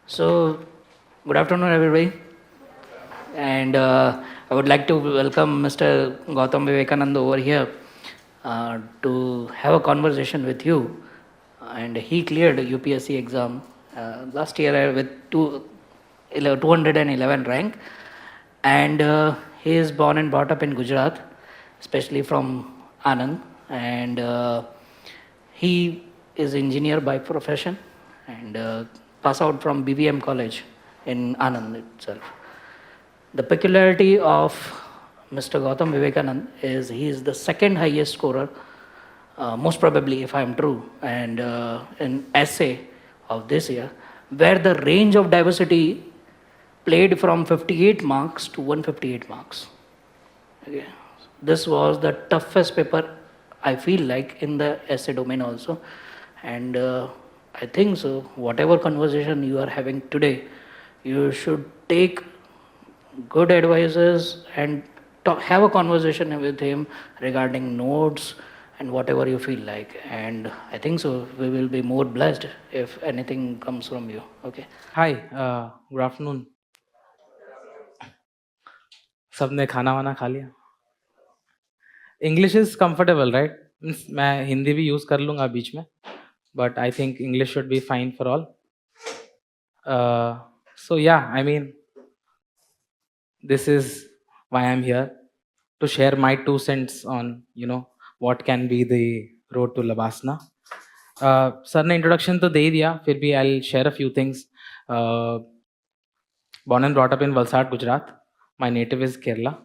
So, good afternoon, everybody. And I would like to welcome Mr. Gautam Vivekanandan over here to have a conversation with you. And he cleared UPSC exam last year with 211 rank. And he is born and brought up in Gujarat, especially from Anand. And he is engineer by profession and pass out from BVM College in Anand itself. The peculiarity of Mr. Gautam Vivekanand is he is the second highest scorer, most probably if I am true, and in essay of this year, where the range of diversity played from 58 marks to 158 marks. Okay. This was the toughest paper I feel like in the essay domain also, and I think so. Whatever conversation you are having today, you should take good advices and have a conversation with him regarding notes and whatever you feel like. And I think so. We will be more blessed if anything comes from you. Okay. Hi, good afternoon. सबने खाना वाना खा लिया? English is comfortable, right? मैं हिंदी भी use कर लूँगा बीच में, but I think English should be fine for all. So yeah, I mean, this is why I'm here to share my 2 cents on what can be the road to Labasna. Sir ने introduction तो दे ही दिया, फिर भी I'll share a few things. Born and brought up in Valsad, Gujarat. My native is Kerala.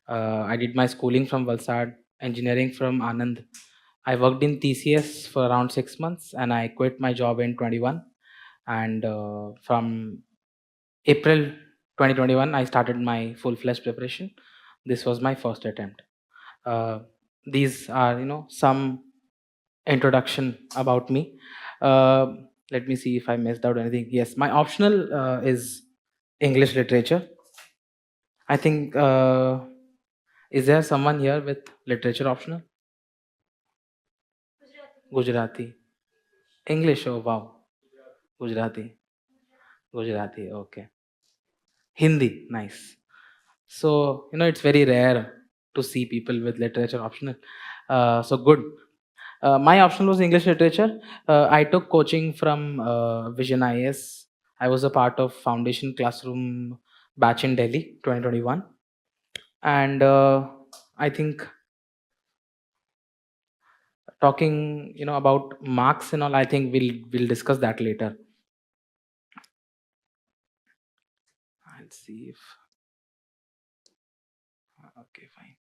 I did my schooling from Valsad, engineering from Anand. I worked in TCS for around 6 months and I quit my job in 21. And from April 2021, I started my full-fledged preparation. This was my first attempt. These are, some introduction about me. Let me see if I missed out anything. Yes, my optional is English literature. I think, is there someone here with literature optional? Gujarati. English, oh wow. Gujarati. Gujarati, okay. Hindi, nice. So, it's very rare to see people with literature optional. So good. My optional was English literature. I took coaching from VisionIAS. I was a part of Foundation Classroom batch in Delhi, 2021. And I think talking, about marks and all, I think we'll discuss that later. I'll see if. Okay, fine.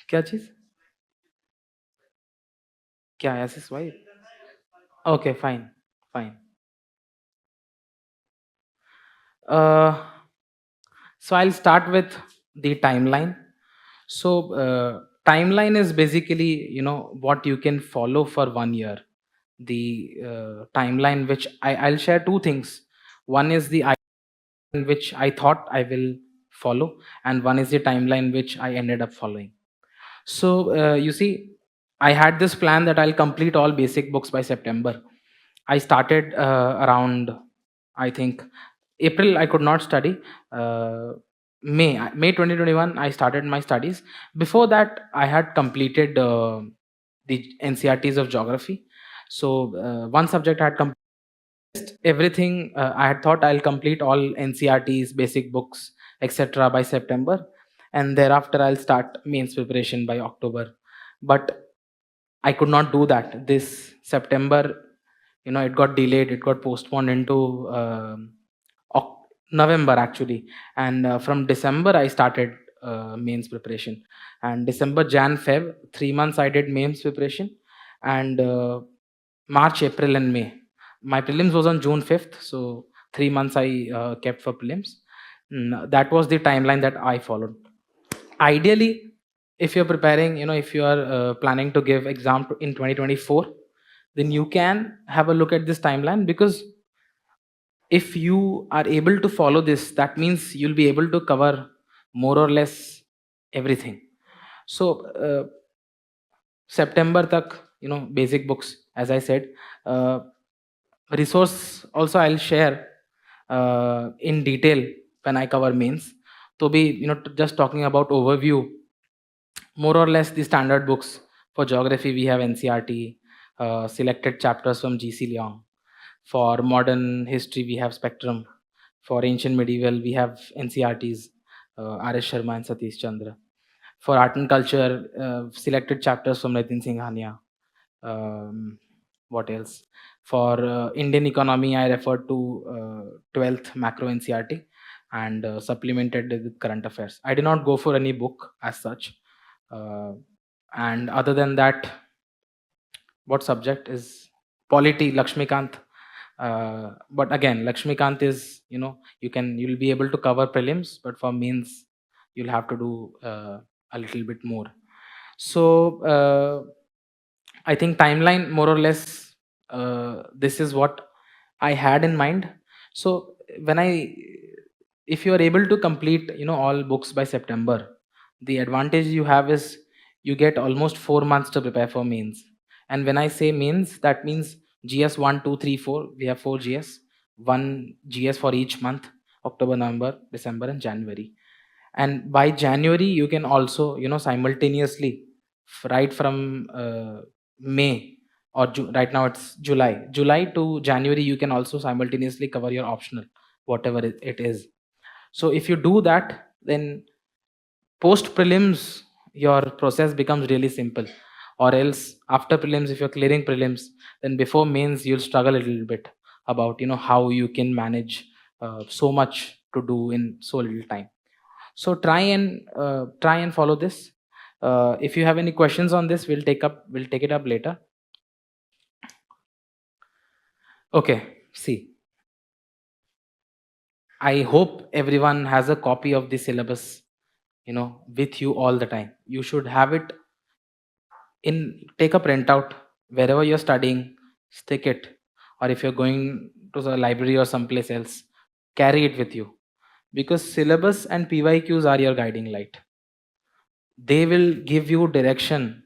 क्या चीज? क्या SS vibe? Okay, fine. So I'll start with the timeline. So timeline is basically what you can follow for 1 year. The timeline which I'll share 2 things. One is the timeline which I thought I will follow, and one is the timeline which I ended up following. So you see, I had this plan that I'll complete all basic books by September. I started around, I think, April. I could not study. May 2021, I started my studies. Before that, I had completed the NCRTs of geography. So one subject I had completed. Everything I had thought I'll complete all NCRTs, basic books, etc. by September, and thereafter I'll start mains preparation by October. But I could not do that. This September, it got delayed. It got postponed into November actually, and from December I started mains preparation. And December, Jan, Feb, 3 months I did mains preparation, and March, April, and May. My prelims was on June 5th, so 3 months I kept for prelims. That was the timeline that I followed. Ideally, if you're preparing, if you are planning to give exam in 2024, then you can have a look at this timeline, because if you are able to follow this, that means you'll be able to cover more or less everything. So September tak, basic books, as I said. uh, Resource also I'll share in detail when I cover mains. To be, just talking about overview, more or less the standard books. For geography we have NCRT, selected chapters from GC Leong. For modern history we have Spectrum. For ancient medieval we have NCRTs, RS Sharma and Satish Chandra. For art and culture, selected chapters from Nitin Singh Hania. um, what else? For Indian economy, I referred to 12th macro NCRT and supplemented with current affairs. I did not go for any book as such. Uh, and other than that, what subject is polity, Lakshmikant. But again, Lakshmikant is, you'll be able to cover prelims, but for mains, you'll have to do a little bit more. So I think timeline, more or less, this is what I had in mind. So when if you are able to complete, all books by September, the advantage you have is you get almost 4 months to prepare for mains. And when I say mains, that means GS 1, 2, 3, 4. We have 4 GS, 1 GS for each month: October, November, December, and January. And by January, you can also, simultaneously, right from May or right now it's July to January, you can also simultaneously cover your optional, whatever it is. So if you do that, then post prelims your process becomes really simple. Or else after prelims, if you're clearing prelims, then before mains you'll struggle a little bit about how you can manage so much to do in so little time. So try and follow this. If you have any questions on this, we'll take it up later. Okay, see, I hope everyone has a copy of the syllabus, with you all the time. You should have it take a printout wherever you're studying, stick it, or if you're going to the library or someplace else, carry it with you, because syllabus and PYQs are your guiding light. They will give you direction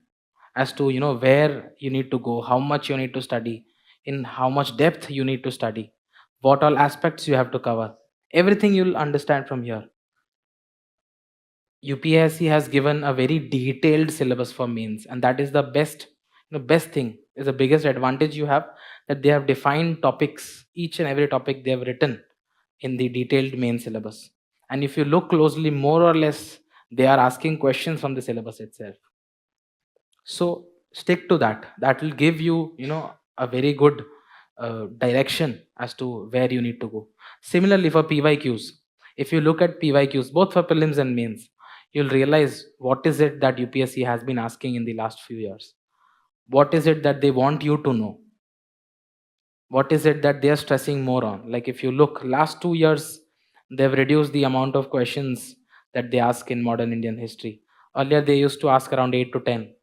as to where you need to go, how much you need to study, in how much depth you need to study, what all aspects you have to cover. Everything you'll understand from here. UPSC has given a very detailed syllabus for mains, and that is the best thing, is the biggest advantage you have, that they have defined topics, each and every topic they have written in the detailed main syllabus. And if you look closely, more or less, they are asking questions from the syllabus itself. So stick to that. That will give you, a very good direction as to where you need to go. Similarly, for PYQs, if you look at PYQs, both for prelims and mains, you'll realize what is it that UPSC has been asking in the last few years. What is it that they want you to know? What is it that they are stressing more on? Like if you look, last 2 years, they've reduced the amount of questions that they ask in modern Indian history. Earlier, they used to ask around 8 to 10.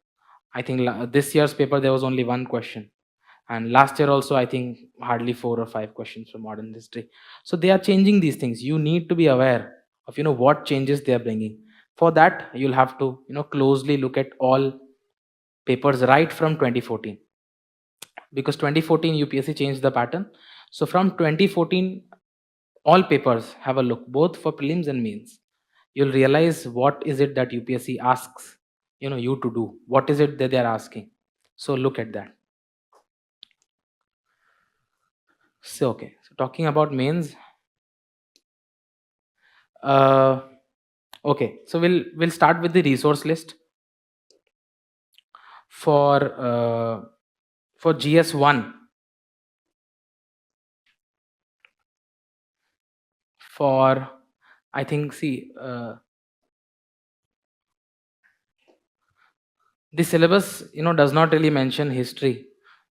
I think this year's paper there was only one question, and last year also I think hardly 4 or 5 questions from modern history. So they are changing these things. You need to be aware of what changes they are bringing. For that, you'll have to closely look at all papers right from 2014, because 2014 UPSC changed the pattern. So from 2014, all papers have a look, both for prelims and mains. You'll realize what is it that UPSC asks you to do, what is it that they're asking. So look at that. So okay, so talking about mains, uh okay, so we'll start with the resource list for GS1. For, I think, see, the syllabus does not really mention history.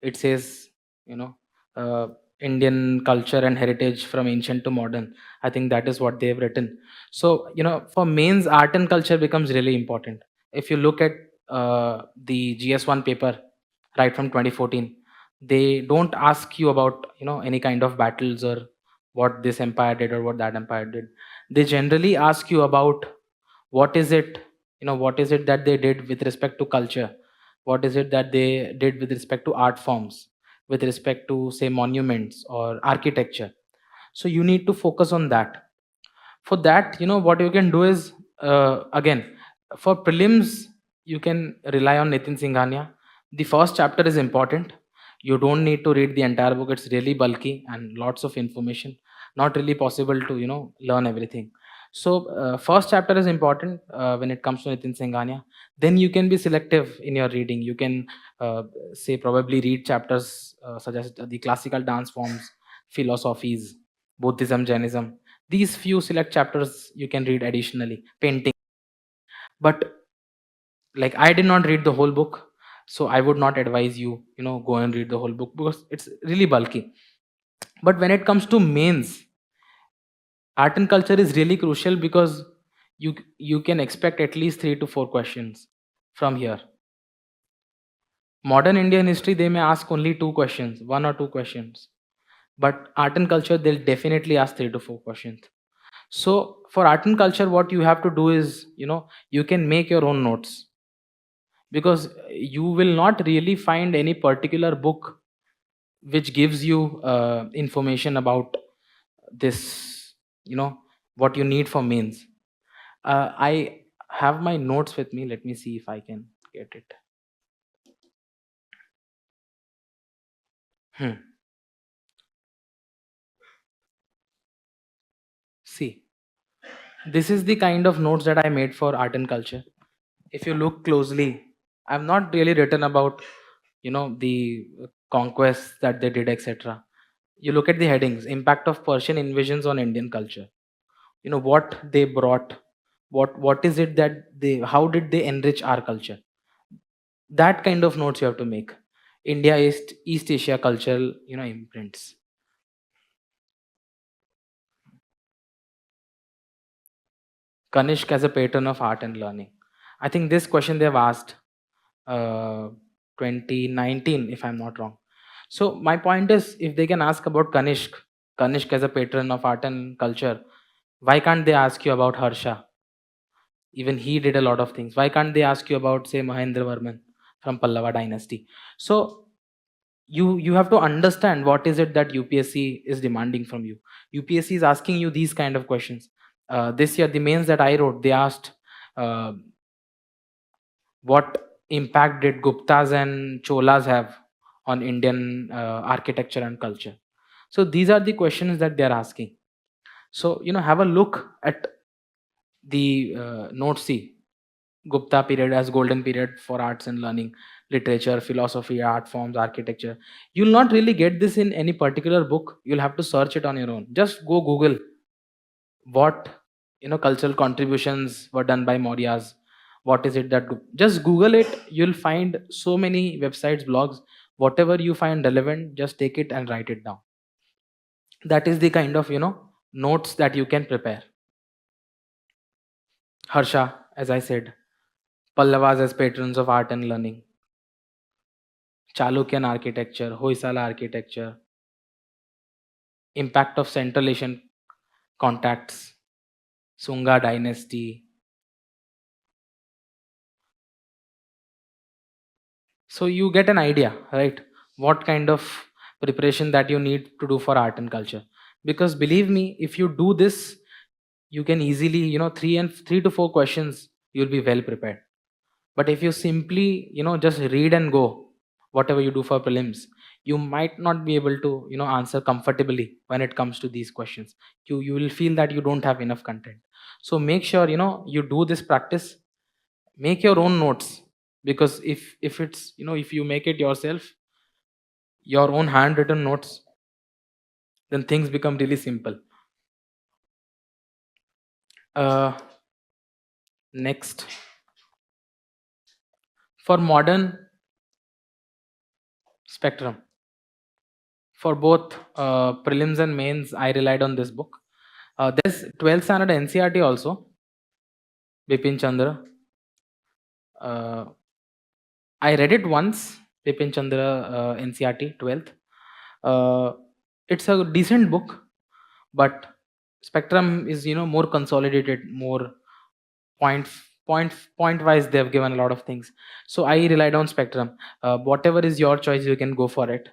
It says you know uh, Indian culture and heritage from ancient to modern. I think that is what they've written. So for mains, art and culture becomes really important. If you look at the GS1 paper right from 2014, they don't ask you about any kind of battles or what this empire did or what that empire did. They generally ask you about what is it, what is it that they did with respect to culture, what is it that they did with respect to art forms, with respect to say monuments or architecture. So you need to focus on that. For that, what you can do is, again, for prelims, you can rely on Nitin Singhania. The first chapter is important. You don't need to read the entire book. It's really bulky and lots of information, not really possible to learn everything. So first chapter is important when it comes to Nitin Singhania. Then you can be selective in your reading. You can say probably read chapters such as the classical dance forms, philosophies, Buddhism, Jainism. These few select chapters you can read additionally. Painting. But like, I did not read the whole book, so I would not advise you, go and read the whole book because it's really bulky. But when it comes to mains, art and culture is really crucial because you can expect at least 3 to 4 questions from here. Modern Indian history, they may ask only 2 questions, 1 or 2 questions. But art and culture, they'll definitely ask 3 to 4 questions. So for art and culture, what you have to do is, you can make your own notes, because you will not really find any particular book which gives you information about this, what you need for mains. I have my notes with me. Let me see if I can get it. Hmm. See, this is the kind of notes that I made for art and culture. If you look closely, I've not really written about, the conquests that they did, etc. You look at the headings: impact of Persian invasions on Indian culture. What they brought, what is it that they, how did they enrich our culture? That kind of notes you have to make. India East Asia cultural, imprints. Kanishk as a patron of art and learning. I think this question they've asked, uh, 2019, if I'm not wrong. So my point is, if they can ask about Kanishk as a patron of art and culture, why can't they ask you about Harsha? Even he did a lot of things. Why can't they ask you about, say, Mahendra Varman from Pallava dynasty? So you have to understand what is it that UPSC is demanding from you. UPSC is asking you these kind of questions. This year, the mains that I wrote, they asked, uh, what impact did Guptas and Cholas have on Indian architecture and culture? So these are the questions that they are asking. So have a look at the note C. Gupta period as golden period for arts and learning, literature, philosophy, art forms, architecture. You'll not really get this in any particular book. You'll have to search it on your own. Just go Google what cultural contributions were done by Mauryas. What is it that just Google it. You'll find so many websites, blogs. Whatever you find relevant, just take it and write it down. That is the kind of notes that you can prepare. Harsha, as I said, Pallavas as patrons of art and learning, Chalukyan architecture, Hoysala architecture, impact of Central Asian contacts, Sunga dynasty. So you get an idea, right? What kind of preparation that you need to do for art and culture. Because believe me, if you do this, you can easily, 3 to 4 questions, you'll be well prepared. But if you simply, just read and go, whatever you do for prelims, you might not be able to, answer comfortably when it comes to these questions. You will feel that you don't have enough content. So make sure, you do this practice, make your own notes, because if it's, if you make it yourself, your own handwritten notes, then things become really simple. Next, for modern spectrum, for both prelims and mains, I relied on this book. There's 12th standard NCRT also, Bipin Chandra. I read it once, Bipin Chandra, NCRT 12th. It's a decent book, but spectrum is more consolidated, more point wise they have given a lot of things. So I relied on spectrum. Whatever is your choice, you can go for it.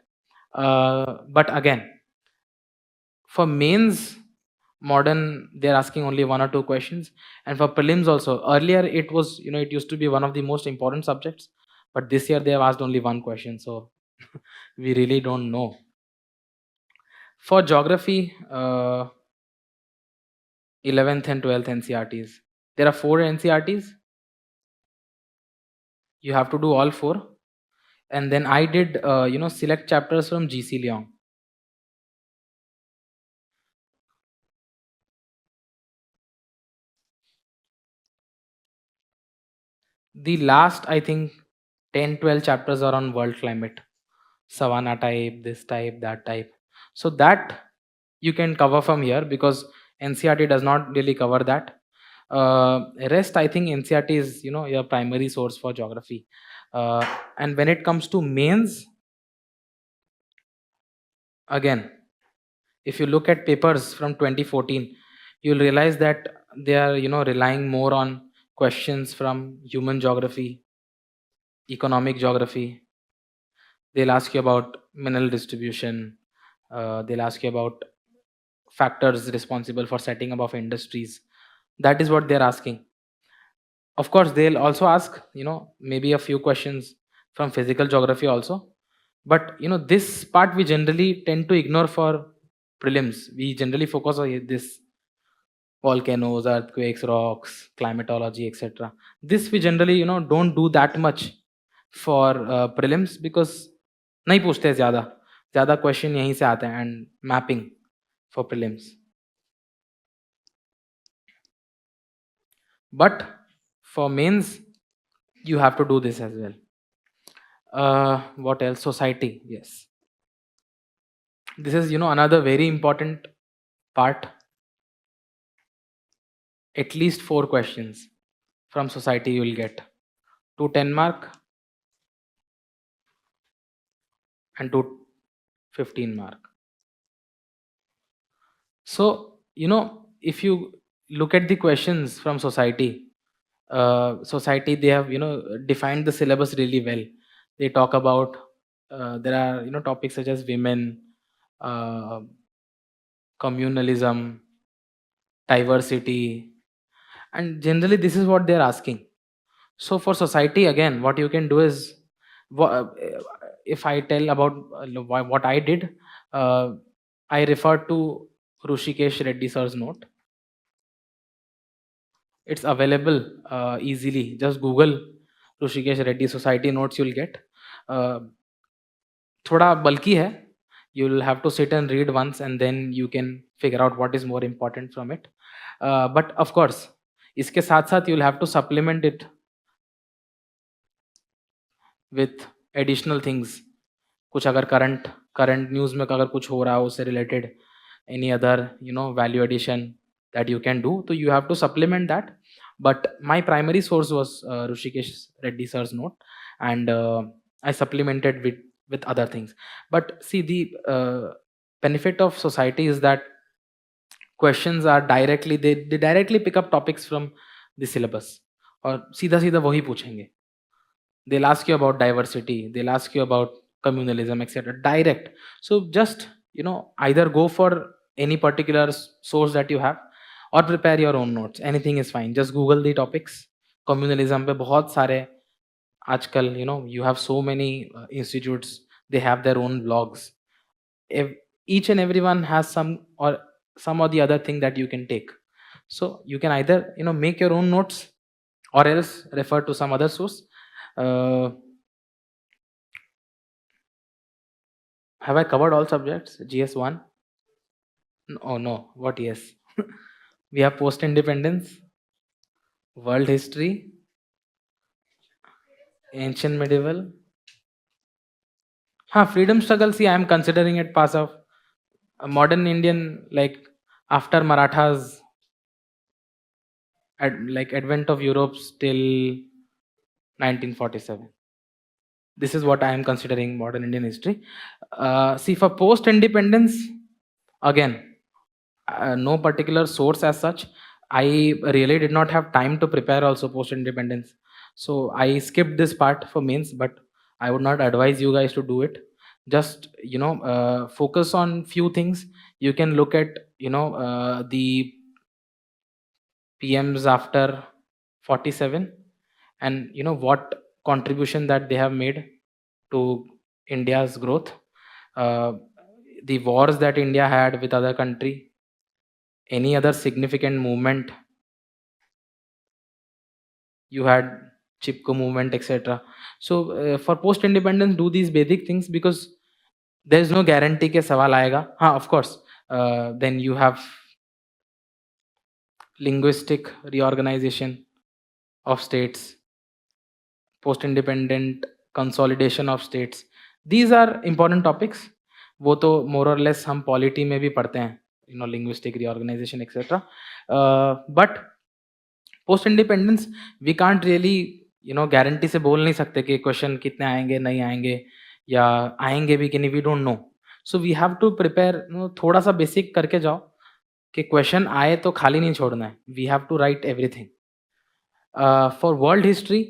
But again, for mains modern, they're asking only one or two questions. And for prelims also, earlier it was, it used to be one of the most important subjects, but this year they have asked only one question, so we really don't know. For geography, 11th and 12th NCRTs, there are 4 NCRTs. You have to do all 4. And then I did select chapters from GC Leong. The last, I think, 10-12 chapters are on world climate, savanna type, this type, that type. So that you can cover from here, because NCRT does not really cover that. Rest, I think NCRT is your primary source for geography. And when it comes to mains, again, if you look at papers from 2014, you'll realize that they are relying more on questions from human geography, economic geography. They'll ask you about mineral distribution. They'll ask you about factors responsible for setting up of industries. That is what they're asking. Of course, they'll also ask, maybe a few questions from physical geography also. But this part we generally tend to ignore for prelims. We generally focus on this: volcanoes, earthquakes, rocks, climatology, etc. This we generally don't do that much for prelims, because नहीं पूछते ज़्यादा ज़्यादा question यहीं से आते हैं. And mapping for prelims. But for mains, you have to do this as well. What else? Society, yes. This is another very important part. At least 4 questions from society you will get. 2 10-mark and 2 15-mark. So if you look at the questions from society, they have defined the syllabus really well. They talk about there are topics such as women, communalism, diversity, and generally this is what they're asking. So for society, again, what you can do is, if I tell about what I did, I refer to Rushikesh Reddy sir's note. It's available easily. Just Google Rushikesh Reddy Society notes, you'll get. थोड़ा bulky है. You'll have to sit and read once, and then you can figure out what is more important from it. But of course, इसके साथ साथ you'll have to supplement it with additional things. कुछ अगर current news में अगर कुछ हो रहा है उससे related, any other value addition that you can do, so you have to supplement that. But my primary source was Rushikesh Reddy sir's note, and I supplemented with other things. But see, the benefit of society is that questions are directly, they directly pick up topics from the syllabus, और सीधा सीधा वही पूछेंगे. They'll ask you about diversity, they'll ask you about communalism, etc. Direct. So just either go for any particular source that you have, or prepare your own notes. Anything is fine. Just Google the topics. Communalism पे बहुत सारे आजकल you have so many institutes, they have their own blogs. Each and everyone has some or the other thing that you can take. So you can either make your own notes, or else refer to some other source. Have I covered all subjects? GS1? Oh no, what yes? We have post-independence, world history, ancient medieval. Freedom struggle, see, I am considering it pass of a modern Indian, like after Marathas, advent of Europe till 1947. This is what I am considering modern Indian history. See, for post-independence, again, no particular source as such. I really did not have time to prepare also post independence. So I skipped this part for mains, but I would not advise you guys to do it. Just focus on few things. You can look at the PMs after 47, and what contribution that they have made to India's growth. Uh, the wars that India had with other country, any other significant movement you had, chipko movement, etc. So for post independence, do these basic things, because there is no guarantee ke sawal aayega. Of course, then you have linguistic reorganization of states, post independent consolidation of states. These are important topics. वो तो more or less हम polity में भी पढ़ते हैं, linguistic reorganization, etc. But post independence we can't really guarantee से बोल नहीं सकते कि क्वेश्चन कितने आएंगे, नहीं आएंगे, या आएंगे भी कि नहीं, we don't know. So we have to prepare, थोड़ा सा बेसिक करके जाओ कि क्वेश्चन आए तो खाली नहीं छोड़ना है. We have to write everything. For world history,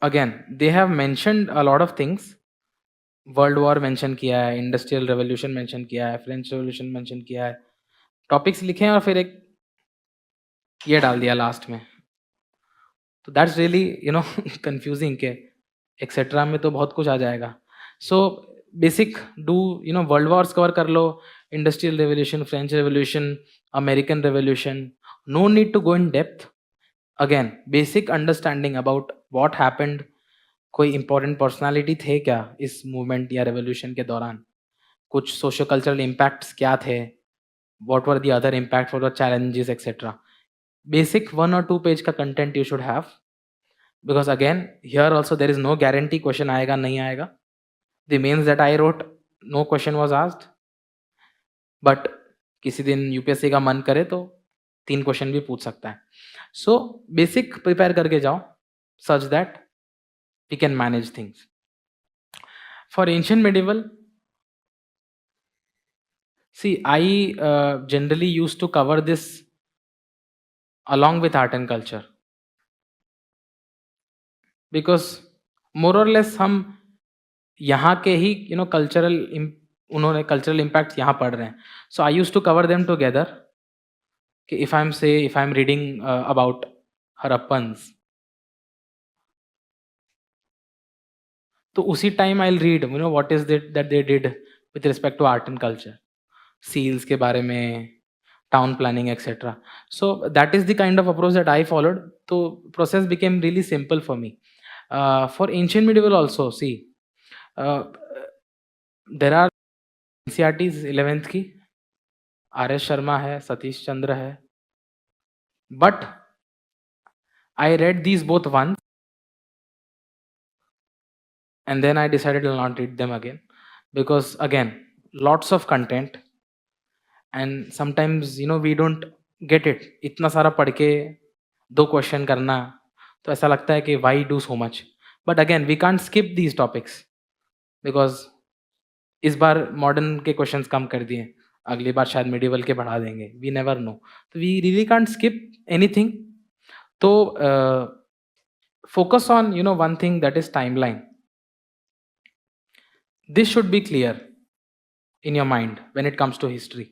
again they have mentioned a lot of things. World war mention किया है, इंडस्ट्रियल रेवोल्यूशन मेंशन किया है, फ्रेंच रेवोल्यूशन मेंशन किया है. टॉपिक्स लिखे हैं और फिर एक ये डाल दिया लास्ट में. तो दैट्स रियली कंफ्यूजिंग के एक्सेट्रा में तो बहुत कुछ आ जाएगा. So basic two world wars cover कर लो, industrial revolution, French revolution, American revolution. No need to go in depth. Again basic understanding about what happened. कोई इंपॉर्टेंट पर्सनालिटी थे क्या इस मूवमेंट या रेवोल्यूशन के दौरान? कुछ सोशो कल्चरल इम्पैक्ट्स क्या थे? What were the other impact for the challenges, etcetera. Basic 1 or 2 page का content you should have, because again here also there is no guarantee question आएगा नहीं आएगा. The mains that I wrote, no question was asked, but किसी दिन UPSC का मन करे तो 3 क्वेश्चन भी पूछ सकता है. सो बेसिक प्रिपेयर करके जाओ such that we can manage things. For ancient medieval, see, I generally used to cover this along with art and culture, because more or less हम यहाँ के ही कल्चरल उन्होंने कल्चरल इम्पैक्ट यहाँ पढ़ रहे हैं. So I use to cover them together. कि if I am reading about Harappans, तो उसी time I will read what is that they did with respect to art and culture, seals के बारे में, town planning, etcetera. So that is the kind of approach that I followed. तो process became really simple for me. For ancient medieval also, see there are NCERTs 11th की, R S Sharma है, सतीश चंद्र है, but I read these both once and then I decided I'll not read them again, because again lots of content, and sometimes we don't get it. इतना सारा पढ़ के 2 question करना, तो ऐसा लगता है कि why do so much. But again we can't skip these topics, because इस बार मॉडर्न के क्वेश्चंस कम कर दिए, अगली बार शायद मिडिवल के बढ़ा देंगे, वी नेवर नो. तो we really can't skip anything. तो focus on one thing, that is timeline. This should be clear in your mind when it comes to history.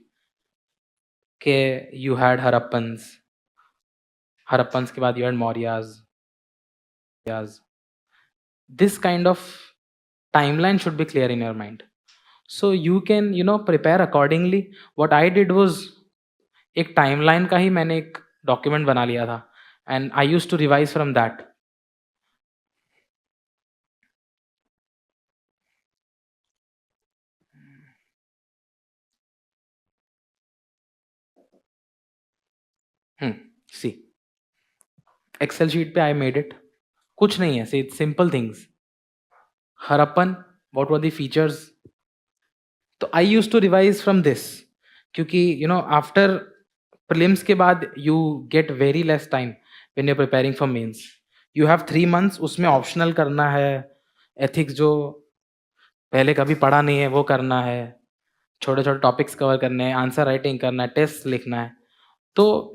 के you had Harappans के बाद you had Mauryas. This kind of timeline should be clear in your mind, so you can prepare accordingly. What I did was, एक timeline का ही मैंने एक document बना लिया था, and I used to revise from that. See, Excel sheet पे I made it. कुछ नहीं है, see, simple things. Harappan, what were the features? तो I used to revise from this, क्योंकि after prelims के बाद you get very less time when you're preparing for mains. You have 3 months, उसमें optional करना है ethics जो पहले कभी पढ़ा नहीं है वो करना है, छोटे छोटे टॉपिक्स कवर करने हैं, आंसर राइटिंग करना है, टेस्ट लिखना है. तो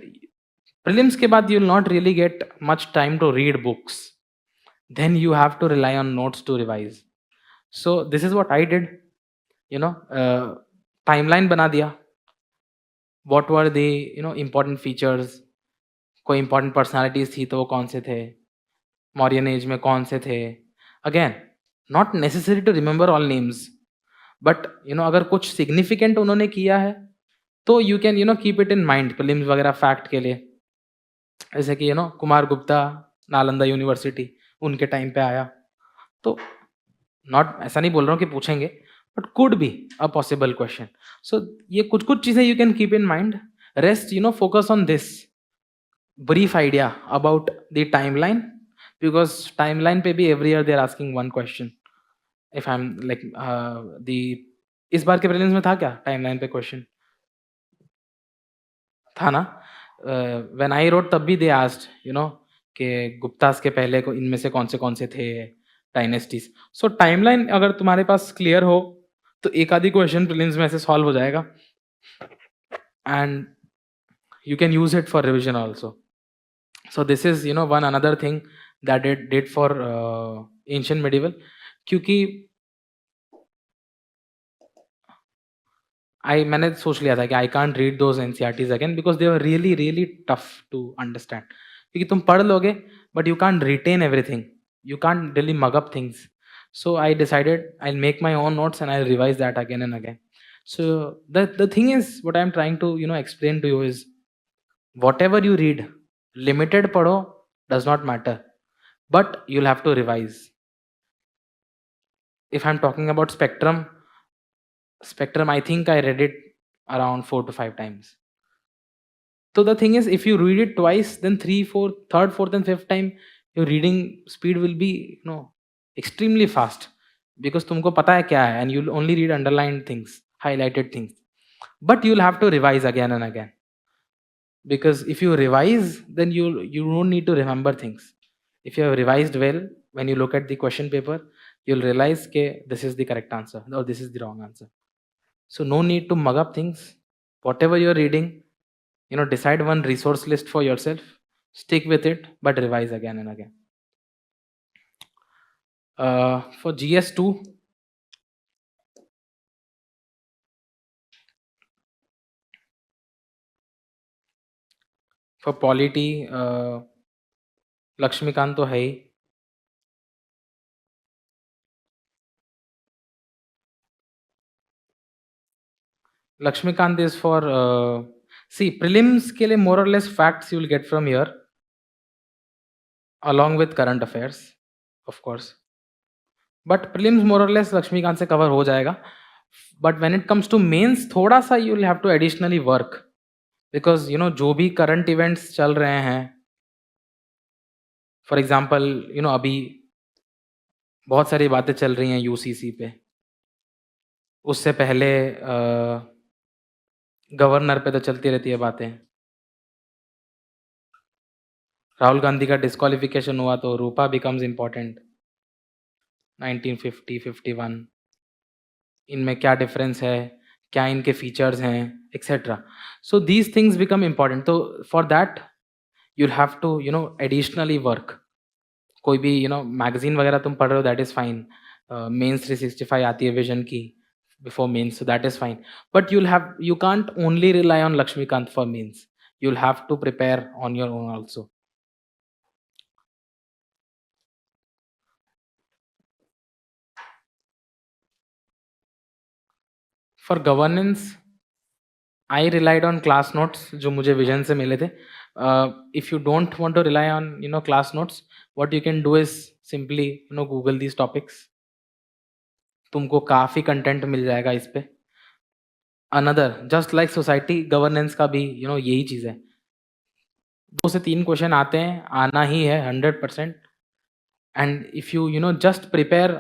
प्रीलिम्स के बाद you will not really get much time to read books. Then you have to rely on notes to revise. So this is what I did. You know, timeline बना दिया. What were the important features? कोई important personalities थी तो वो कौन से थे? Mauryan age में कौन से थे? Again, not necessary to remember all names, but अगर कुछ significant उन्होंने किया है तो you can keep it in mind. prelims वगैरह fact के लिए, जैसे कि कुमार गुप्ता नालंदा यूनिवर्सिटी उनके टाइम पे आया. तो नॉट ऐसा नहीं बोल रहा हूँ कि पूछेंगे, but could be a possible question. So ये कुछ कुछ चीज़ें you can keep in mind. Rest focus on this brief idea about the timeline, because timeline पे भी every year they are asking one question. If I am like the इस बार के prelims में था क्या टाइमलाइन पे क्वेश्चन? था ना? व्हेन आई रोट तब भी दे आस्क्ड कि गुप्तास के पहले को इनमें से कौन से थे डायनेस्टीज. सो टाइमलाइन अगर तुम्हारे पास क्लियर हो तो एक आधी क्वेश्चन प्रीलिम्स में ऐसे सॉल्व हो जाएगा, and you can use it for revision also. So this is one another thing that it did for ancient medieval. क्योंकि मैंने सोच लिया था कि I can't read those NCERTs again because they were really really tough to understand. क्योंकि तुम पढ़ लोगे but you can't retain everything, you can't really mug up things. So I decided I'll make my own notes and I'll revise that again and again. So the thing is, what I'm trying to explain to you is, whatever you read, limited padho does not matter, but you'll have to revise. If I'm talking about spectrum I think I read it around 4 to 5 times. So the thing is, if you read it twice, then third, fourth and fifth time your reading speed will be extremely fast, because तुमको पता है क्या है, and you'll only read underlined things, highlighted things. But you'll have to revise again and again, because if you revise, then you don't need to remember things. If you have revised well, when you look at the question paper, you'll realize that this is the correct answer or this is the wrong answer. So no need to mug up things. Whatever you're reading, decide one resource list for yourself, stick with it, but revise again and again. For GS2, for polity, Laxmikant तो है ही. Lakshmikant is for see, prelims के लिए more or less facts you will get from here, along with current affairs, of course. But prelims more or less Lakshmikant से cover हो जाएगा. But when it comes to mains, थोड़ा सा you will have to additionally work, because जो भी current events चल रहे हैं, for example अभी बहुत सारी बातें चल रही हैं UCC पे. उससे पहले गवर्नर पे तो चलती रहती है बातें. राहुल गांधी का डिस्क्वालिफिकेशन हुआ तो रूपा बिकम्स इम्पॉर्टेंट. 1950-51 इनमें क्या डिफरेंस है, क्या इनके फीचर्स हैं, etcetera. So these things become important. तो for that you'll have to additionally work. कोई भी मैगजीन वगैरह तुम पढ़ रहे हो, दैट इज़ फाइन. मेंस 365 आती है विजन की before mains, so that is fine. But you can't only rely on Lakshmikant for mains. You'll have to prepare on your own also. For governance, I relied on class notes जो मुझे vision से मिले थे. If you don't want to rely on class notes, what you can do is simply Google these topics. तुमको काफ़ी content मिल जाएगा इस पे. Another just like society governance का भी यही चीज़ है. 2 से 3 क्वेश्चन आते हैं, आना ही है 100%. And if you just prepare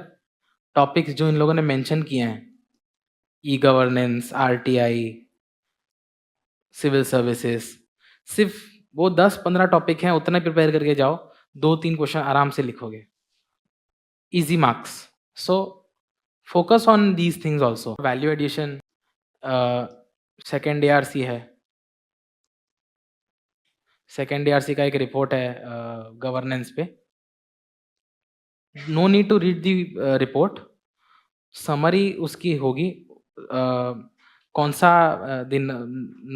topics जो इन लोगों ने मेंशन किए हैं, e governance, RTI, civil services, सिर्फ वो 10-15 टॉपिक हैं, उतना प्रिपेयर करके जाओ, 2-3 क्वेश्चन आराम से लिखोगे, easy marks. So Focus on these things also. Value addition, second ARC है. सेकेंड ARC का एक रिपोर्ट है गवर्नेंस पे. No need to read the report. Summary उसकी होगी. कौन सा दिन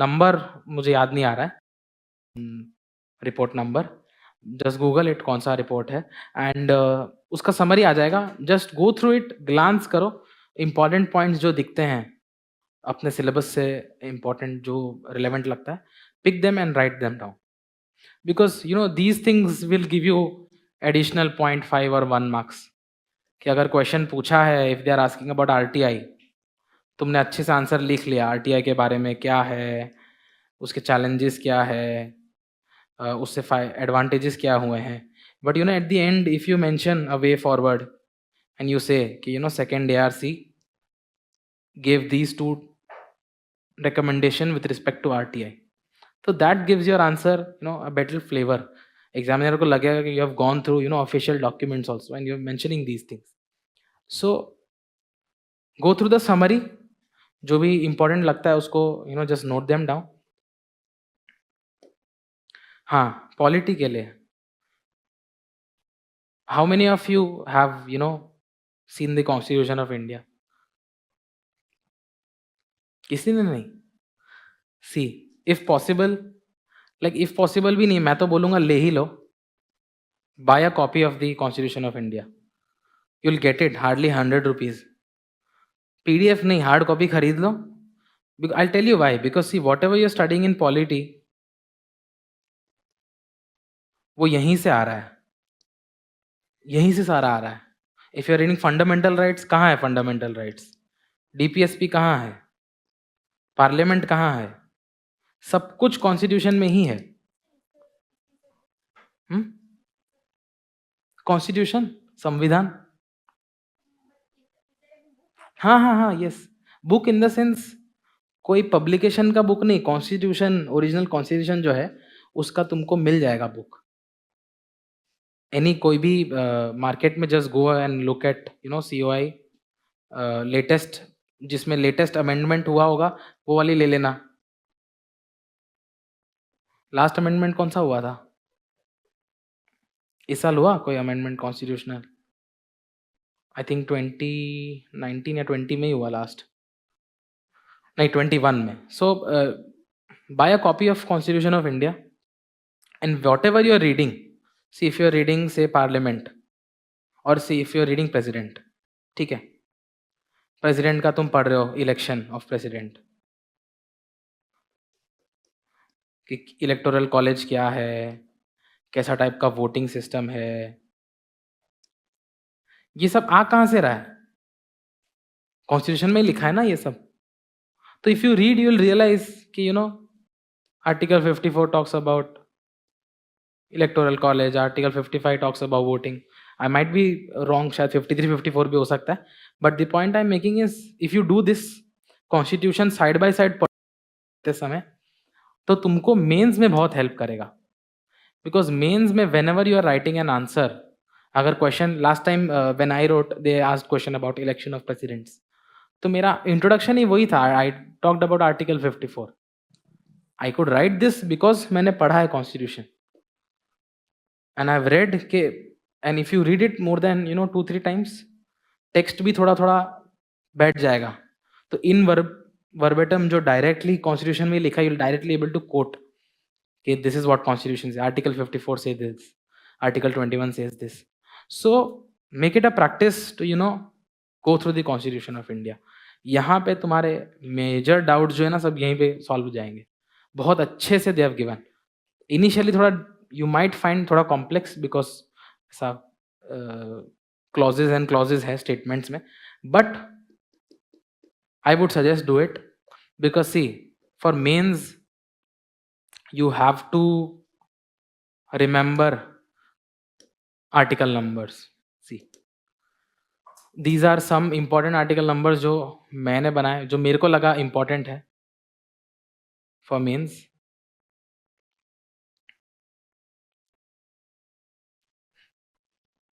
नंबर मुझे याद नहीं आ रहा है. Report number just Google it कौन सा रिपोर्ट है एंड उसका समरी आ जाएगा. Just go through it, glance करो. इंपॉर्टेंट पॉइंट्स जो दिखते हैं अपने सिलेबस से, इंपॉर्टेंट जो रिलेवेंट लगता है, pick them and write them down. Because you know these things will give you additional 0.5 और 1 मार्क्स. कि अगर क्वेश्चन पूछा है, if they are asking about RTI, तुमने अच्छे से आंसर लिख लिया RTI के बारे में क्या है, उसके चैलेंजेस क्या है, उससे एडवांटेजेस क्या हुए हैं. But you know at the end if you mention a way forward and you से कि you no second ARC gave these two recommendation with respect to RTI, so that gives your answer you know a better flavor. Examiner को लगेगा कि you have gone through you know official documents also and you're mentioning these things. So go through the summary, जो भी important लगता है उसको you know just note them down. हाँ, polity के लिए how many of you have you know seen the Constitution of India? किसी ने नहीं. See, if possible, like if possible भी नहीं, मैं तो बोलूँगा ले ही लो. Buy a copy of the Constitution of India. You'll get it hardly 100 rupees. PDF नहीं, hard copy खरीद लो. I'll tell you why. Because see, whatever you're studying in polity, वो यहीं से आ रहा है. यहीं से सारा आ रहा है. If you're reading fundamental rights, कहाँ है fundamental rights? DPSP कहाँ है? पार्लियामेंट कहाँ है? सब कुछ कॉन्स्टिट्यूशन में ही है. कॉन्स्टिट्यूशन, संविधान. हाँ हाँ हाँ, yes. Book in the sense कोई पब्लिकेशन का बुक नहीं. कॉन्स्टिट्यूशन, ओरिजिनल कॉन्स्टिट्यूशन जो है उसका तुमको मिल जाएगा बुक. एनी कोई भी मार्केट में just go and look eight you know COI latest, जिसमें लेटेस्ट अमेंडमेंट हुआ होगा वो वाली ले लेना. लास्ट अमेंडमेंट कौन सा हुआ था? इस साल हुआ कोई अमेंडमेंट कॉन्स्टिट्यूशनल? आई थिंक 2019 या 20 में ही हुआ लास्ट. नहीं, 21 में. So buy a copy of constitution of India and whatever you are reading. See if you are reading say parliament और see if you are reading president, ठीक है, president का तुम पढ़ रहे हो इलेक्शन ऑफ प्रेसिडेंट, कि electoral college क्या है, कैसा टाइप का वोटिंग सिस्टम है, ये सब आ कहाँ से रहा है? कॉन्स्टिट्यूशन में लिखा है ना ये सब. तो if you read you will realise कि you know article 54 talks about electoral college, article 55 talks about voting. I might be wrong, शायद 53 54 भी हो सकता है. But the point I am making is if you do this constitution side by side पढ़ते समय, तो तुमको मेंस में बहुत हेल्प करेगा. बिकॉज मेंस में whenever you are writing an answer, अगर question last time when I wrote they asked question about election of presidents, तो मेरा इंट्रोडक्शन ही वही था. I talked about article 54. I could write this because मैंने पढ़ा है constitution and I have read के. And if you read it more than you know 2-3 times, text भी थोड़ा थोड़ा बैठ जाएगा. तो इन वर्बेटम जो डायरेक्टली कॉन्स्टिट्यूशन में लिखा, you directly able to quote कि this is what constitution is. Article 54 से this, article 21 says this. So make it a practice to you know go through the Constitution of India. यहाँ पे तुम्हारे major doubt जो है ना सब यहीं पे सॉल्व हो जाएंगे. बहुत अच्छे से दे हैव गिवन. इनिशियली थोड़ा यू माइट फाइंड थोड़ा कॉम्प्लेक्स बिकॉज ऐसा क्लॉजेज एंड क्लॉजेज है स्टेटमेंट्स में, but I would suggest do it because see for mains you have to remember article numbers. See, these are some important article numbers जो मैंने बनाए, जो मेरे को लगा important है for mains.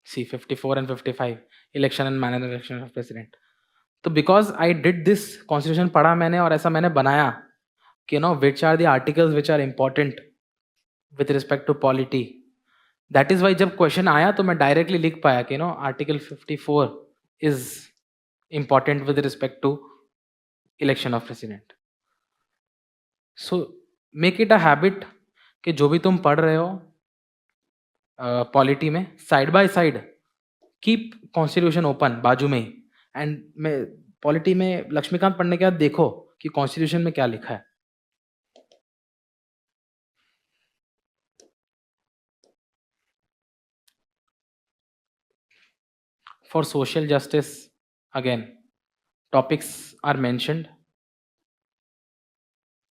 See, 54 and 55 election and manner election of president. तो because I did this constitution पढ़ा मैंने और ऐसा मैंने बनाया कि which are the articles which are important with respect to polity. That is why जब क्वेश्चन आया तो मैं डायरेक्टली लिख पाया कि article 54 is important with respect to election of president. So make it a habit कि जो भी तुम पढ़ रहे हो पॉलिटी में, side by side keep constitution open बाजू में ही. एंड मैं पॉलिटी में लक्ष्मीकांत पढ़ने के बाद देखो कि कॉन्स्टिट्यूशन में क्या लिखा है. For social justice, again, topics are mentioned: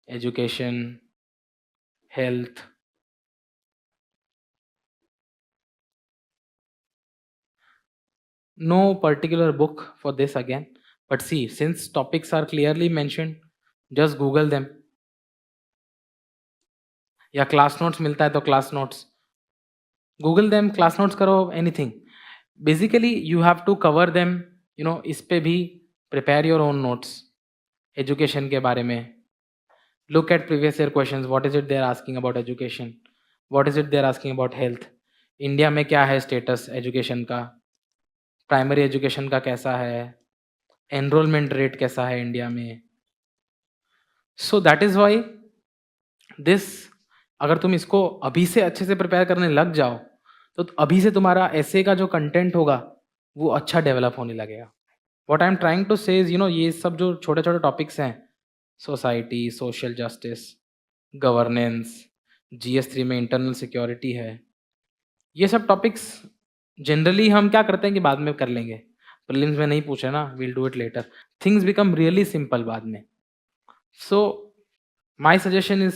education, health. No particular book for this again, but see, since topics are clearly mentioned, just Google them. या क्लास नोट्स मिलता है तो class notes Google them, class notes करो, anything. Basically you have to cover them. इस पे भी prepare your own notes education के बारे में. Look at previous year questions. What is it they are asking about education? What is it they are asking about health? India में क्या है status education का? प्राइमरी एजुकेशन का कैसा है? एनरोलमेंट रेट कैसा है इंडिया में? सो दैट इज वाई दिस, अगर तुम इसको अभी से अच्छे से प्रिपेयर करने लग जाओ तो अभी से तुम्हारा ऐसे का जो कंटेंट होगा वो अच्छा डेवलप होने लगेगा. What I am trying to say is ये सब जो छोटे छोटे टॉपिक्स हैं, society, social justice, governance, GS3 में इंटरनल सिक्योरिटी है, ये सब टॉपिक्स जनरली हम क्या करते हैं कि बाद में कर लेंगे, प्रीलिम्स में नहीं पूछे ना, will do it later. Things become really simple बाद में. सो माई सजेशन इज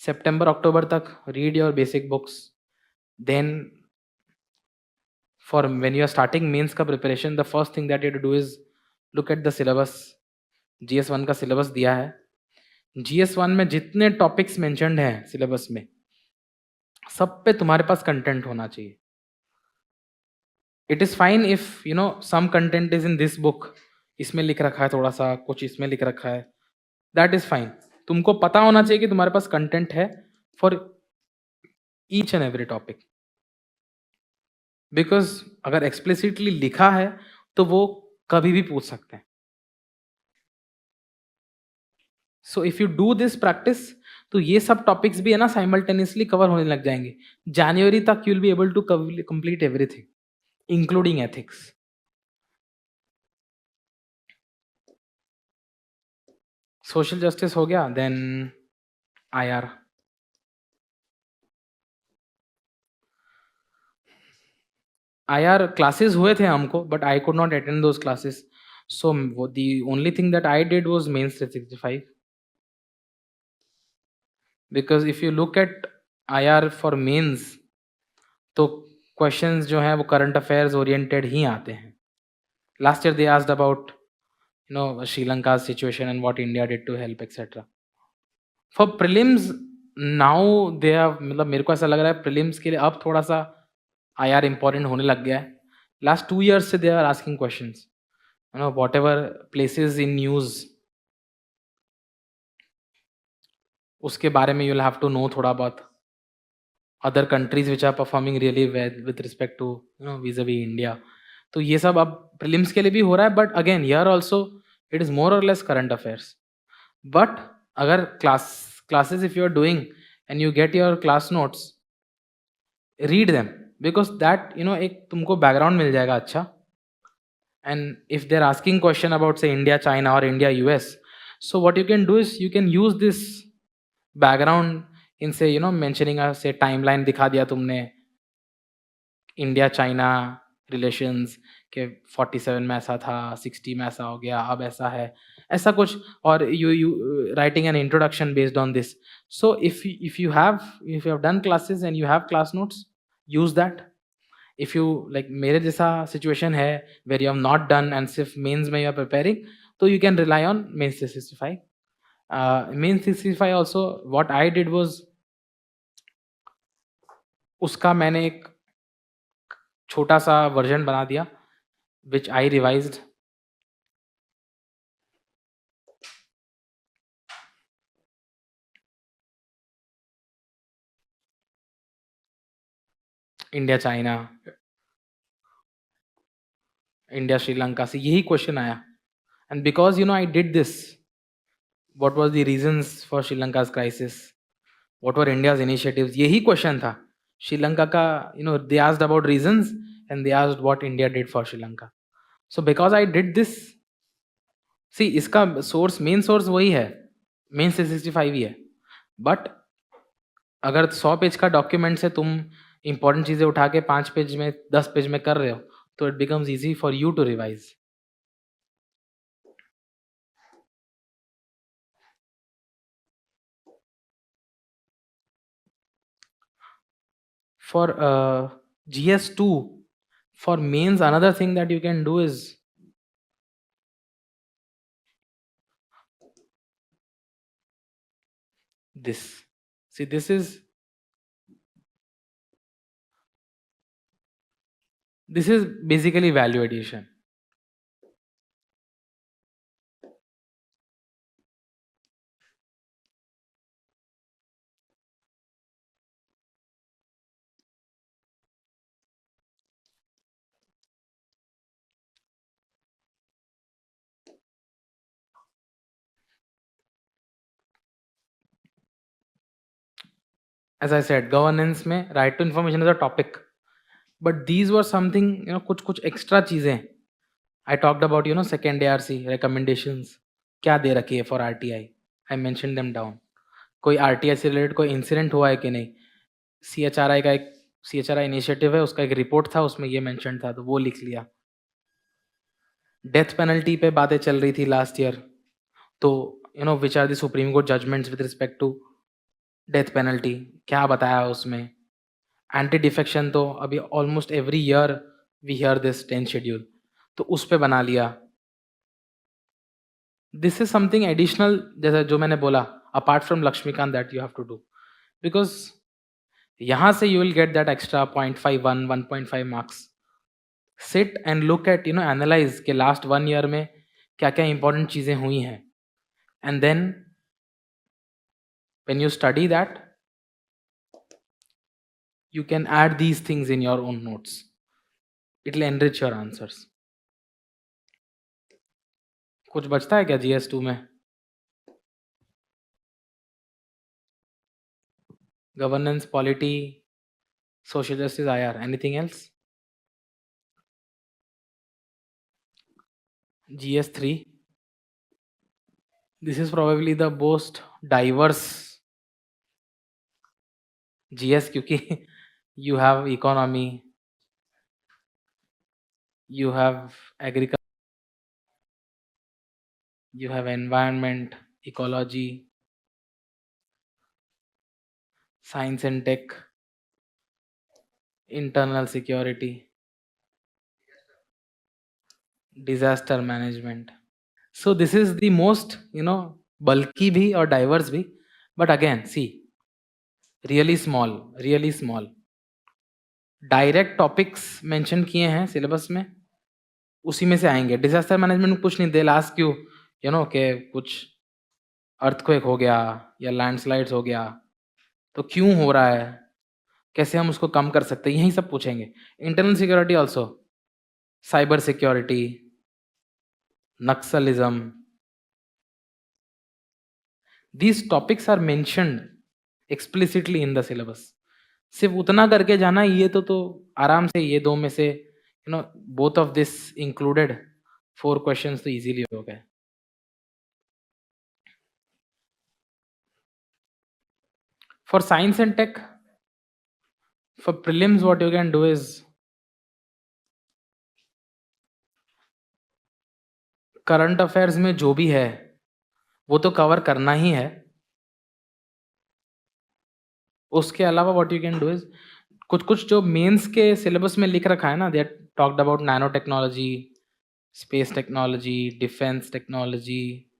सितंबर अक्टूबर तक read your basic books. Then for when you are starting mains का preparation, the first thing that you have to do is look at the syllabus. GS1 का syllabus दिया है. GS1 में जितने topics mentioned हैं syllabus में, सब पे तुम्हारे पास content होना चाहिए. It is fine if some content is in this book. इसमें लिख रखा है थोड़ा सा, कुछ इसमें लिख रखा है. That is fine. तुमको पता होना चाहिए कि तुम्हारे पास content है for each and every topic. Because अगर एक्सप्लिसिटली लिखा है तो वो कभी भी पूछ सकते हैं. So if you do this practice तो ये सब टॉपिक्स भी है ना साइमल्टेनियसली कवर होने लग जाएंगे. जनवरी तक you will be able to complete everything including ethics. Social justice हो गया. Then IR. IR क्लासेस हुए थे हमको, but I could not attend those classes. So the only thing that I did was mains 365. Because if you look at IR for mains तो questions जो हैं वो current affairs oriented ही आते हैं. Last year they asked about Sri Lanka situation and what India did to help etcetera. For prelims now they have, मतलब मेरे को ऐसा लग रहा है प्रीलिम्स के लिए अब थोड़ा सा IR इंपॉर्टेंट होने लग गया है. लास्ट 2 years से they are asking questions. Whatever places in news उसके बारे में you will have to know थोड़ा बहुत. Other countries which are performing really well with respect to vis-a-vis India. तो ये सब अब प्रीलिम्स के लिए भी हो रहा है. But again here also it is more और लेस करंट अफेयर्स. बट अगर classes if you are doing and you get your class notes, read them, because that एक तुमको बैकग्राउंड मिल जाएगा अच्छा. And if they are asking question about say India China और India US, so what you can do is you can use this background in say mentioning a say timeline दिखा दिया तुमने India China relations के 47 में ऐसा था, 60 में ऐसा हो गया, अब ऐसा है, ऐसा कुछ. और you writing an introduction based on this. So if you have done classes and you have class notes, use that. If you like मेरे जैसा situation है where you have not done and सिर्फ मेंस में you are preparing, तो you can rely on mains 365. Mains 365 also what I did was उसका मैंने एक छोटा सा वर्जन बना दिया which I revised. India China, India Sri Lanka से यही क्वेश्चन आया. And because I did this, what was the reasons for Sri Lanka's crisis, what were India's initiatives, यही क्वेश्चन था. श्रीलंका का they asked about reasons and they asked what India did for Sri Lanka. So because I did this, see इसका source, main source वही है, main 365 ही है. But अगर 100 page का document से तुम इंपॉर्टेंट चीजें उठा के 5 पेज में 10 पेज में कर रहे हो, तो it becomes easy for you to revise. For GS2, for mains, another thing that you can do is this. See, this is basically value addition. As I said, governance में right to information is a topic, but these were something, कुछ extra चीजें. I talked about second ARC recommendations, क्या दे रखी है for RTI. I mentioned them down. कोई RTI से related कोई incident हुआ है कि नहीं. CHRI का एक CHRI इनिशिएटिव है, उसका एक रिपोर्ट था, उसमें ये मेंशन था, तो वो लिख लिया. डेथ पेनल्टी पे बातें चल रही थी लास्ट ईयर, तो which are the supreme court judgments with respect to death penalty, क्या बताया उसमें. एंटी डिफेक्शन तो अभी almost every year we hear this 10 schedule, तो उस पे बना लिया. दिस इज समथिंग एडिशनल, जैसे जो मैंने बोला, apart from Laxmikanth, that you have to do, because यहाँ से you will get that extra 0.51 1.5 marks. Sit and look at analyse के लास्ट 1 ईयर में क्या क्या इंपॉर्टेंट चीजें हुई हैं, and then when you study that, you can add these things in your own notes. It will enrich your answers. कुछ बचता है क्या GS2 में? Governance, polity, social justice, IR. Anything else? GS3. This is probably the most diverse GS, क्योंकि you have economy, you have agriculture, you have environment, ecology, science and tech, internal security, disaster management. So this is the most bulky bhi or diverse bhi, but again see, really small direct topics mention किए हैं syllabus में, उसी में से आएंगे. Disaster management में कुछ नहीं, दे लास्ट क्यों के कुछ अर्थक्वेक हो गया या लैंडस्लाइड्स हो गया, तो क्यों हो रहा है, कैसे हम उसको कम कर सकते हैं, यही सब पूछेंगे. Internal security also, cyber security, Naxalism, these topics are mentioned explicitly in the syllabus. सिर्फ उतना करके जाना, ये तो आराम से ये 2 में से both of this included 4 questions तो easily हो गए. For science and tech, for prelims what you can do is current affairs में जो भी है वो तो कवर करना ही है. उसके अलावा what you can do is, कुछ जो मेंस के सिलेबस में लिख रखा है ना, they talked about nano technology, space technology, defence technology,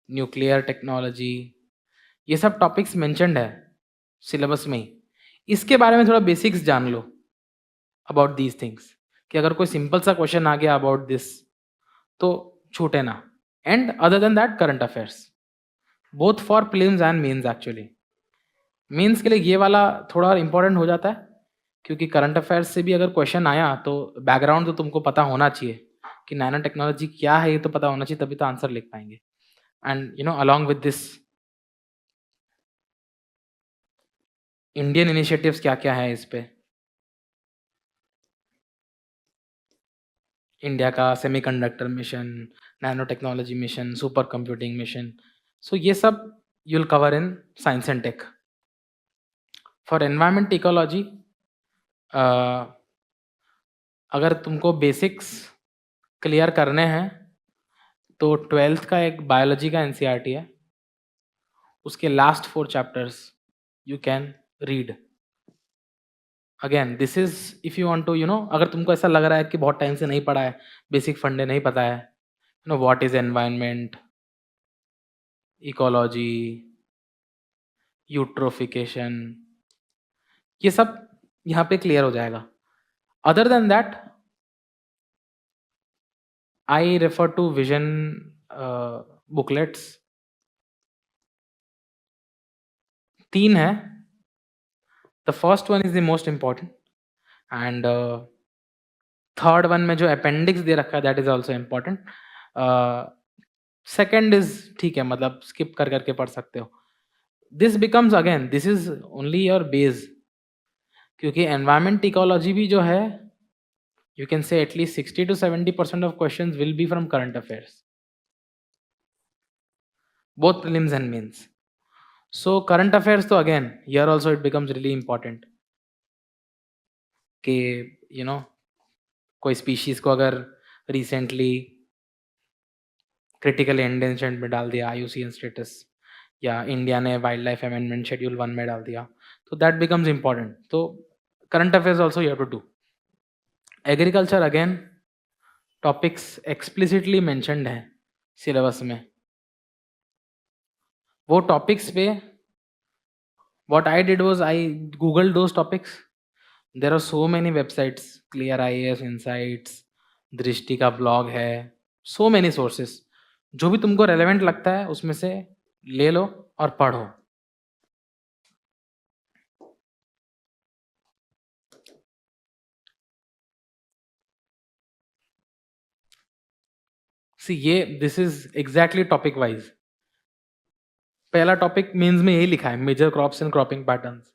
nuclear technology, ये सब टॉपिक्स मेंशन्ड है सिलेबस में ही. इसके बारे में थोड़ा बेसिक्स जान लो अबाउट दीज थिंग्स, कि अगर कोई सिंपल सा क्वेश्चन आ गया अबाउट दिस तो छूटे ना. And other than that current affairs, both for prelims and mains. Actually mains के लिए ये वाला थोड़ा इंपॉर्टेंट हो जाता है, क्योंकि करंट अफेयर्स से भी अगर क्वेश्चन आया तो बैकग्राउंड तो तुमको पता होना चाहिए कि नैनो टेक्नोलॉजी क्या है, ये तो पता होना चाहिए, तभी तो आंसर लिख पाएंगे. And along with this, Indian initiatives क्या क्या है इस पे. इंडिया का semiconductor mission, nano technology mission, super computing mission. So ये सब you will cover in science and tech. For environment ecology, अगर तुमको बेसिक्स क्लियर करने हैं तो 12th का एक बायोलॉजी का एनसीईआरटी है, उसके last 4 chapters you can read. Again this is if you want to अगर तुमको ऐसा लग रहा है कि बहुत टाइम से नहीं पढ़ा है, बेसिक फंडे नहीं पता है, what is environment, ecology, eutrophication, ये सब यहाँ पे क्लियर हो जाएगा. Other than that I refer to vision booklets. 3 है. The first one is the most important and third one में जो अपेंडिक्स दे रखा है that is also important. Second is ठीक है, मतलब स्किप कर करके पढ़ सकते हो. This becomes again this is only your base, क्योंकि एनवायरमेंट इकोलॉजी भी जो है you can say at least 60 to 70% of questions will be from current affairs, both prelims and mains. So current affairs, तो again here also it becomes really important कि कोई species को अगर recently critical endangered में डाल दिया IUCN status, या India ने वाइल्ड लाइफ अमेंडमेंट शेड्यूल 1 में डाल दिया, तो दैट बिकम्स इम्पॉर्टेंट. तो current affairs also you have to do. Agriculture again topics explicitly mentioned हैं सिलेबस में. वो टॉपिक्स पे what I did was I googled those topics. There are so many websites, Clear IAS Insights, दृष्टि का blog है, so many sources. जो भी तुमको रेलेवेंट लगता है उसमें से ले लो और पढ़ो. See, ये this is exactly topic wise. पहला टॉपिक मेंस में यही लिखा है, major crops and cropping patterns.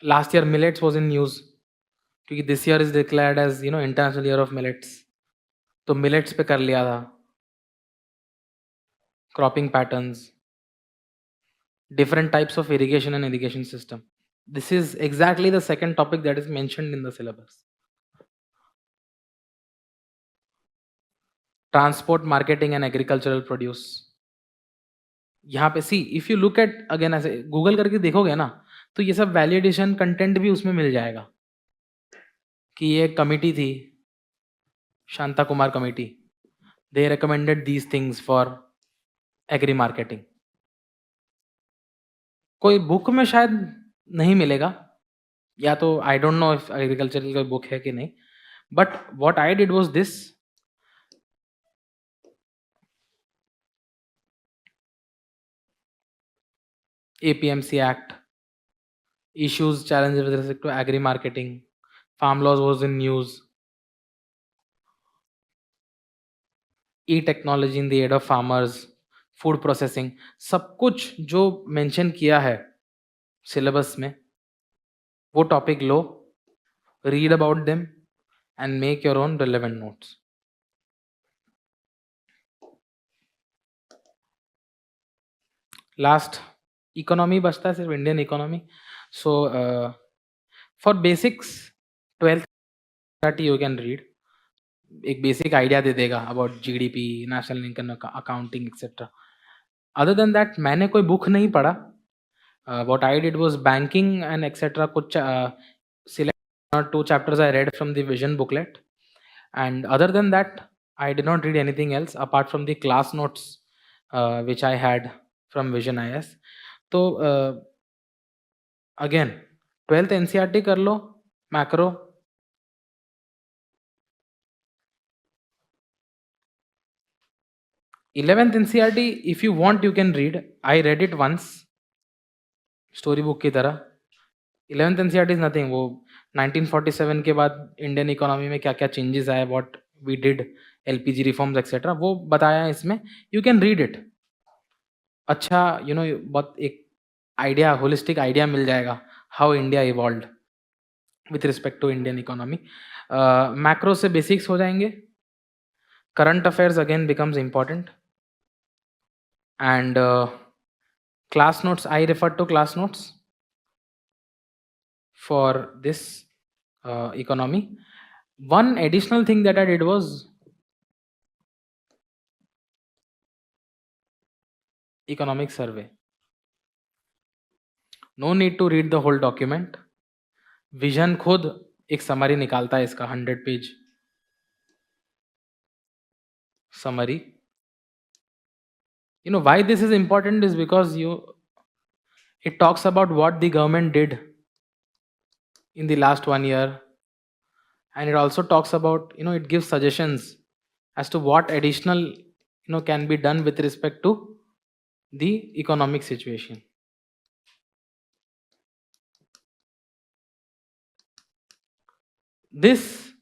Last year millets was in news, क्योंकि this year is declared as international year of millets, तो मिलेट्स पे कर लिया था. Cropping patterns, different types of irrigation and irrigation system. This is exactly the second topic that is mentioned in the syllabus. Transport, marketing and agricultural produce. यहाँ पे सी if you look eight again, ऐसे Google करके देखोगे ना तो ये सब validation content भी उसमें मिल जाएगा कि ये कमिटी थी, Shanta Kumar committee, they recommended these things for agri marketing. कोई बुक में शायद नहीं मिलेगा, या तो I don't know if agriculture की कोई बुक है कि नहीं, but what I did was this. APMC Act, issues, challenges with respect to agri marketing, farm laws was in news, e-technology in the aid of farmers, food processing, सब कुछ जो mention किया है सिलेबस में वो topic low, read about them and make your own relevant notes. Last economy बचता है, सिर्फ Indian economy. So for basics 12th you can read, एक बेसिक आइडिया दे देगा about GDP, national income accounting etcetera. Other than that मैंने कोई book नहीं पढ़ा. What I did was banking and etcetera कुछ select 2 chapters I read from the vision booklet, and other than that I did not read anything else apart from the class notes which I had from VisionIAS. तो again 12th NCERT कर लो, macro. 11th NCERT, if you want, you can read. I read it once. Story book की तरह। 11th NCERT is nothing. वो 1947 के बाद Indian economy में क्या क्या चेंजेस आए, what we did, LPG reforms etcetera, वो बताया है इसमें। You can read it. अच्छा बहुत एक आइडिया, होलिस्टिक आइडिया मिल जाएगा how India evolved with respect to Indian economy. Macro से बेसिक्स हो जाएंगे। Current affairs again becomes important. And class notes, I refer to class notes for this economy. One additional thing that I did was economic survey. No need to read the whole document. Vision खुद एक summary निकालता है इसका, 100 page summary. You know why this is important is because it talks about what the government did in the last 1 year, and it also talks about, it gives suggestions as to what additional can be done with respect to the economic situation. This,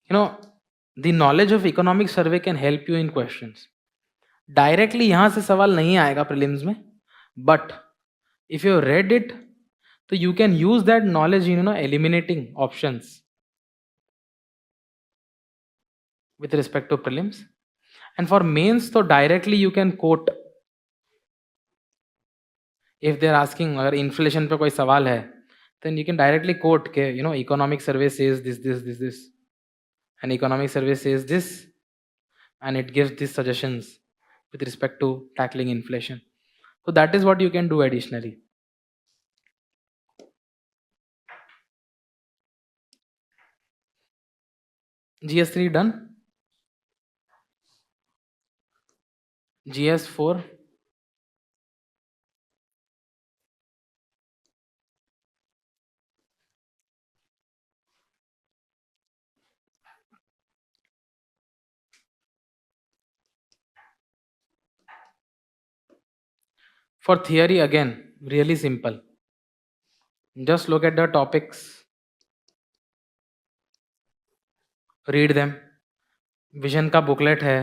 the knowledge of economic survey can help you in questions. Directly यहाँ से सवाल नहीं आएगा prelims में, but if you read it, तो you can use that knowledge in eliminating options with respect to prelims. And for mains, तो directly you can quote. If they're asking अगर inflation पे कोई सवाल है, then you can directly quote के economic survey says this, and economic survey says this, and it gives these suggestions with respect to tackling inflation. So that is what you can do additionally. GS3 done. GS4. For theory, again, really simple. Just look at the topics, read them. Vision का booklet है,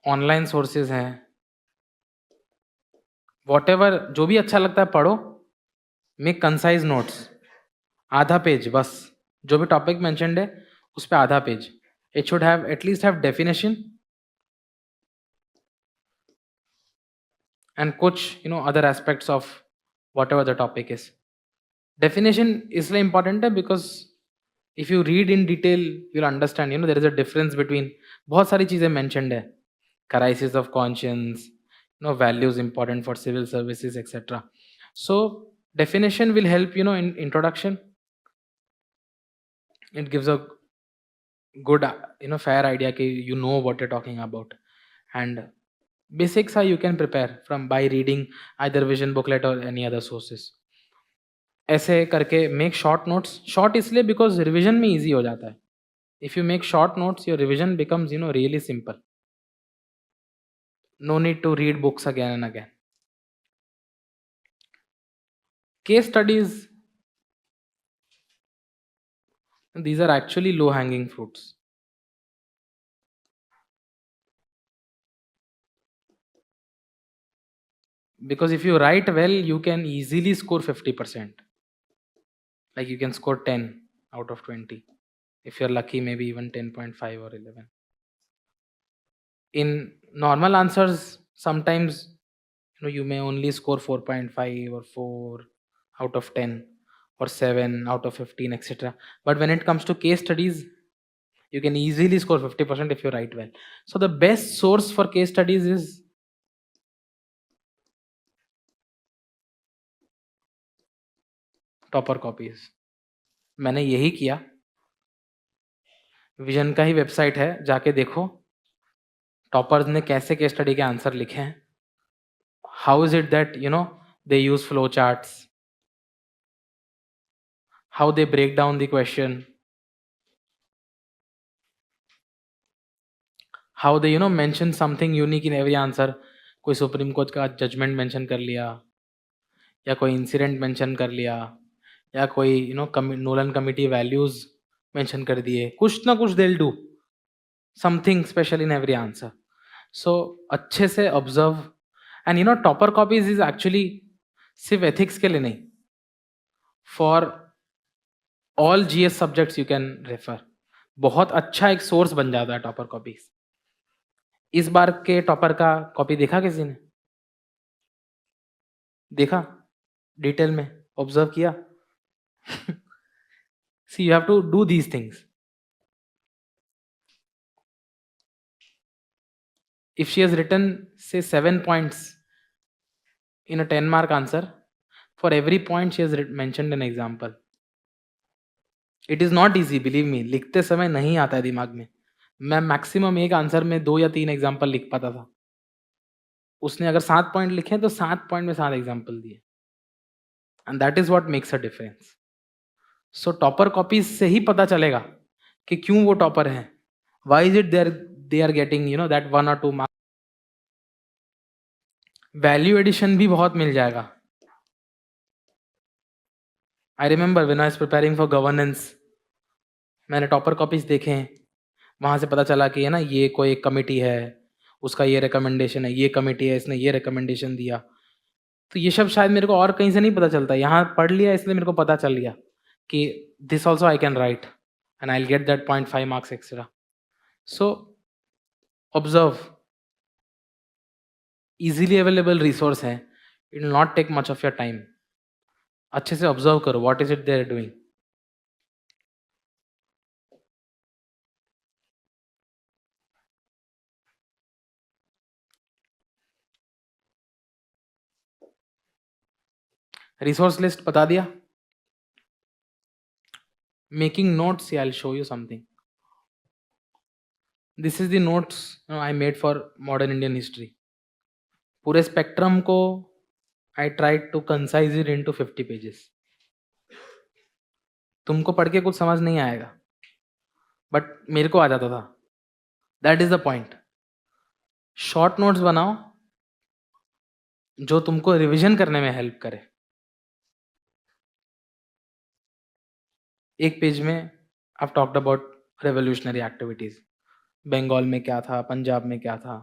online sources हैं, whatever जो भी अच्छा लगता है पढ़ो. Make concise notes, आधा पेज बस. जो भी टॉपिक मेंशन्ड है उस पर आधा page. It should have at least have definition and कुछ other aspects of whatever the topic is. Definition इसलिए important है because if you read in detail you'll understand there is a difference between बहुत सारी चीजें mentioned है. Crisis of conscience, values important for civil services, etc. So definition will help in introduction. It gives a good fair idea कि you know what you're talking about. And basics are you can prepare from by reading either vision booklet or any other sources. ऐसे करके make short notes. Short इसलिए because revision में easy हो जाता है. If you make short notes, your revision becomes really simple. No need to read books again and again. Case studies, these are actually low hanging fruits. Because if you write well, you can easily score 50%. Like you can score 10 out of 20. If you're lucky, maybe even 10.5 or 11. In normal answers, sometimes you may only score 4.5 or 4 out of 10 or 7 out of 15, etc. But when it comes to case studies, you can easily score 50% if you write well. So the best source for case studies is topper copies. मैंने यही किया. Vision का ही website है, जाके देखो toppers ने कैसे case study के आंसर लिखे हैं. How is it that they use flow charts, how they break down the question, how they mention something unique in every answer. कोई सुप्रीम कोर्ट का जजमेंट मेंशन कर लिया, या कोई इंसिडेंट मेंशन कर लिया, या कोई नोलन कमिटी वैल्यूज मेंशन कर दिए, कुछ ना कुछ they will do something special in every answer. So अच्छे से observe. And topper copies is actually सिर्फ एथिक्स के लिए नहीं, for all GS subjects you can refer. बहुत अच्छा एक सोर्स बन जाता है टॉपर कॉपीज. इस बार के टॉपर का कॉपी देखा किसी ने? देखा डिटेल में, ऑब्जर्व किया? See you have to do these things. If she has written say 7 points in a 10-mark answer, for every point she has mentioned an example. It is not easy, believe me. लिखते समय नहीं आता है दिमाग में. मैं maximum एक answer में 2 या 3 एग्जाम्पल लिख पाता था. उसने अगर 7 पॉइंट लिखे तो 7 पॉइंट में 7 एग्जाम्पल दिए. And that is what makes a difference. So topper copies से ही पता चलेगा कि क्यों वो टॉपर हैं. Why is it they are getting that 1 or 2 marks. Value addition भी बहुत मिल जाएगा. I remember when I was preparing for governance, मैंने टॉपर कॉपीज देखे हैं. वहाँ से पता चला कि ये कोई एक कमेटी है, उसका ये रिकमेंडेशन है, ये कमेटी है, इसने ये रिकमेंडेशन दिया. तो ये सब शायद मेरे को और कहीं से नहीं पता चलता. यहाँ पढ़ लिया इसलिए मेरे को पता चल गया कि this also I can write and I will get that 0.5 marks extra. So observe. Easily available resource है. It will not take much of your time. अच्छे से ऑब्जर्व करो what is it they are doing. Resource list बता दिया. Making notes, I will show you something. This is the notes I made for modern Indian history. पूरे spectrum को I try to concise it into 50 pages. तुमको पढ़ के कुछ समझ नहीं आएगा, बट मेरे को आ जाता था. That is the point. Short notes बनाओ जो तुमको रिवीजन करने में हेल्प करे. एक पेज में I talked about revolutionary activities. Bengal में क्या था, पंजाब में क्या था.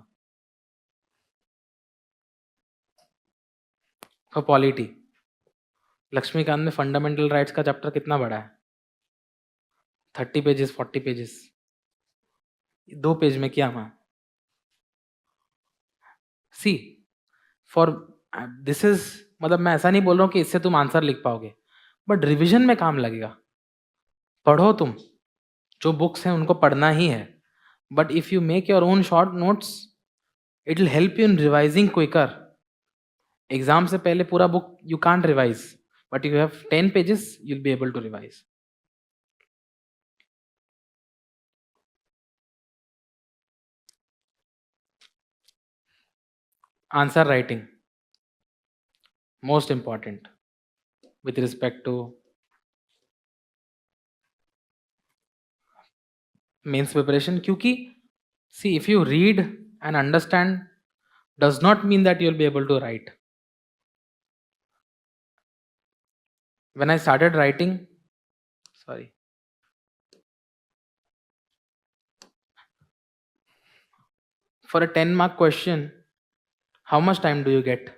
फॉर पॉलिटी, लक्ष्मीकांत में फंडामेंटल राइट्स का चैप्टर कितना बड़ा है? 30 पेजेस, 40 पेजेस. 2 पेज में क्या हुआ? सी फॉर दिस इज, मतलब मैं ऐसा नहीं बोल रहा हूँ कि इससे तुम आंसर लिख पाओगे, बट रिवीजन में काम लगेगा. पढ़ो तुम, जो बुक्स हैं उनको पढ़ना ही है, but if you make your own short notes it will help you in revising quicker. Exam से पहले पूरा book you can't revise, but you have 10 pages you will be able to revise. Answer writing most important with respect to mains preparation. क्योंकि see, if you read and understand does not mean that you'll be able to write. When I started writing, sorry, for a 10-mark question, how much time do you get?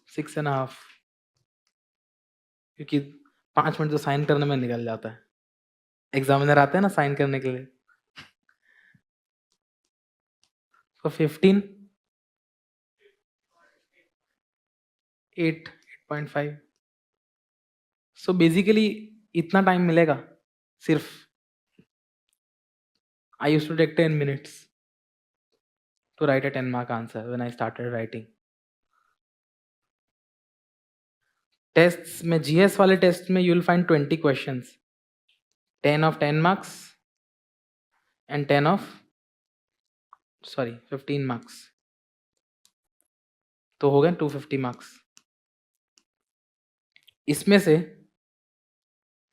6.5. क्योंकि 5 minute तो sign करने में निकल जाता है. Examiner आते हैं ना साइन करने के लिए. So 15, 8.5. So basically इतना टाइम मिलेगा सिर्फ. I used to take 10 minutes to write a 10-mark answer when I started writing. Tests में, जीएस वाले टेस्ट में you will find 20 questions, 10 of 10 marks and 15 marks. तो हो गए 250 marks. इसमें से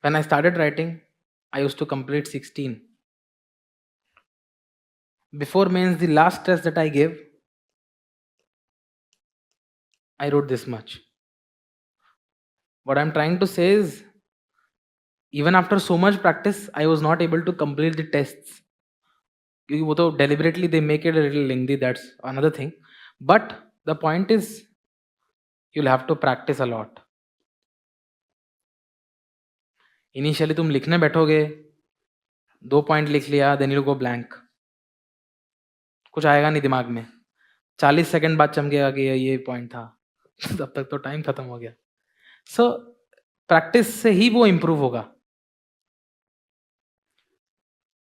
when I started writing I used to complete 16. Before mains, the last test that I gave, I wrote this much. What I'm trying to say is, even after so much practice, I was not able to complete the tests. क्योंकि वो तो deliberately they make it a little lengthy, that's another thing. But the point is, you'll have to practice a lot. Initially तुम लिखने बैठोगे, 2 point लिख लिया, then you'll go blank. कुछ आएगा नहीं दिमाग में. 40 सेकंड बाद चमकेगा कि ये पॉइंट था. तब तक तो टाइम खत्म हो गया. सो प्रैक्टिस से ही वो इम्प्रूव होगा.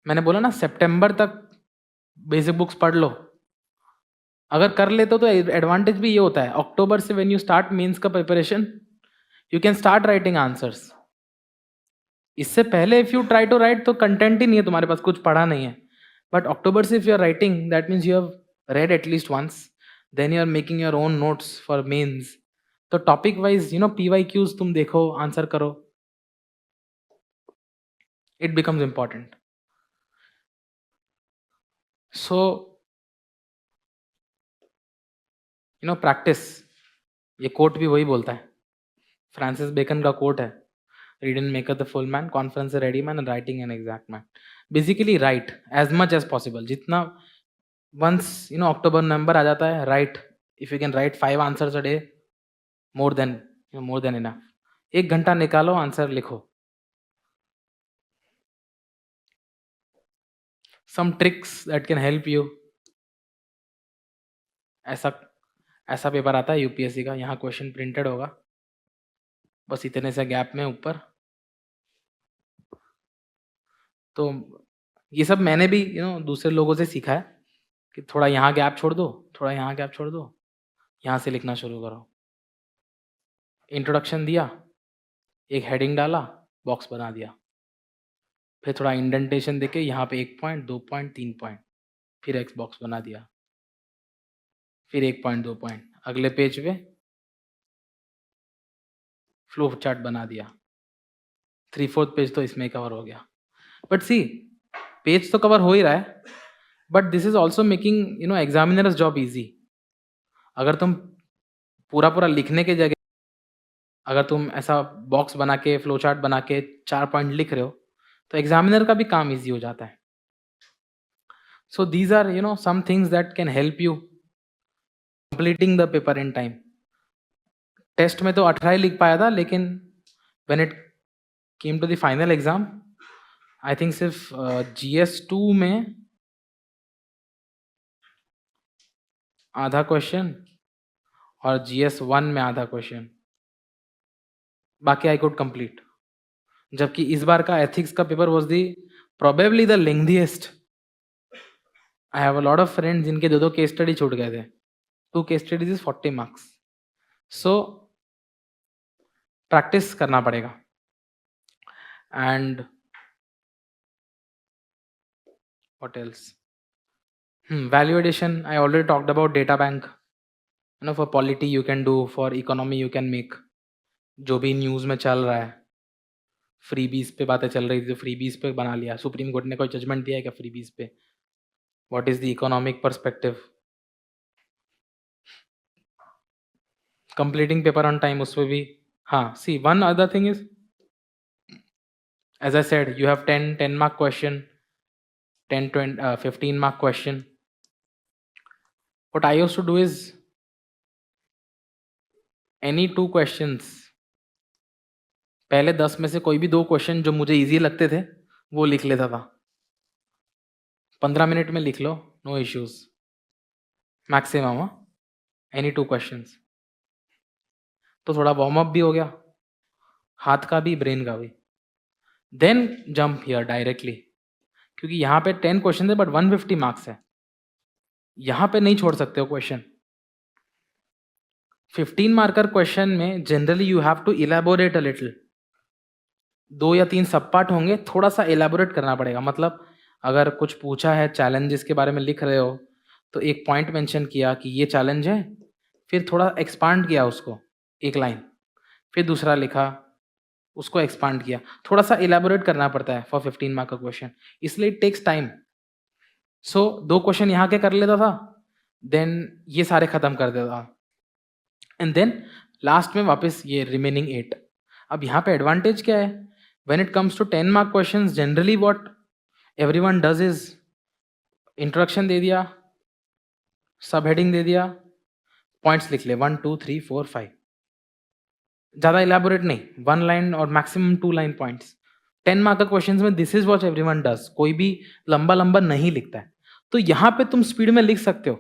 मैंने बोला ना, सितंबर तक बेसिक बुक्स पढ़ लो. अगर कर लेते तो एडवांटेज भी ये होता है, अक्टूबर से व्हेन यू स्टार्ट मेंस का preparation, you can start writing answers. इससे पहले if you try to write तो कंटेंट ही नहीं है तुम्हारे पास, कुछ पढ़ा नहीं है. बट अक्टूबर से if you are writing, that means you have read at least once, then you are making your own notes for mains. तो टॉपिक वाइज PYQs तुम देखो, आंसर करो, it becomes important. So practice, ये quote भी वही बोलता है, फ्रांसिस बेकन का कोट है, read and make the full man, conference ready man and writing an exact man. Basically write as much as possible. जितना वंस अक्टूबर November आ जाता है, right. If you can write 5 answers a day, more than enough. 1 घंटा निकालो, आंसर लिखो. Some tricks that can help you. ऐसा paper आता है यूपीएससी का, यहाँ क्वेश्चन प्रिंटेड होगा, बस इतने से गैप में ऊपर. तो ये सब मैंने भी दूसरे लोगों से सीखा है कि थोड़ा यहाँ गैप छोड़ दो, थोड़ा यहाँ गैप छोड़ दो, यहाँ से लिखना शुरू करो. इंट्रोडक्शन दिया, एक हेडिंग डाला, बॉक्स बना दिया, फिर थोड़ा इंडेंटेशन देके यहाँ पे 1 पॉइंट, 2 पॉइंट, 3 पॉइंट, फिर एक्स बॉक्स बना दिया, फिर 1 पॉइंट, 2 पॉइंट, अगले पेज पे फ्लो चार्ट बना दिया. 3/4 पेज तो इसमें कवर हो गया. बट सी, पेज तो कवर हो ही रहा है, but this is also making examiners job easy. अगर तुम पूरा लिखने के जगह अगर तुम ऐसा बॉक्स बना के, फ्लो चार्ट बना के 4 पॉइंट लिख रहे हो, तो एग्जामिनर का भी काम ईजी हो जाता है. So these are some things that can help you completing the paper in time. Test में तो 18 ही लिख पाया था, लेकिन when it came to the final exam, I think सिर्फ GS2 में आधा क्वेश्चन और GS1 में आधा क्वेश्चन, बाकी आई कुड कंप्लीट. जबकि इस बार का एथिक्स का paper was the probably the lengthiest. I have a lot of friends जिनके 2 केस स्टडी छूट गए थे. 2 case studies is 40 marks. So practice करना पड़ेगा. And what else? Value addition, I already talked about data bank. For polity you can do, for economy you can make. जो भी news में चल रहा है, फ्रीबीज पे बातें चल रही थी तो फ्रीबीज पे बना लिया. सुप्रीम कोर्ट ने कोई जजमेंट दिया है क्या फ्रीबीज पे? What is the economic perspective? Completing paper on time, उसमें भी. हाँ, see, one other thing is, as I said, you have 10 mark question, 10, 20, 15 mark question. What I used to do is, any 2 questions, पहले 10 में से कोई भी 2 question जो मुझे इजी लगते थे वो लिख लेता था. 15 मिनट में लिख लो, no issues, maximum. Any 2 questions, तो थोड़ा वार्म अप भी हो गया, हाथ का भी, ब्रेन का भी. देन जंप हियर डायरेक्टली, क्योंकि यहाँ पे 10 क्वेश्चन है बट 150 मार्क्स है. यहाँ पे नहीं छोड़ सकते हो क्वेश्चन. 15 मार्कर क्वेश्चन में generally you have to elaborate a little. 2 या 3 सब पार्ट होंगे, थोड़ा सा इलेबोरेट करना पड़ेगा. मतलब अगर कुछ पूछा है, चैलेंजेस के बारे में लिख रहे हो, तो एक पॉइंट मेंशन किया कि ये चैलेंज है, फिर थोड़ा एक्सपांड किया उसको, 1 लाइन, फिर दूसरा लिखा, उसको एक्सपांड किया. थोड़ा सा इलेबोरेट करना पड़ता है फॉर 15 मार्क का क्वेश्चन, इसलिए it takes time. So 2 question यहाँ के कर लेता था, देन ये सारे खत्म कर देता था. एंड देन लास्ट में वापस ये रिमेनिंग 8. अब यहाँ पे एडवांटेज क्या है? When it comes to 10 mark questions, generally what everyone does is introduction दे दिया, सब हेडिंग दे दिया, पॉइंट्स लिख ले 1 2 3 4 5. ज़्यादा इलेबोरेट नहीं, 1 लाइन और मैक्सिमम 2 लाइन पॉइंट्स. 10 मार्क का क्वेश्चंस में this is what everyone does. कोई भी लंबा लंबा नहीं लिखता है. तो यहाँ पे तुम स्पीड में लिख सकते हो.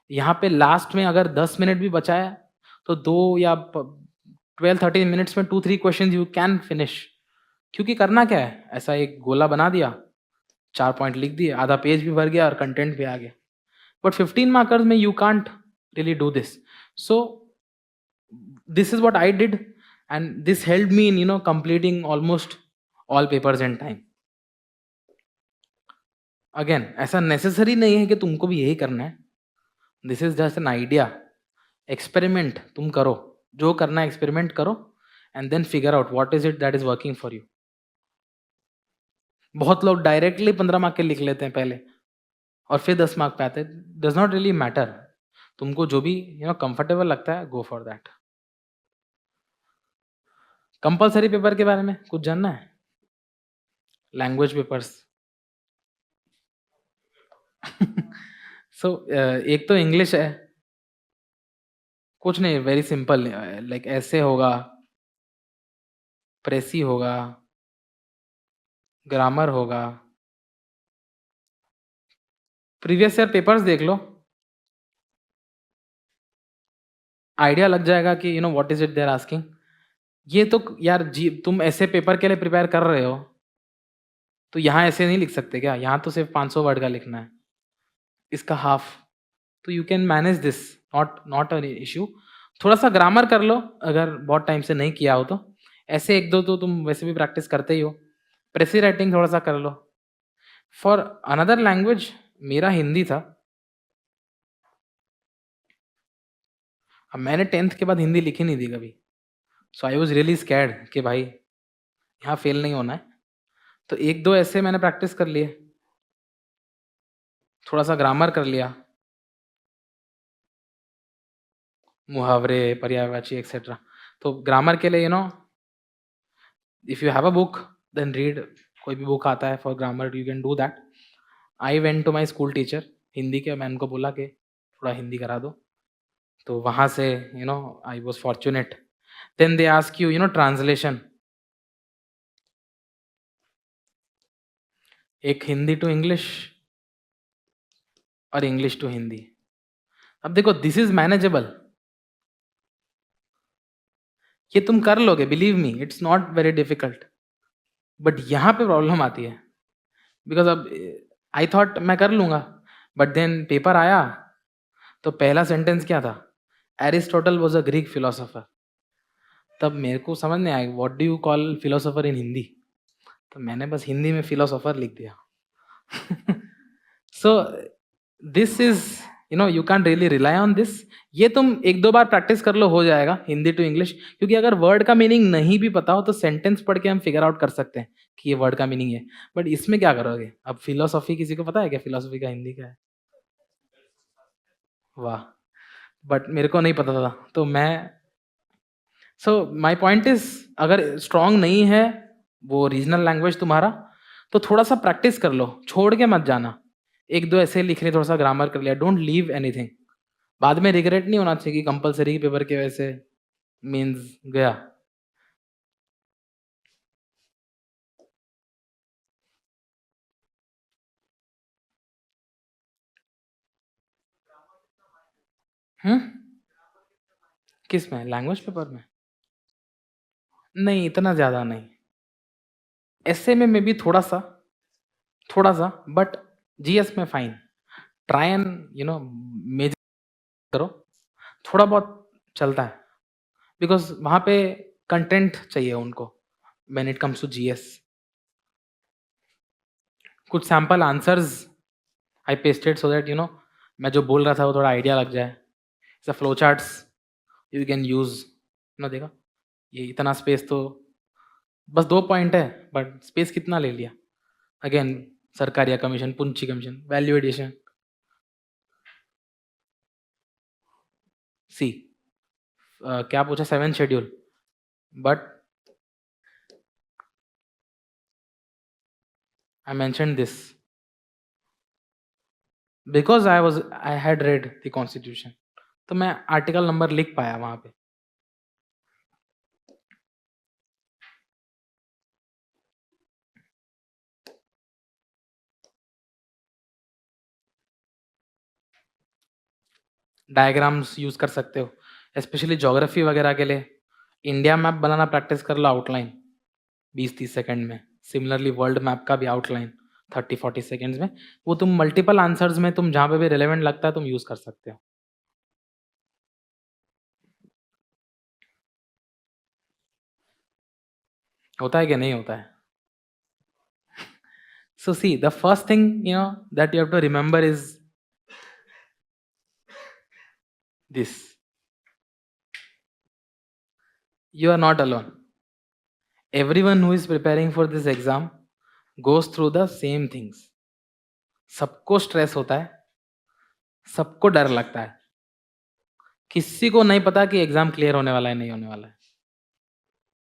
यहाँ पे लास्ट में अगर 10 मिनट भी बचाया तो 2 या 12-13 मिनट्स में 2-3 क्वेश्चंस यू कैन फिनिश. क्योंकि करना क्या है, ऐसा एक गोला बना दिया, 4 पॉइंट लिख दिए, आधा पेज भी भर गया और कंटेंट भी आ गया. बट 15 मार्कर्स में you can't really do this. So this is what I did, and this helped me in completing almost all papers in time. Again, ऐसा necessary नहीं है कि तुमको भी यही करना है. This is just an idea. Experiment तुम करो, जो करना है experiment करो, and then figure out what is it that is working for you. बहुत लोग डायरेक्टली 15 मार्क के लिख लेते हैं पहले और फिर 10 मार्क पे आते हैं. Does not really matter. तुमको जो भी कंफर्टेबल लगता है, go for that. Compulsory paper के बारे में कुछ जानना है? Language papers. सो एक तो इंग्लिश है. कुछ नहीं, वेरी सिंपल. लाइक ऐसे होगा, प्रेसी होगा, ग्रामर होगा. प्रीवियस ईयर पेपर्स देख लो, आइडिया लग जाएगा कि what is it they are asking. ये तो यार जी, तुम ऐसे पेपर के लिए प्रिपेयर कर रहे हो तो यहाँ ऐसे नहीं लिख सकते क्या? यहाँ तो सिर्फ 500 वर्ड का लिखना है, इसका हाफ. तो you can manage this, not an issue. थोड़ा सा ग्रामर कर लो अगर बहुत टाइम से नहीं किया हो तो. ऐसे एक दो तो तुम वैसे भी प्रैक्टिस करते ही हो. प्रेसी राइटिंग थोड़ा सा कर लो. फॉर अनदर लैंग्वेज, मेरा हिंदी था. अब मैंने 10th के बाद हिंदी लिखी नहीं थी कभी. सो आई वॉज रियली स्कैर्ड कि भाई यहाँ फेल नहीं होना है. तो एक दो ऐसे मैंने प्रैक्टिस कर लिए, थोड़ा सा ग्रामर कर लिया, मुहावरे, पर्यायवाची एक्सेट्रा. तो ग्रामर के लिए if you have a book then read. कोई भी बुक आता है for grammar, you can do that. I went to my school teacher Hindi के. मैं उनको बोला कि थोड़ा हिंदी करा दो. तो वहाँ से I was fortunate. Then they ask you translation. एक हिंदी टू इंग्लिश और इंग्लिश टू हिंदी. अब देखो, दिस इज मैनेजेबल. ये तुम कर लोगे, believe me, it's not very difficult. But यहाँ पे प्रॉब्लम आती है. बिकॉज अब आई थॉट मैं कर लूंगा, बट देन पेपर आया तो पहला सेंटेंस क्या था? Aristotle was a Greek philosopher. तब मेरे को समझ नहीं आया what do you call philosopher in Hindi. तो मैंने बस हिंदी में फिलोसोफर लिख दिया. So this is you can really rely on this. ये तुम एक दो बार प्रैक्टिस कर लो, हो जाएगा हिंदी टू इंग्लिश. क्योंकि अगर वर्ड का मीनिंग नहीं भी पता हो तो सेंटेंस पढ़ के हम फिगर आउट कर सकते हैं कि ये वर्ड का मीनिंग है. बट इसमें क्या करोगे? अब फिलोसॉफी किसी को पता है क्या? फिलोसॉफी का हिंदी क्या है? वाह. बट मेरे को नहीं पता था. तो मैं सो माई पॉइंट इज, अगर स्ट्रांग नहीं है वो रीजनल लैंग्वेज तुम्हारा, तो थोड़ा सा प्रैक्टिस कर लो, छोड़ के मत जाना. एक दो ऐसे लिख रहे, थोड़ा सा ग्रामर कर लिया, डोंट लीव एनीथिंग. बाद में रिग्रेट नहीं होना चाहिए कि कंपलसरी पेपर के वजह से मीन्स गया. हम्म. किस में? लैंग्वेज पेपर में? नहीं, इतना ज्यादा नहीं. ऐसे में मे भी थोड़ा सा, बट जीएस में फाइन. ट्राई एंड मेजर करो, थोड़ा बहुत चलता है. बिकॉज वहां पे कंटेंट चाहिए उनको when it comes to GS. कुछ sample answers I pasted so that मैं जो बोल रहा था वो थोड़ा आइडिया लग जाए. Flow charts you can use. देखा, ये इतना स्पेस तो बस 2 पॉइंट है, बट स्पेस कितना ले लिया. अगेन, सरकारी कमीशन, पुंची कमीशन, वैल्यू एडिशन. सी क्या पूछा 7 schedule, but I mentioned this because I had read the constitution, तो मैं आर्टिकल नंबर लिख पाया वहां पे. डायग्राम्स यूज कर सकते हो, स्पेशली ज्योग्राफी वगैरह के लिए. इंडिया मैप बनाना प्रैक्टिस कर लो आउटलाइन 20-30 सेकंड में. सिमिलरली वर्ल्ड मैप का भी आउटलाइन 30-40 सेकंड्स में. वो तुम मल्टीपल आंसर्स में तुम जहां पे भी रिलेवेंट लगता है तुम यूज कर सकते हो. होता है कि नहीं होता है? So see, the first thing that you have to remember is this: you are not alone. Everyone who is preparing for this exam goes through the same things. सबको स्ट्रेस होता है, सबको डर लगता है, किसी को नहीं पता कि एग्जाम क्लियर होने वाला है नहीं होने वाला है.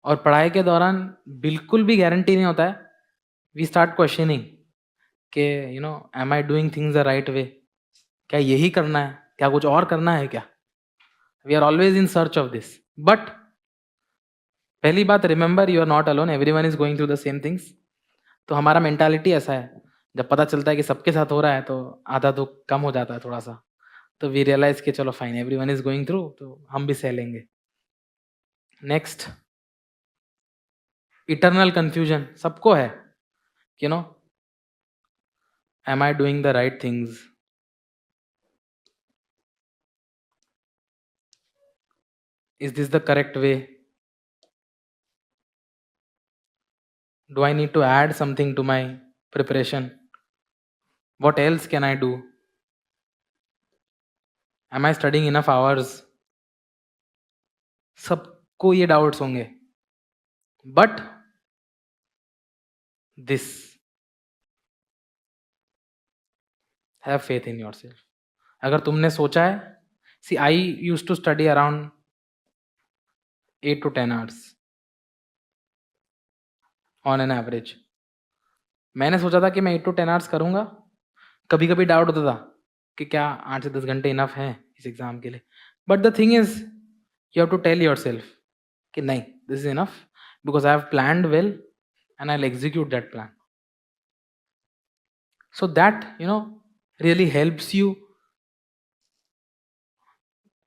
और पढ़ाई के दौरान बिल्कुल भी गारंटी नहीं होता है. वी स्टार्ट क्वेश्चनिंग कि am I doing things the right way, क्या यही करना है, क्या कुछ और करना है क्या. We are always in search of this. But पहली बात, remember you are not alone, everyone is going through the same things. तो हमारा मेंटालिटी ऐसा है, जब पता चलता है कि सबके साथ हो रहा है तो आधा तो कम हो जाता है थोड़ा सा. तो वी रियलाइज कि चलो fine, everyone is going through, तो हम भी सह लेंगे. नेक्स्ट, इटर्नल कंफ्यूजन सबको है. Am I doing the right things, is this the correct way, do I need to add something to my preparation, what else can I do, am I studying enough hours. सबको ये doubts होंगे. But this, have faith in yourself. अगर तुमने सोचा है, see I used to study around 8 to 10 hours on an average. मैंने सोचा था कि मैं 8 to 10 hours करूंगा. कभी कभी डाउट होता था कि क्या 8 से 10 घंटे इनफ है इस एग्जाम के लिए. But the thing is, you have to tell yourself कि नहीं, this is enough, because I have planned well and I will execute that plan. So that really helps you.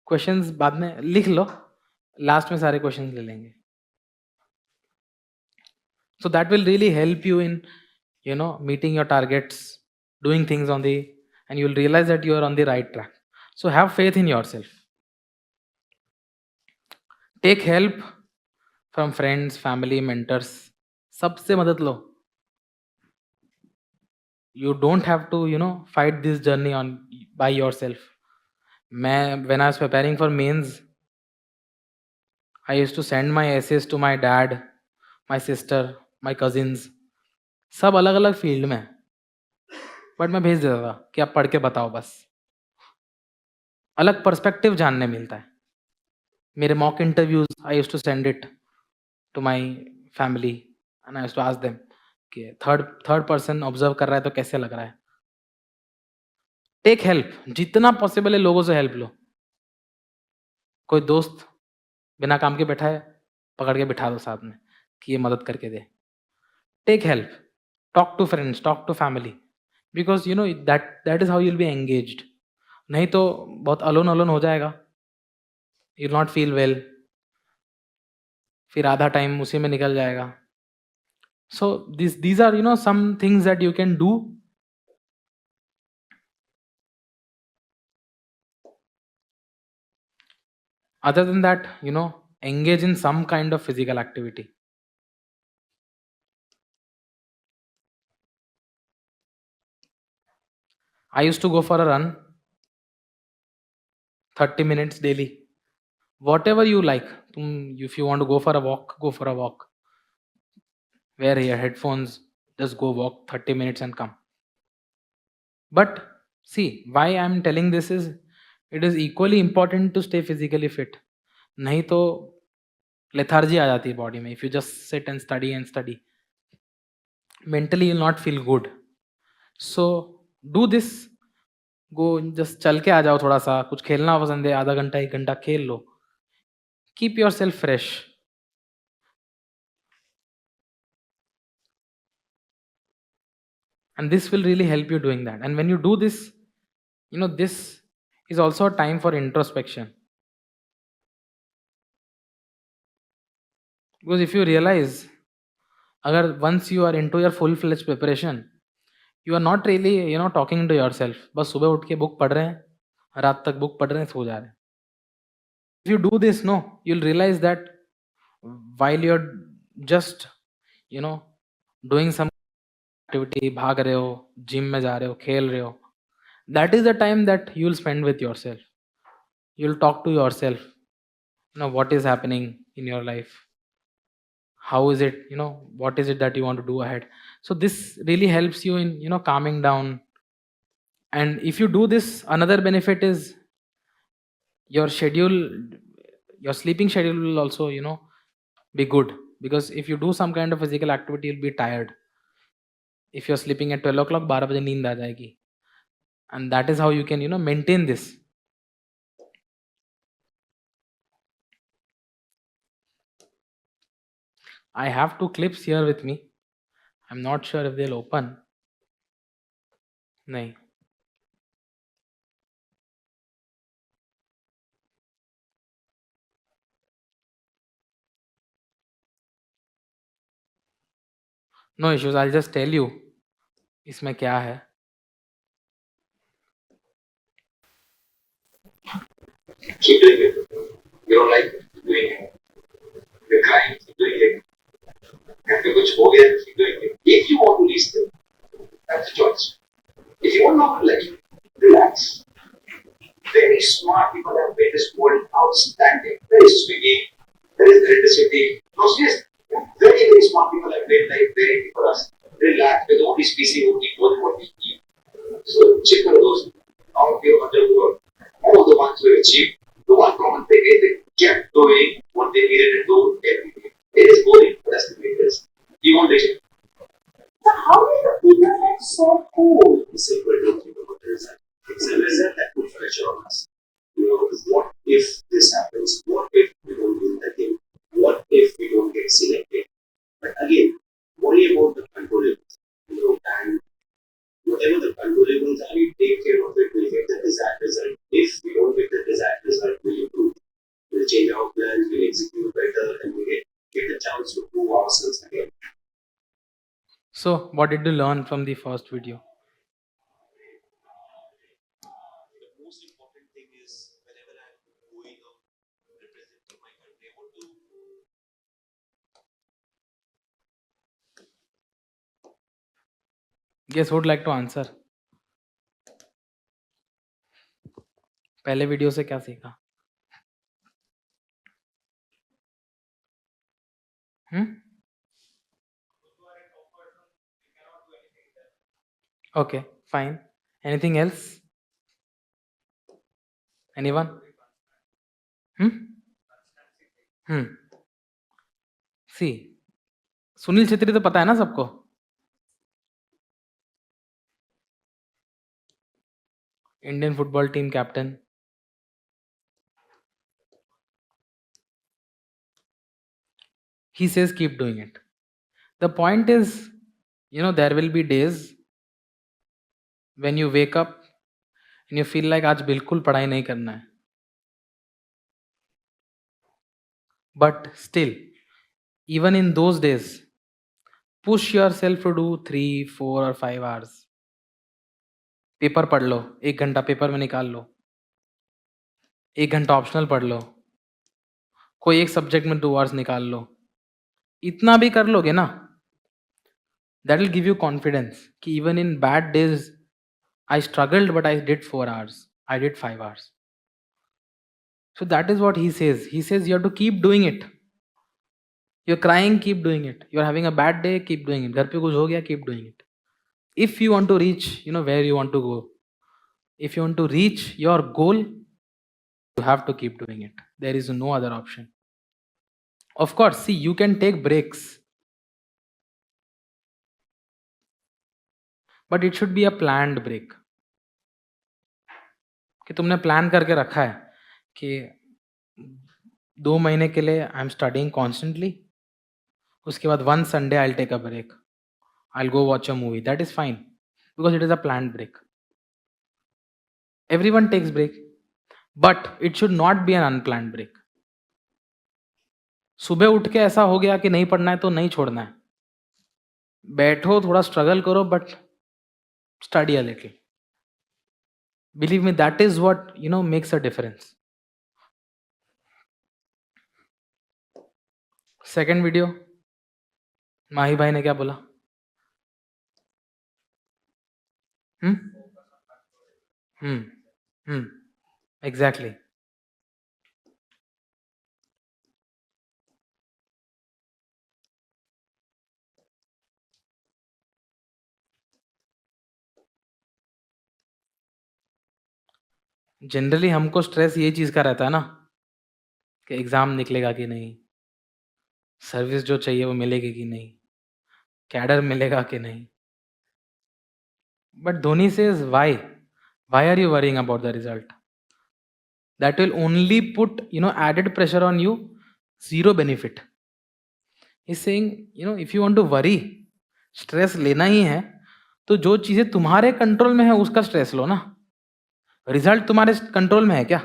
Questions बाद में लिख लो, last में सारे questions ले लेंगे. So that will really help you in meeting your targets, doing things and you will realize that you are on the right track. So have faith in yourself. Take help from friends, family, mentors. सबसे मदद लो. You don't have to fight this journey by yourself. When I was preparing for mains, I used to send my essays to my dad, my sister, my cousins. सब अलग अलग field में, but मैं भेज देता था कि आप पढ़ के बताओ बस. अलग पर्सपेक्टिव जानने मिलता है. मेरे mock interviews, I used to send it to my family and I used to ask them कि थर्ड पर्सन ऑब्जर्व कर रहा है तो कैसे लग रहा है. टेक हेल्प, जितना पॉसिबल है लोगों से हेल्प लो. कोई दोस्त बिना काम के बैठा है, पकड़ के बिठा दो साथ में कि ये मदद करके दे. Take help, talk to friends, talk to family, because that is how you will be engaged. नहीं तो बहुत अलोन हो जाएगा, you will not feel well, फिर आधा टाइम उसी में निकल जाएगा. सो these are some things that you can do. Other than that, engage in some kind of physical activity. I used to go for a run 30 minutes daily. Whatever you like. If you want to go for a walk, go for a walk. Wear your headphones, just go walk 30 minutes and come. But see, why I'm telling this is, it is equally important to stay physically fit. नहीं तो lethargy आ जाती है body में. If you just sit and study, mentally you'll not feel good. So do this. Go just चल के आ जाओ थोड़ा सा. कुछ खेलना पसंद है, आधा घंटा 1 घंटा खेल लो. Keep yourself fresh. And this will really help you doing that. And when you do this, this is also a time for introspection. Because if you realize, agar once you are into your full-fledged preparation, you are not really talking to yourself. बस सुबह उठ के book पढ़ रहे हैं, रात तक book पढ़ रहे हैं, सो जा रहे हैं. If you do this, no, you'll realize that while you're just doing some activity, भाग रहे हो, जिम में जा रहे हो, खेल रहे हो, that is the time that you'll spend with yourself. You'll talk to yourself, what is happening in your life, how is it, what is it that you want to do ahead. So this really helps you in calming down. And if you do this, another benefit is your schedule, your sleeping schedule will also be good. Because if you do some kind of physical activity, you'll be tired. If you're sleeping at 12 o'clock, 12 बजे नींद आ जाएगी. And that is how you can maintain this. I have 2 clips here with me. I'm not sure if they'll open. नहीं. No issues. I'll just tell you इसमें क्या है. Keep doing it. You don't like doing it. You're crying, keep doing it. And if कुछ हो गया, keep doing it. If you want to reskill, that's a choice. If you want not to let you, relax. Very smart people have made this world outstanding. There is swimming, there is electricity. No, seriously. Very, very smart people have made life very easy for us. Relax with all these PC only doing what we need. So check for those out of your underworld. All the ones who achieved the one common thing is they kept doing what they needed to do every day. It is boring, but that's the way it is. You won't reach it. So how did the people get so cool? Simple to think about the result. It's a result that puts pressure on us. What if this happens? What if we don't win the game? What if we don't get selected? But again, worry about the controllables. And whatever the controllables are, you take care of it. We'll get the desired result. If we don't get the desired result, we'll improve. We'll change our plans, we'll execute better, and we'll get the chance to prove ourselves again. So what did you learn from the first video? The most important thing is whenever I'm going out representing my country, I want to Guess who would like to answer? पहले video से क्या सीखा? Okay, fine. Anything else? Anyone? See, Sunil Chhetri तो पता है ना सबको. Indian football team captain. He says keep doing it. The point is, there will be days when you wake up and you feel like आज बिल्कुल पढ़ाई नहीं करना है. But still, even in those days, push yourself to do 3, 4 or 5 hours. Paper पढ़ लो, 1 घंटा paper में निकाल लो, 1 घंटा ऑप्शनल पढ़ लो, कोई एक सब्जेक्ट में 2 आवर्स निकाल लो. इतना भी कर लोगे ना, that will give you confidence कि even in bad days I struggled but I did 4 hours, I did 5 hours. So that is what he says. He says you have to keep doing it. You're crying, keep doing it. You're having a bad day, keep doing it. घर पे कुछ हो गया, keep doing it. If you want to reach, where you want to go, if you want to reach your goal, you have to keep doing it. There is no other option. Of course, see, you can take breaks, but it should be a planned break. कि तुमने plan करके रखा है कि 2 महीने के लिए I am studying constantly, उसके बाद 1 Sunday I will take a break, I will go watch a movie, that is fine because it is a planned break. Everyone takes break, but it should not be an unplanned break. सुबह उठ के ऐसा हो गया कि नहीं पढ़ना है तो नहीं छोड़ना है, बैठो थोड़ा स्ट्रगल करो but study a little. Believe me, that is what makes a difference. Second video, Mahi भाई ने क्या बोला? एग्जैक्टली. जनरली हमको स्ट्रेस ये चीज का रहता है ना कि एग्जाम निकलेगा कि नहीं, सर्विस जो चाहिए वो मिलेगी कि नहीं, कैडर मिलेगा कि नहीं. But Dhoni says why are you worrying about the result? That will only put added pressure on you, zero benefit. He's saying if you want to worry, stress लेना ही है तो जो चीजें तुम्हारे कंट्रोल में है उसका स्ट्रेस लो ना. रिजल्ट तुम्हारे कंट्रोल में है क्या?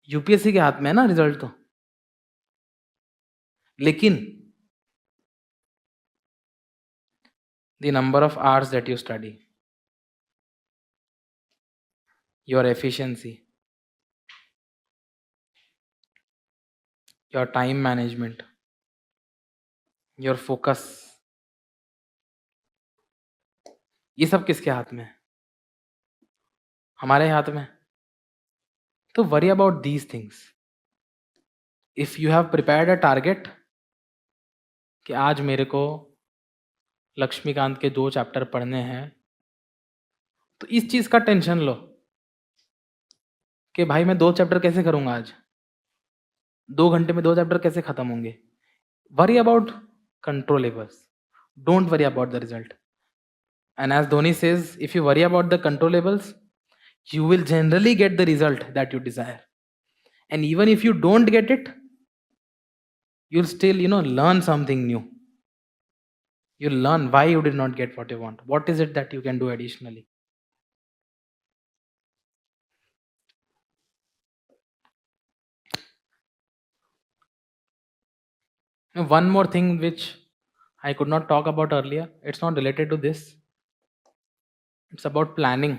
यूपीएससी के हाथ में है ना रिजल्ट तो. लेकिन the number of hours that you study, your efficiency, your time management, your focus, ये सब किसके हाथ में है? हमारे हाथ में. तो worry about these things. If you have prepared a target कि आज मेरे को लक्ष्मीकांत के 2 चैप्टर पढ़ने हैं, तो इस चीज का टेंशन लो कि भाई मैं 2 चैप्टर कैसे करूंगा आज, 2 घंटे में 2 चैप्टर कैसे खत्म होंगे. Worry about controllables, don't worry about the result. And as Dhoni says, if you worry about the controllables, you will generally get the result that you desire. And even if you don't get it, you'll still, learn something new. You'll learn why you did not get what you want. What is it that you can do additionally? Now, one more thing which I could not talk about earlier, it's not related to this. It's about planning.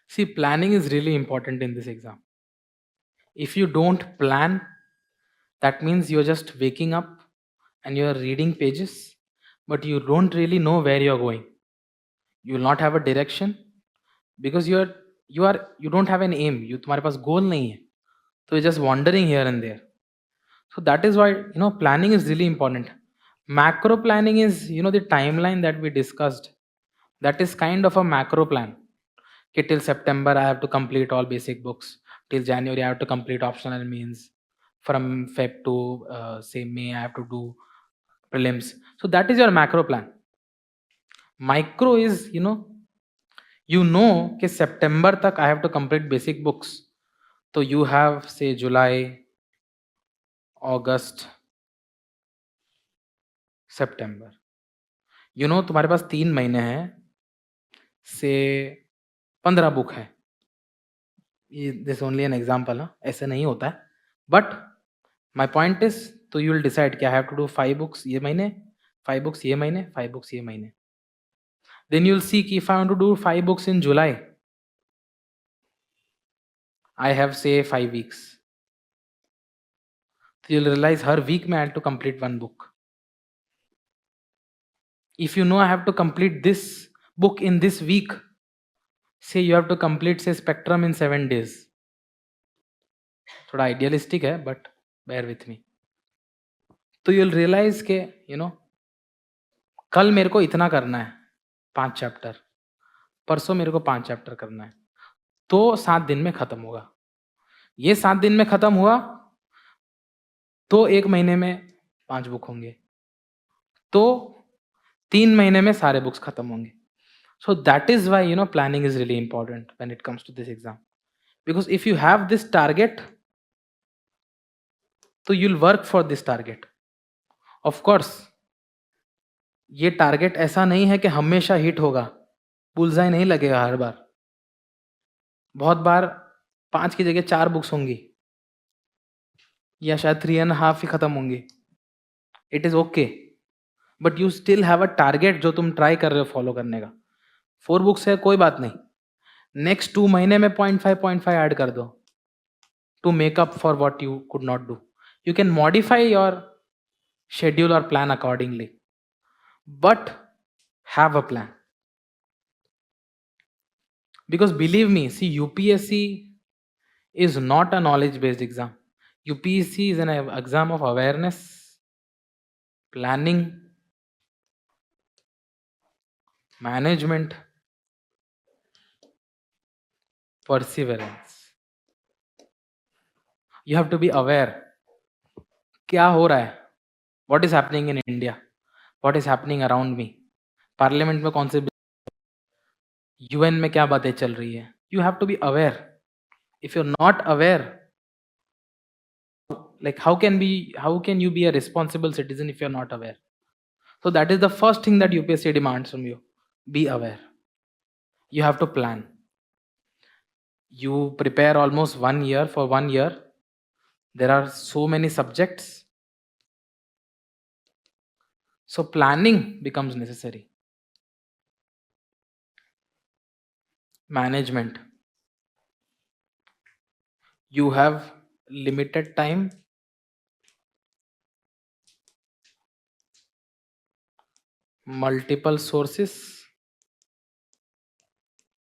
See, planning is really important in this exam. If you don't plan, that means you're just waking up and you're reading pages, but you don't really know where you're going. You will not have a direction because you don't have an aim. तुम्हारे पास goal नहीं है, so you're just wandering here and there. So that is why planning is really important. Macro planning is the timeline that we discussed. That is kind of a macro plan. Okay, till September I have to complete all basic books. Till January I have to complete optional means. From Feb to say May I have to do prelims. So that is your macro plan. Micro is कि September तक I have to complete basic books. So you have say July, August, September. तुम्हारे पास 3 महीने हैं से 15 book है. This only an example है, ऐसे नहीं होता है. बट माई पॉइंट इज, तो यू विल डिसाइड कि I have to do 5 books ये महीने, 5 बुक्स ये महीने, 5 बुक्स ये महीने. देन यू विल सी कि if I want to do 5 books in July, I have say 5 weeks. तो यू विल रियलाइज हर वीक में I have to complete 1 book. If you know I have to complete this book in this week, say you have to complete say spectrum in 7 days. थोड़ा idealistic है but bear with me. तो you'll realize के कल मेरे को इतना करना है 5 चैप्टर, परसों मेरे को 5 चैप्टर करना है, तो 7 दिन में खत्म होगा। ये 7 दिन में खत्म हुआ तो 1 महीने में 5 बुक होंगे, तो 3 महीने में सारे बुक्स खत्म होंगे। So that is why planning is really important when it comes to this exam, because if you have this target, तो you'll work for this target. Of course, ये टारगेट ऐसा नहीं है कि हमेशा हिट होगा, बुलजाई नहीं लगेगा हर बार। बहुत बार 5 की जगह 4 बुक्स होंगी, या शायद 3.5 ही खत्म होंगी। It is okay, but you still have a target जो तुम ट्राई कर रहे हो फॉलो करने का। 4 बुक्स है, कोई बात नहीं, नेक्स्ट 2 महीने में 0.5 ऐड कर दो to make up for what you could not do. You can modify your schedule or plan accordingly, but have a plan. Because believe me, see, UPSC is not a knowledge based exam. UPSC is an exam of awareness, planning, management, perseverance. You have to be aware क्या हो रहा है, what is happening in India, what is happening around me, parliament में कौन से, UN में क्या बातें चल रही है। You have to be aware. If you are not aware, like how can you be a responsible citizen if you are not aware? So that is the first thing that UPSC demands from you. Be aware. You have to plan. You prepare almost 1 year. For 1 year there are so many subjects, so planning becomes necessary. Management. You have limited time, multiple sources.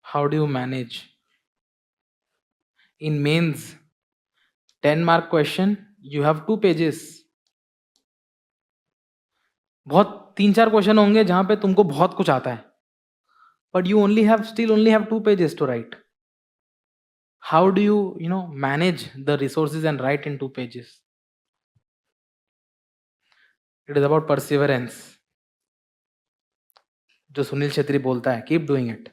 How do you manage? In mains, 10 mark question, you have 2 pages. बहुत 3-4 question होंगे जहां पे तुमको बहुत कुछ आता है, but you still only have 2 pages to write. How do you manage the resources and write in 2 pages? It is about perseverance. जो सुनील छेत्री बोलता है, keep doing it.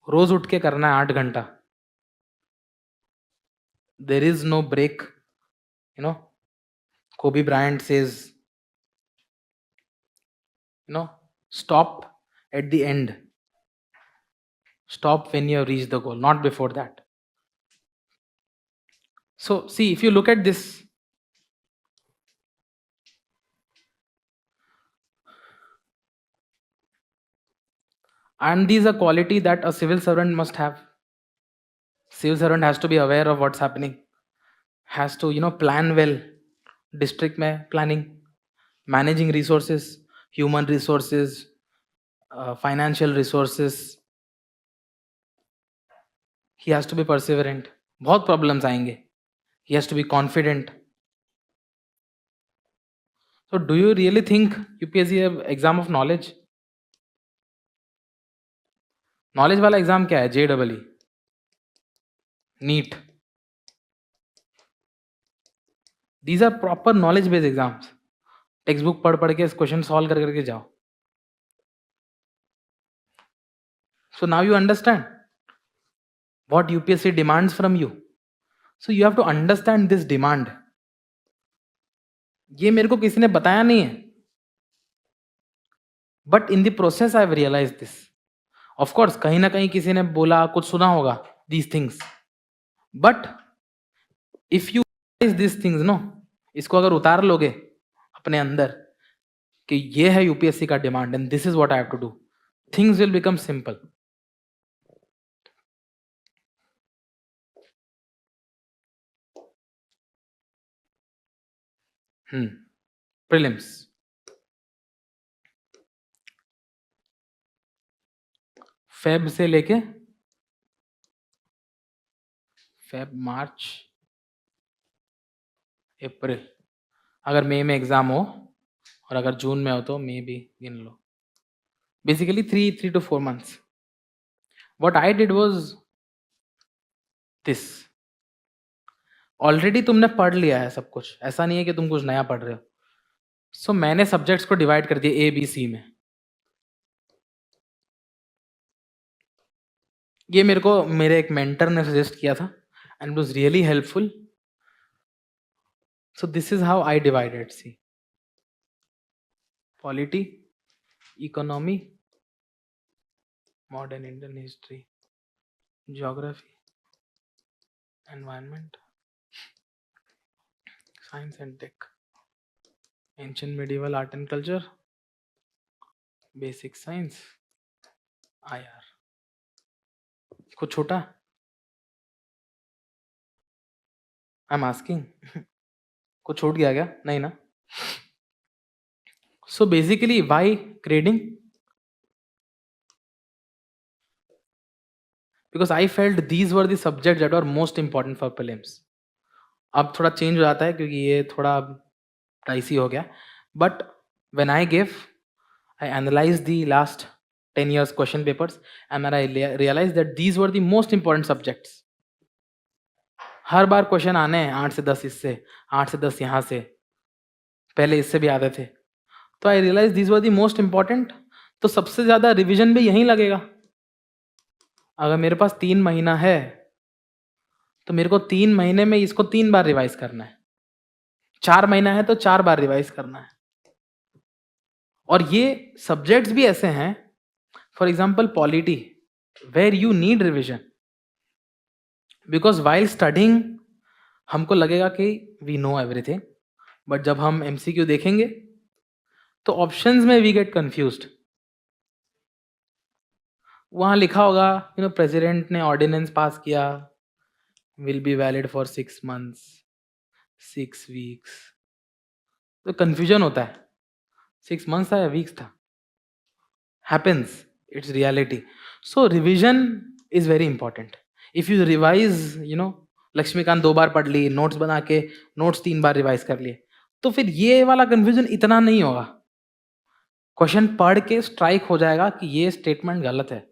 रोज उठ के करना है 8 घंटा. There is no break. Kobe Bryant says, stop at the end. Stop when you have reached the goal, not before that. So see, if you look at this, and these are quality that a civil servant must have. Civil servant has to be aware of what's happening, has to plan well. District mein planning, managing resources, human resources, financial resources. He has to be perseverant. बहुत problems आएंगे. He has to be confident. So do you really think UPSC है exam of knowledge? Knowledge वाला exam क्या है? JEE, NEET. These are proper knowledge based exams. Textbook पढ़ के question solve करके जाओ. So now you understand what UPSC demands from you. So you have to understand this demand. ये मेरे को किसी ने बताया नहीं है, but in the process I have realized this. Of course, कहीं ना कहीं किसी ने बोला, कुछ सुना होगा these things. But if you realize these things, इसको अगर उतार लोगे अपने अंदर कि ये है यूपीएससी का demand and this is what I have to do, things will become simple. Prelims. Feb से लेके फेब मार्च अप्रैल, अगर मई में एग्जाम हो और अगर जून में हो तो मे भी गिन लो. Basically 3 to 4 months. What I did was this. Already तुमने पढ़ लिया है सब कुछ, ऐसा नहीं है कि तुम कुछ नया पढ़ रहे हो. सो मैंने सब्जेक्ट्स को डिवाइड कर दिया ए बी सी में. ये मेरे को मेरे एक मेंटर ने सजेस्ट किया था and it was really helpful. So this is how I divided. See, polity, economy, modern Indian history, geography, environment, science and tech, ancient medieval art and culture, basic science, IR. कुछ छोटा? I am asking. कुछ छूट गया क्या? नहीं ना. So basically why grading? Because I felt these were the subjects that are most important for prelims. अब थोड़ा चेंज हो जाता है क्योंकि ये थोड़ा प्राइसी हो गया. But when I give, I analyse the last 10 years question papers and I realise that these were the most important subjects. हर बार क्वेश्चन आने हैं 8 से 10 इससे, 8 से 10 यहाँ से, पहले इससे भी आते थे. तो I realise these were the most important. तो सबसे ज्यादा रिवीजन भी यहीं लगेगा. अगर मेरे पास 3 महीना है तो मेरे को 3 महीने में इसको 3 बार रिवाइज करना है. 4 महीना है तो 4 बार रिवाइज करना है. और ये सब्जेक्ट्स भी ऐसे हैं, for example polity, where you need revision. Because while studying हमको लगेगा कि वी नो एवरीथिंग, बट जब हम एमसीक्यू देखेंगे तो ऑप्शंस में वी गेट कंफ्यूज्ड. वहां लिखा होगा प्रेसिडेंट ने ऑर्डिनेंस पास किया, will be valid for 6 months, 6 weeks. तो कंफ्यूजन होता है, 6 months था या वीक्स था. Happens, it's reality. So revision is very important. If you revise Laxmikanth 2 बार पढ़ ली, नोट्स बना के नोट्स 3 बार रिवाइज कर लिए, तो फिर ये वाला कंफ्यूजन इतना नहीं होगा. क्वेश्चन पढ़ के स्ट्राइक हो जाएगा कि ये स्टेटमेंट गलत है.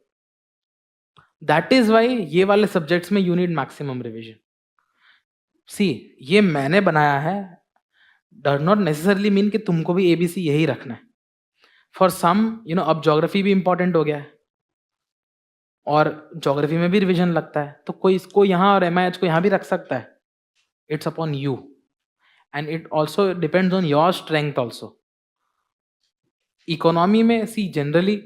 दैट इज वाई ये वाले सब्जेक्ट्स में यू नीड मैक्सिमम रिविजन. सी, ये मैंने बनाया है, डज नॉट नेसेसरली मीन कि तुमको भी एबीसी यही रखना है. फॉर सम अब ज्योग्राफी भी इंपॉर्टेंट हो गया है और ज्योग्राफी में भी रिविजन लगता है, तो कोई इसको यहाँ और एमआईएच को यहाँ भी रख सकता है. It's upon you and it also depends on your strength also. Economy में see generally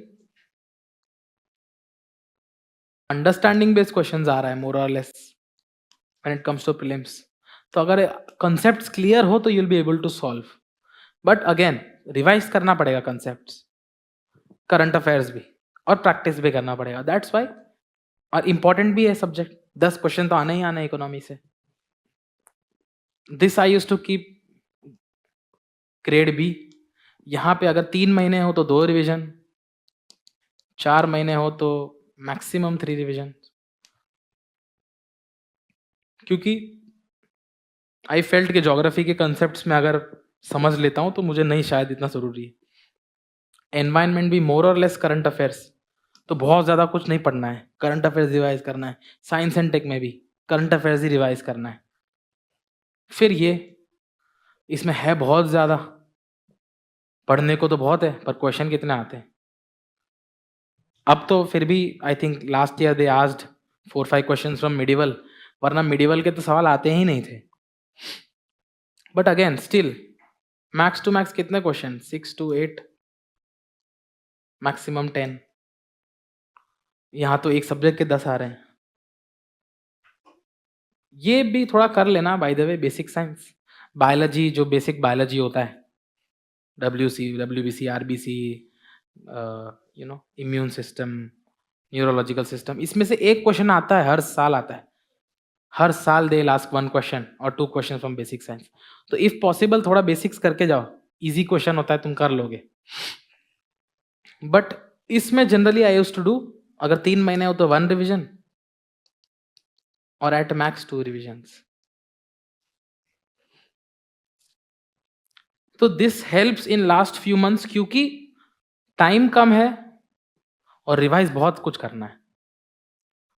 understanding based questions आ रहा है मोर और less when it comes to prelims. तो अगर कॉन्सेप्ट्स क्लियर हो तो you will be able to solve. But again revise करना पड़ेगा कॉन्सेप्ट्स, करंट अफेयर्स भी, और प्रैक्टिस भी करना पड़ेगा. That's why. और इंपॉर्टेंट भी है सब्जेक्ट. 10 क्वेश्चन तो आने ही आने इकोनॉमी से. This I used to keep grade B. यहाँ पे अगर 3 महीने हो तो 2 रिविजन, 4 महीने हो तो मैक्सिमम 3 रिविजन. क्योंकि आई फेल्ट के ज्योग्राफी के कंसेप्ट्स में अगर समझ लेता हूँ तो मुझे नहीं शायद इतना जरूरी है. एनवायरनमेंट भी मोर और लेस करंट अफेयर्स, तो बहुत ज़्यादा कुछ नहीं पढ़ना है, करंट अफेयर्स रिवाइज करना है. साइंस एंड टेक में भी करंट अफेयर्स ही रिवाइज करना है. फिर ये इसमें है बहुत ज़्यादा, पढ़ने को तो बहुत है पर क्वेश्चन कितने आते हैं. अब तो फिर भी I think last year they asked 4-5 question from medieval, वरना मिडिवल के तो सवाल आते ही नहीं थे. But again still max to max कितने क्वेश्चन, 6 to 8, मैक्सिमम 10. यहाँ तो एक सब्जेक्ट के 10 आ रहे हैं. ये भी थोड़ा कर लेना. By the way basic science, biology, जो बेसिक बायोलॉजी होता है, WC, WBC, RBC, immune system, neurological system, इसमें से एक क्वेश्चन आता है, हर साल आता है. हर साल दे लास्ट 1 क्वेश्चन और 2 क्वेश्चन फ्रॉम बेसिक साइंस. तो इफ पॉसिबल थोड़ा बेसिक्स करके जाओ, इजी क्वेश्चन होता है, तुम कर लोगे. बट इसमें generally I used to do, अगर 3 महीने हो तो 1 रिविजन और एट मैक्स 2 रिविजन्स. तो this helps in last few months, क्योंकि टाइम कम है और रिवाइज बहुत कुछ करना है.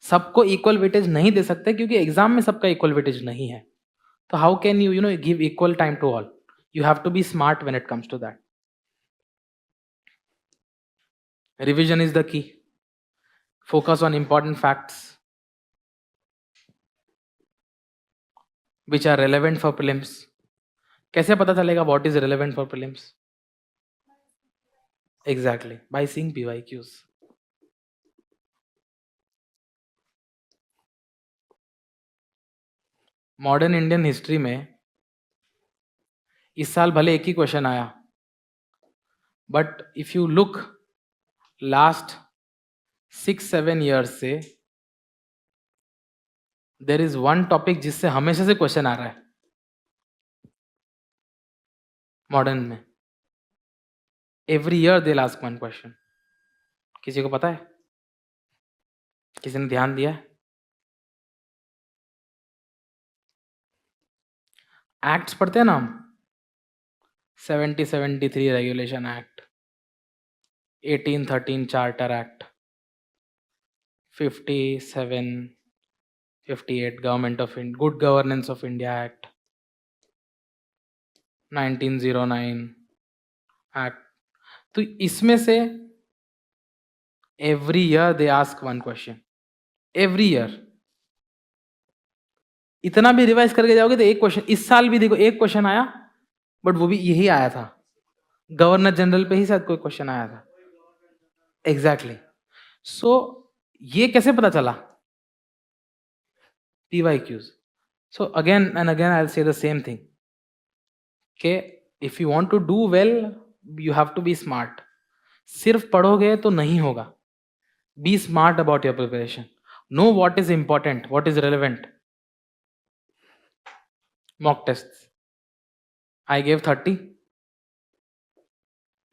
सबको इक्वल वेटेज नहीं दे सकते क्योंकि एग्जाम में सबका इक्वल वेटेज नहीं है. तो how can you give equal time to all? You have to be smart when it comes to that. Revision is the key. Focus on important facts which are relevant for prelims. कैसे पता चलेगा what is relevant for prelims? Exactly, by seeing PYQs. Modern Indian history में इस साल भले एक ही question आया, but if you look last 6-7 years से देर इज वन टॉपिक जिससे हमेशा से क्वेश्चन आ रहा है मॉडर्न में. Every year they ask one question. किसी को पता है? किसी ने ध्यान दिया? एक्ट्स पढ़ते हैं ना हम. 70-73 regulation act, 1813 charter act, 57-58 government of good governance of India act, 1909 act. तो इसमें से every year they ask one question. Every year इतना भी रिवाइज करके जाओगे तो एक क्वेश्चन. इस साल भी देखो एक क्वेश्चन आया, बट वो भी यही आया था, गवर्नर जनरल पे ही शायद कोई क्वेश्चन आया था. एग्जैक्टली. सो ये कैसे पता चला? PYQs. So again and again I'll say the same thing. Okay, if you want to do well, you have to be smart. सिर्फ पढ़ोगे तो नहीं होगा. Be smart about your preparation. Know what is important, what is relevant. Mock tests. I gave 30.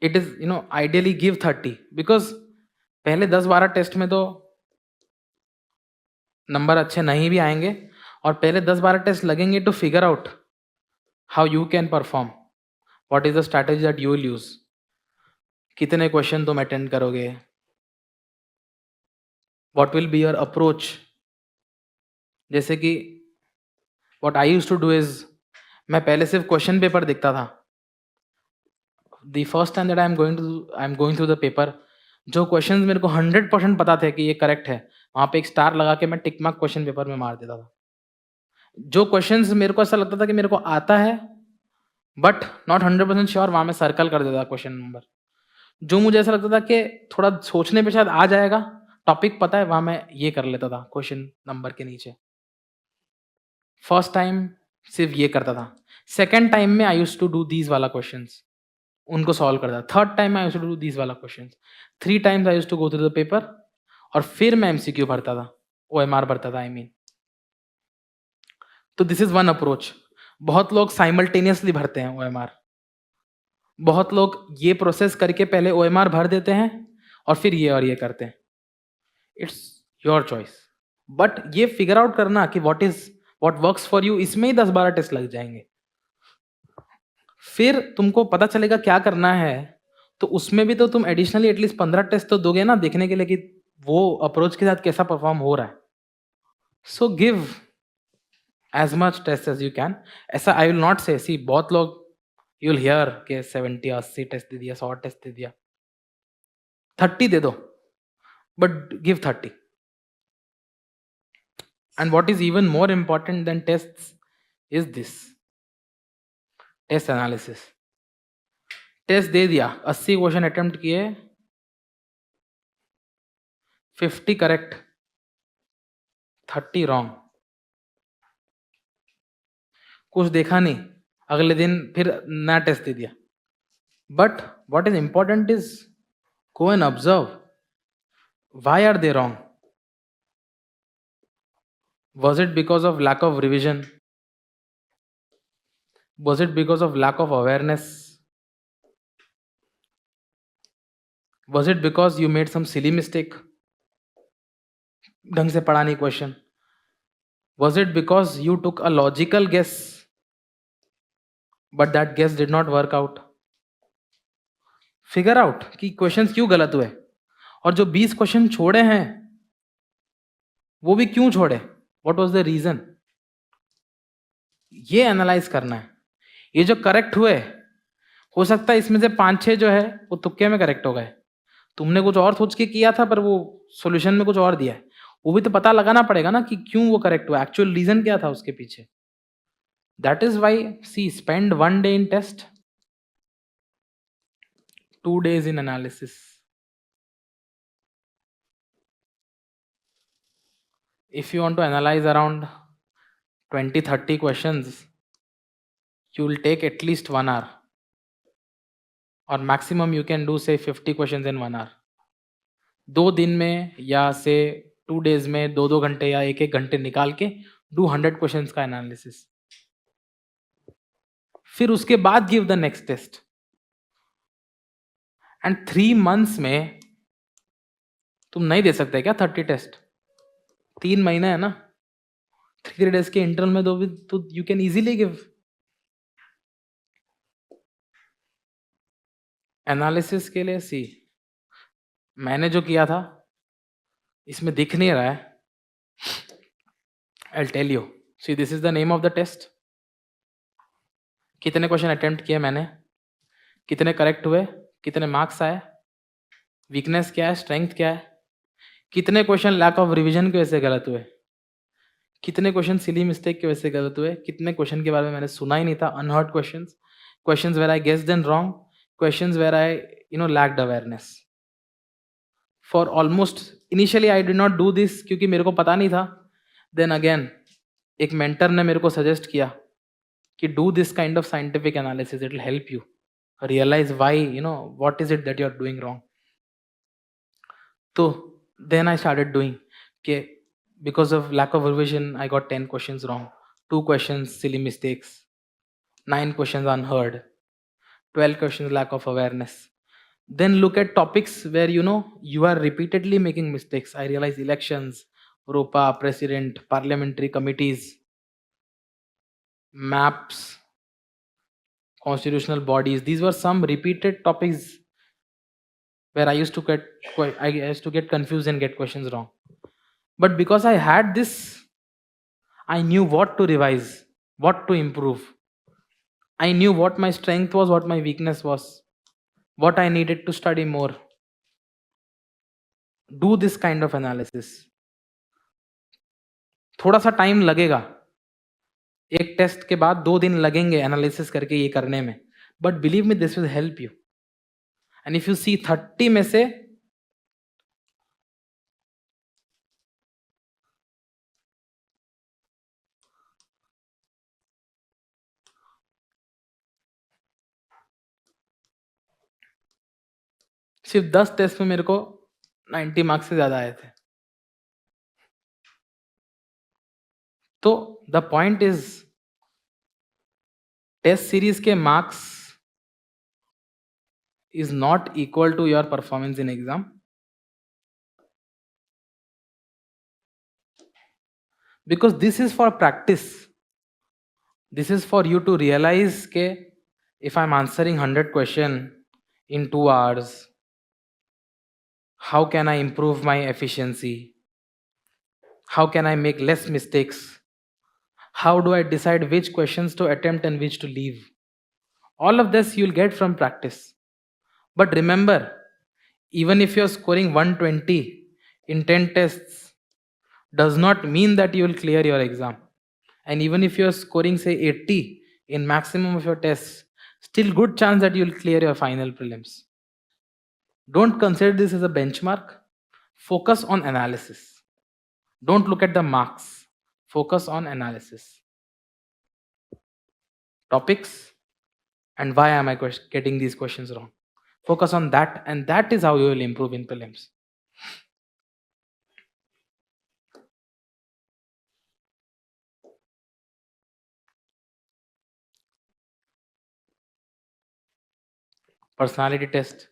It is, ideally give 30 because पहले 10-12 test में तो number अच्छे नहीं भी आएंगे और पहले 10-12 टेस्ट लगेंगे to figure out how you can perform, what is the strategy that you will use. कितने क्वेश्चन तुम अटेंड करोगे, what will be your approach. जैसे कि what I used to do is, मैं पहले सिर्फ क्वेश्चन पेपर देखता था. The first time that I am going through the paper, जो क्वेश्चंस मेरे को 100% पता थे कि ये करेक्ट है, वहां पे एक स्टार लगा के मैं टिक मार्क क्वेश्चन पेपर में मार देता था. जो क्वेश्चंस मेरे को ऐसा लगता था कि मेरे को आता है बट नॉट 100% श्योर, वहां में सर्कल कर देता क्वेश्चन नंबर. जो मुझे ऐसा लगता था कि थोड़ा सोचने पे शायद आ जाएगा, टॉपिक पता है, वहां मैं ये कर लेता था क्वेश्चन नंबर के नीचे. फर्स्ट टाइम सिर्फ ये करता था. सेकेंड टाइम में I used to do these वाला क्वेश्चंस, उनको सॉल्व करता. Third time I used to do these वाला questions. 3 times I used to go through the paper और फिर मैं MCQ भरता था, OMR भरता था, आई मीन. तो दिस इज वन अप्रोच. बहुत लोग साइमल्टेनियसली भरते हैं OMR. बहुत लोग ये प्रोसेस करके पहले OMR भर देते हैं और फिर ये और ये करते हैं. It's your choice. बट ये फिगर आउट करना कि व्हाट वर्क्स फॉर यू, इसमें ही 10-12 टेस्ट लग जाएंगे. फिर तुमको पता चलेगा क्या करना है, तो उसमें भी तो तुम एडिशनली एटलीस्ट 15 टेस्ट तो दोगे ना, देखने के लिए कि वो अप्रोच के साथ कैसा परफॉर्म हो रहा है. So give as much test as you can. ऐसा आई विल नॉट से, सी बहुत लोग यू विल हियर के 70-80 टेस्ट दे दिया, 100 टेस्ट दे दिया. 30 दे दो, but give 30. And what is even more important than test is this test analysis. Test दे दिया, 80 क्वेश्चन अटेम्प्ट किए, 50 करेक्ट, 30 रॉन्ग. कुछ देखा नहीं, अगले दिन फिर नया टेस्ट दे दिया. But what is important is go and observe why are they wrong. Was it because of lack of revision? Was it because of lack of awareness? Was it because you made some silly mistake? ढंग से पढ़ा नहीं question. Was it because you took a logical guess but that guess did not work out. Figure out कि questions क्यों गलत हुए, और जो 20 क्वेश्चन छोड़े हैं वो भी क्यों छोड़े, व्हाट वाज द रीजन, ये एनालाइज करना है. ये जो करेक्ट हुए, हो सकता है इसमें से 5-6 जो है वो तुक्के में करेक्ट हो गए, तुमने कुछ और सोच के किया था पर वो सॉल्यूशन में कुछ और दिया है, वो भी तो पता लगाना पड़ेगा ना कि क्यों वो करेक्ट हुआ, एक्चुअल रीजन क्या था उसके पीछे. That is why see spend 1 day in test, 2 days in analysis. If you want to analyze around 20-30 questions, you will take at least 1 hour, or maximum you can do say 50 questions in 1 hour. 2 दिन में या से 2 days में 2-2 घंटे या 1-1 घंटे निकाल के do 100 questions का analysis. फिर उसके बाद give the next test. And 3 months में तुम नहीं दे सकते क्या 30 टेस्ट, 3 महीने है ना, 3 days के इंटरवल में दो भी तो you can easily give. Analysis के लिए सी, मैंने जो किया था इसमें दिख नहीं रहा है. I'll tell you. See, this is the name of the test. कितने क्वेश्चन अटेम्प्ट किए मैंने, कितने करेक्ट हुए, कितने मार्क्स आए, वीकनेस क्या है, स्ट्रेंथ क्या है, कितने क्वेश्चन लैक ऑफ रिवीजन की वजह से गलत हुए, कितने क्वेश्चन सिली मिस्टेक की वजह से गलत हुए, कितने क्वेश्चन के बारे में मैंने सुना ही नहीं था, unheard questions, questions where I guessed then wrong, questions where I lacked awareness. For almost initially I did not do this क्योंकि मेरे को पता नहीं था. देन अगेन एक मेंटर ने मेरे को सजेस्ट किया कि do this kind of scientific analysis, it will help you realise why what is it that you are doing wrong. तो देन आई स्टार्टेड डूइंग के because of lack of revision I got 10 questions wrong, 2 questions silly mistakes, 9 questions unheard, 12 questions lack of awareness. Then look at topics where you are repeatedly making mistakes. I realized elections, ROPA, president, parliamentary committees, maps, constitutional bodies. These were some repeated topics where I used to get confused and get questions wrong. But because I had this, I knew what to revise, what to improve. I knew what my strength was, what my weakness was, what I needed to study more. Do this kind of analysis. थोड़ा सा time लगेगा, एक test के बाद 2 दिन लगेंगे analysis करके ये करने में, but believe me this will help you. And if you see 30 में से सिर्फ 10 टेस्ट में मेरे को 90 मार्क्स से ज्यादा आए थे. तो the point is test series के marks is not equal to your performance in exam. Because this is for practice, this is for you to realise के if I am answering 100 question in 2 hours, how can I improve my efficiency? How can I make less mistakes? How do I decide which questions to attempt and which to leave? All of this you'll get from practice. But remember, even if you're scoring 120 in 10 tests, does not mean that you will clear your exam. And even if you're scoring say 80 in maximum of your tests, still good chance that you'll clear your final prelims. Don't consider this as a benchmark. Focus on analysis. Don't look at the marks. Focus on analysis. Topics and why am I getting these questions wrong. Focus on that, and that is how you will improve in prelims. Personality test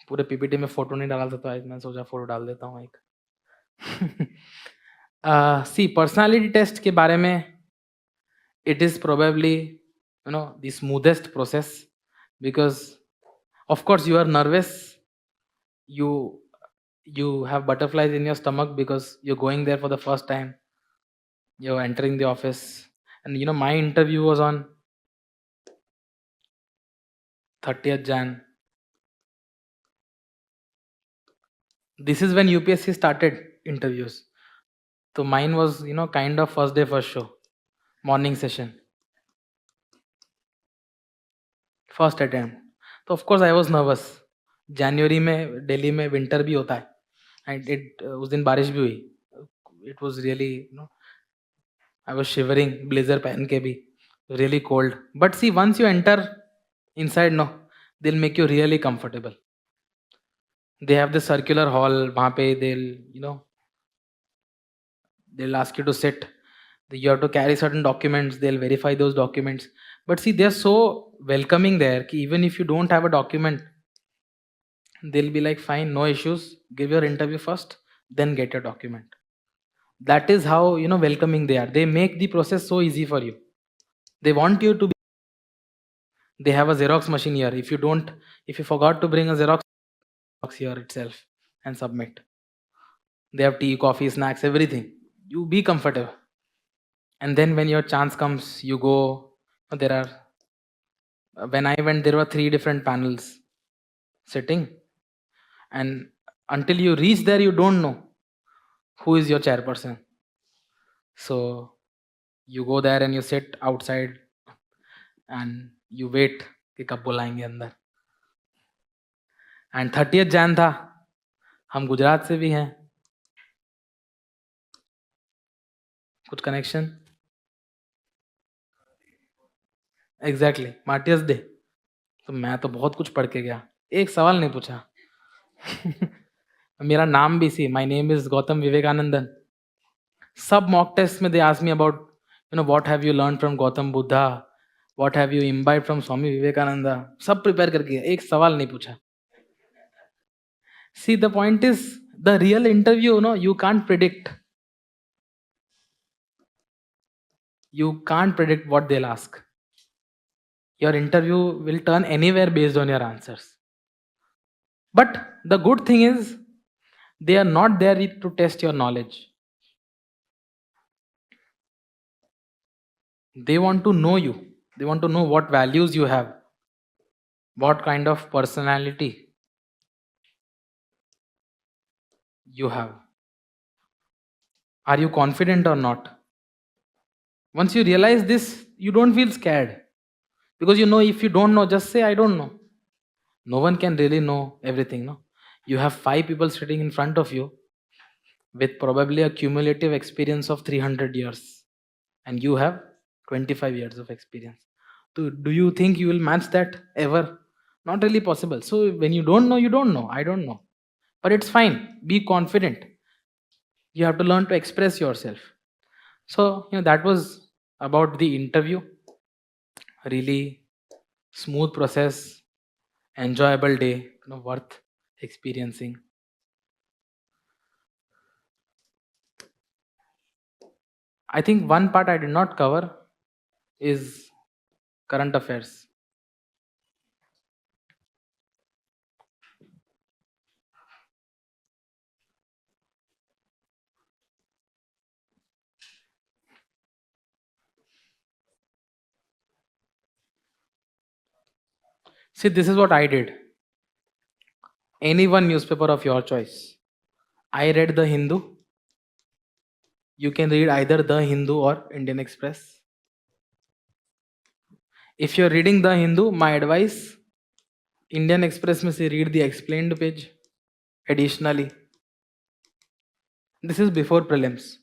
पूरे PPT में photo नहीं डाला था, तो आज मैंने सोचा photo डाल देता हूँ एक. सी पर्सनालिटी टेस्ट के बारे में it is probably, the smoothest process, because of course you are nervous, you you have butterflies in your stomach because you're going there for the first time, you're entering the office. And my interview was on 30th Jan. This is when UPSC started interviews. So mine was, kind of first day, first show, morning session, first attempt. So of course I was nervous. January में दिल्ली में winter भी होता है, and उस दिन बारिश भी हुई. It was really, I was shivering, blazer पहन के भी, really cold. But see, once you enter inside, no, they'll make you really comfortable. They have the circular hall, वहाँ पे they'll ask you to sit. You have to carry certain documents, they'll verify those documents. But see, they're so welcoming there कि even if you don't have a document, they'll be like, fine, no issues, give your interview first, then get your document. That is how, welcoming they are. They make the process so easy for you. They want you to be. They have a Xerox machine here. If you forgot to bring a Xerox here itself and submit. They have tea, coffee, snacks, everything. You be comfortable. And then when your chance comes, you go. When I went, there were 3 different panels sitting. And until you reach there, you don't know who is your chairperson. So you go there and you sit outside and you wait कि कब बुलाएंगे अंदर. And 30th Jan था, हम गुजरात से भी हैं. कुछ कनेक्शन? Exactly, martyrs day. तो मैं तो बहुत कुछ पढ़ के गया, एक सवाल नहीं पूछा. मेरा नाम भी see, my name is Gautam Vivekanandan. सब मॉक टेस्ट में they ask me about what have you learn from Gautam Buddha, what have you imbibed from Swami Vivekananda. सब प्रिपेयर करके गया, एक सवाल नहीं पूछा. See, the point is, the real interview, you can't predict. You can't predict what they'll ask. Your interview will turn anywhere based on your answers. But the good thing is, they are not there to test your knowledge. They want to know you. They want to know what values you have, what kind of personality you have. Are you confident or not? Once you realize this, you don't feel scared. Because if you don't know, just say, I don't know. No one can really know everything, no? You have 5 people sitting in front of you with probably a cumulative experience of 300 years. And you have 25 years of experience. So do you think you will match that ever? Not really possible. So when you don't know, you don't know. I don't know. But it's fine. Be confident. You have to learn to express yourself. So, that was about the interview. Really smooth process, enjoyable day, worth experiencing. I think one part I did not cover is current affairs. See, this is what I did. Any one newspaper of your choice. I read The Hindu. You can read either The Hindu or Indian Express. If you're reading The Hindu, my advice, Indian Express में से read the explained page. Additionally, this is before prelims.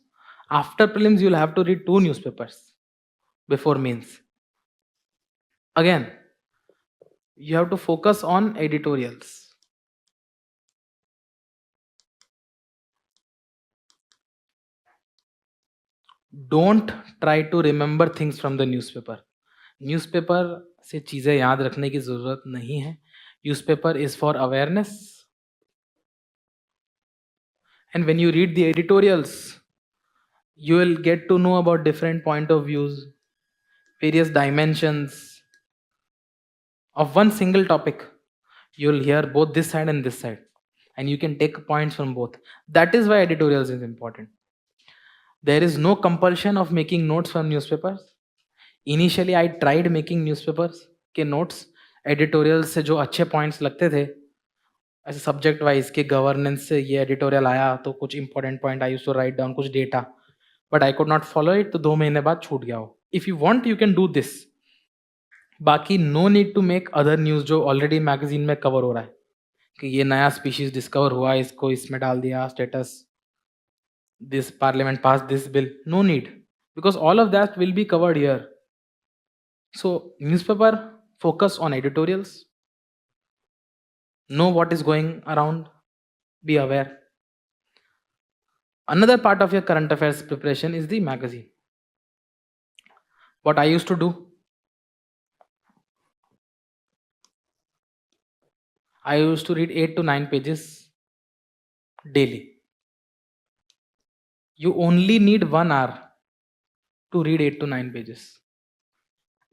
After prelims, you'll have to read 2 newspapers before mains. Again, you have to focus on editorials. Don't try to remember things from the newspaper. Newspaper से चीजें याद रखने की जरूरत नहीं है. Newspaper is for awareness. And when you read the editorials, you will get to know about different point of views. various dimensions of one single topic. You'll hear both this side and this side, and you can take points from both. That is why editorials is important. There is no compulsion of making notes from newspapers. Initially I tried making newspapers के notes editorials से जो अच्छे points लगते थे, ऐसे subject wise के governance से ये editorial आया तो कुछ important point I used to write down कुछ data, but I could not follow it, तो 2 महीने बाद छूट गया वो. If you want you can do this. बाकी no need to make other news जो already magazine में cover हो रहा है कि ये नया species discover हुआ, इसको इसमें डाल दिया status, this parliament passed this bill. No need, because all of that will be covered here. So newspaper focus on editorials, know what is going around, be aware. Another part of your current affairs preparation is the magazine. What I used to do, I used to read 8 to 9 pages daily. You only need 1 hour to read 8 to 9 pages.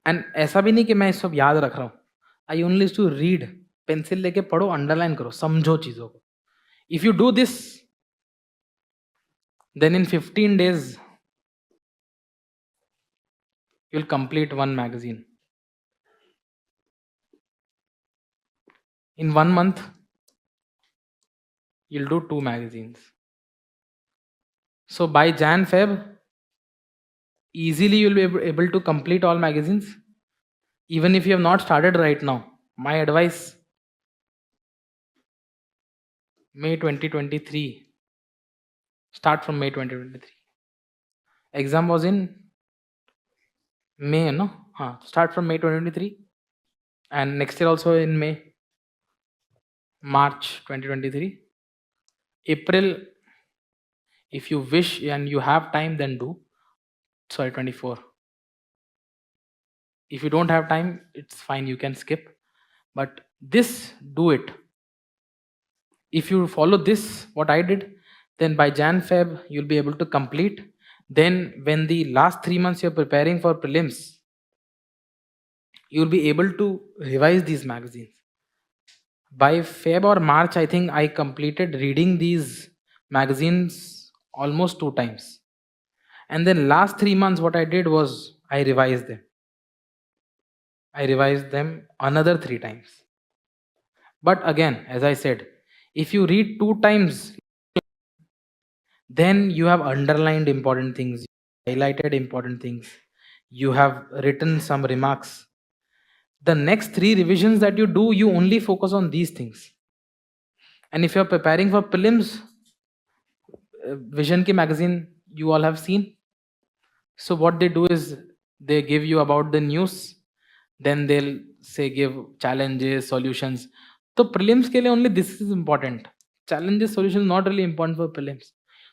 And ऐसा भी नहीं कि मैं सब याद रख रहा हूँ. I only used to read. Pencil लेके पढ़ो, अंडरलाइन करो, समझो चीजों को. If you do this, then in 15 days you'll complete 1 magazine. In 1 month you'll do 2 magazines. So by Jan Feb easily you'll be able to complete all magazines. Even if you have not started right now, my advice, May 2023, start from May 2023. Exam was in May, no? Start from May 2023, and next year also in May, March 2023. April, if you wish and you have time, then do. 24. If you don't have time, it's fine, you can skip. But this, do it. If you follow this, what I did, then by Jan Feb, you'll be able to complete. Then when the last 3 months you're preparing for prelims, you'll be able to revise these magazines. By Feb or March, I think I completed reading these magazines almost 2 times. And then last 3 months, what I did was I revised them. I revised them another 3 times. But again, as I said, if you read 2 times, then you have underlined important things, highlighted important things, you have written some remarks. The next 3 revisions that you do, you only focus on these things. And if you're preparing for prelims, Vision Ki magazine you all have seen. So what they do is they give you about the news, then they'll say give challenges, solutions. So prelims ke liye only this is important. Challenges, solutions not really important for prelims.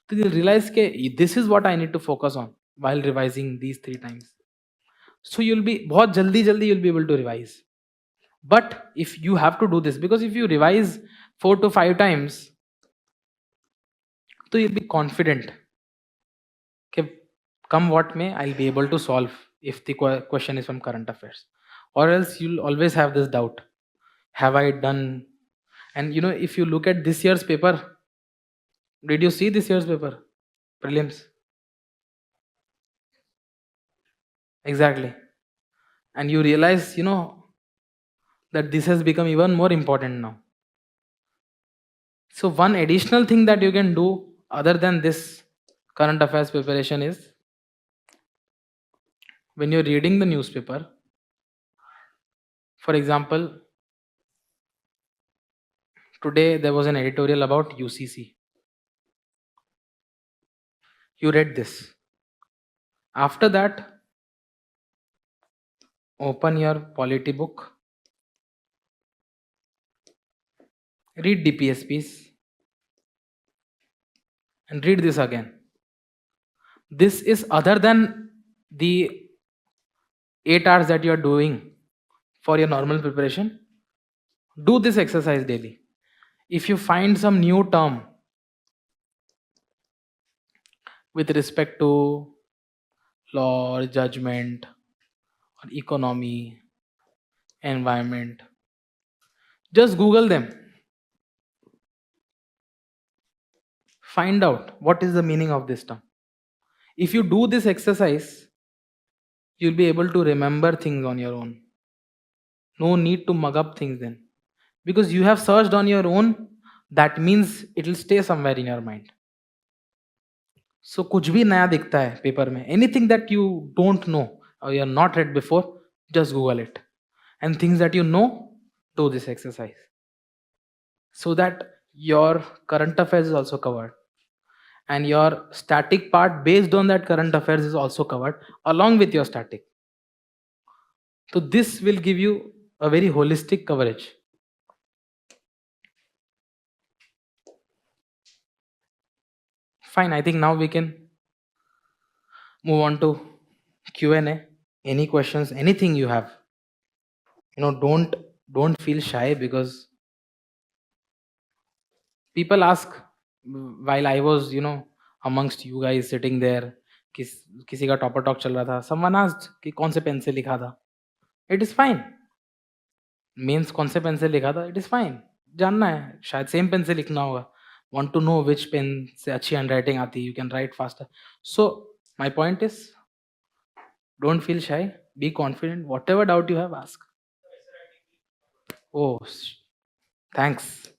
So you'll realize that this is what I need to focus on while revising these 3 times. So you'll be बहुत जल्दी you'll be able to revise. But if you have to do this, because if you revise 4 to 5 times, so you'll be confident that come what may, I'll be able to solve if the question is from current affairs. Or else you'll always have this doubt. Have I done? And if you look at this year's paper, did you see this year's paper? Prelims. Exactly. And you realize, that this has become even more important now. So one additional thing that you can do other than this current affairs preparation is, when you're reading the newspaper, for example, today there was an editorial about UCC. You read this. After that, open your polity book, read DPSPs, and read this again. This is other than the 8 hours that you are doing for your normal preparation. Do this exercise daily. If you find some new term with respect to law or judgment or economy, environment. Just Google them. Find out what is the meaning of this term. If you do this exercise, you'll be able to remember things on your own. No need to mug up things then. Because you have searched on your own, that means it will stay somewhere in your mind. So कुछ भी नया दिखता है paper में, anything that you don't know or you have not read before, just Google it. And things that you know, do this exercise. So that your current affairs is also covered. And your static part based on that current affairs is also covered along with your static. So this will give you a very holistic coverage. Fine, I think now we can move on to Q&A. Any questions, anything you have. Don't feel shy, because people ask while I was, amongst you guys sitting there, किसी का topper talk चल रहा था, someone asked कि कौन से pen से लिखा था. It is fine. मेंस कौन से पेन से लिखा था, इट इज फाइन. जानना है, शायद सेम पेन से लिखना होगा. Want to know which pen से अच्छी हैंडराइटिंग आती है, you can write faster. So my point is, don't feel shy, be confident, whatever doubt you have ask. Oh, thanks.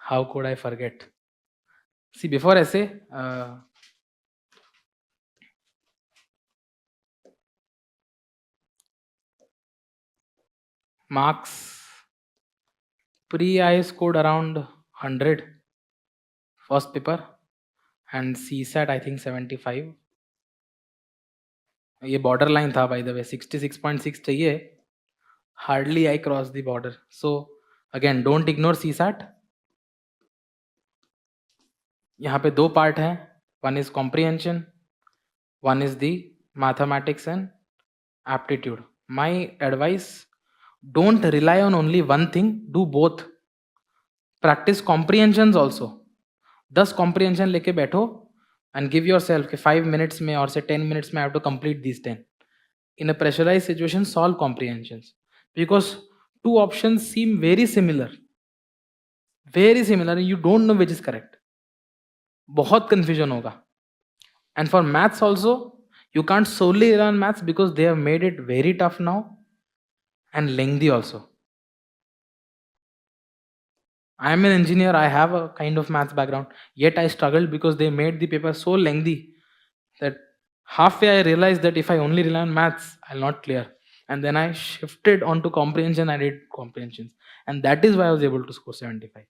How could I forget. See before ऐसे marks, pre-I scored around 100 first paper and CSAT I think 75. ये border line था by the way, 66.6 चाहिए. Hardly I cross the border. So again don't ignore CSAT. यहाँ पे दो part हैं, one is comprehension, one is the mathematics and aptitude. My advice, don't rely on only one thing, do both. Practice comprehensions also. 10 comprehension लेके बैठो and give yourself कि 5 minutes में और से 10 minutes में I have to complete these 10. In a pressurized situation, solve comprehensions, because two options seem very similar, and you don't know which is correct. बहुत confusion होगा. And for maths also, you can't solely rely on maths because they have made it very tough now and lengthy also. I am an engineer, I have a kind of maths background, yet I struggled because they made the paper so lengthy that halfway I realized that if I only rely on maths, I'll not clear. And then I shifted onto comprehension, I did comprehensions. And that is why I was able to score 75.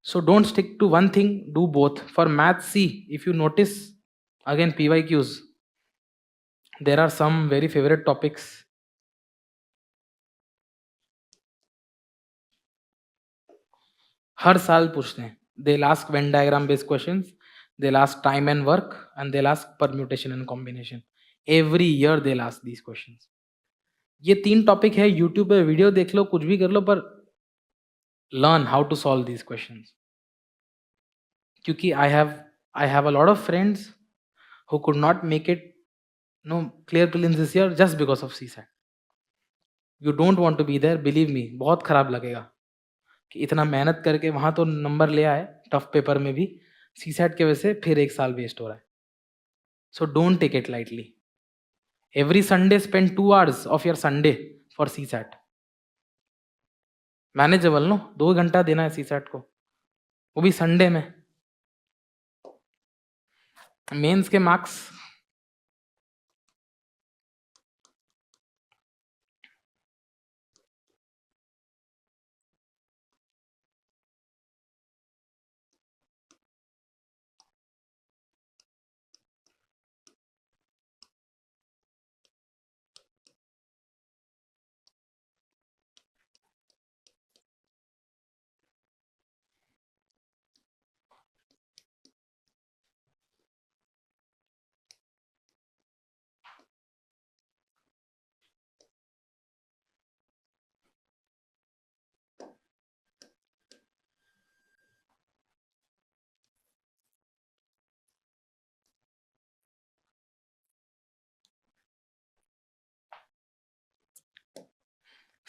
So don't stick to one thing, do both. For maths, see, if you notice, again PYQs, there are some very favorite topics. हर साल पूछते हैं. They'll ask Venn diagram based questions, they'll ask time and work, and they'll ask permutation and combination. Every year they'll ask these questions. ये 3 topic है, YouTube पे video देख लो, कुछ भी कर लो, पर learn how to solve these questions. क्योंकि I have a lot of friends who could not make it, clear prelims this year just because of CSAT. You don't want to be there, believe me, बहुत खराब लगेगा कि इतना मेहनत करके वहां तो नंबर ले आए टफ पेपर में भी, CSAT की वजह से फिर एक साल वेस्ट हो रहा है. So don't take it lightly. Every Sunday spend 2 hours of your Sunday for CSAT. Manageable, 2 घंटा देना है CSAT को, वो भी संडे में. मेंस के marks,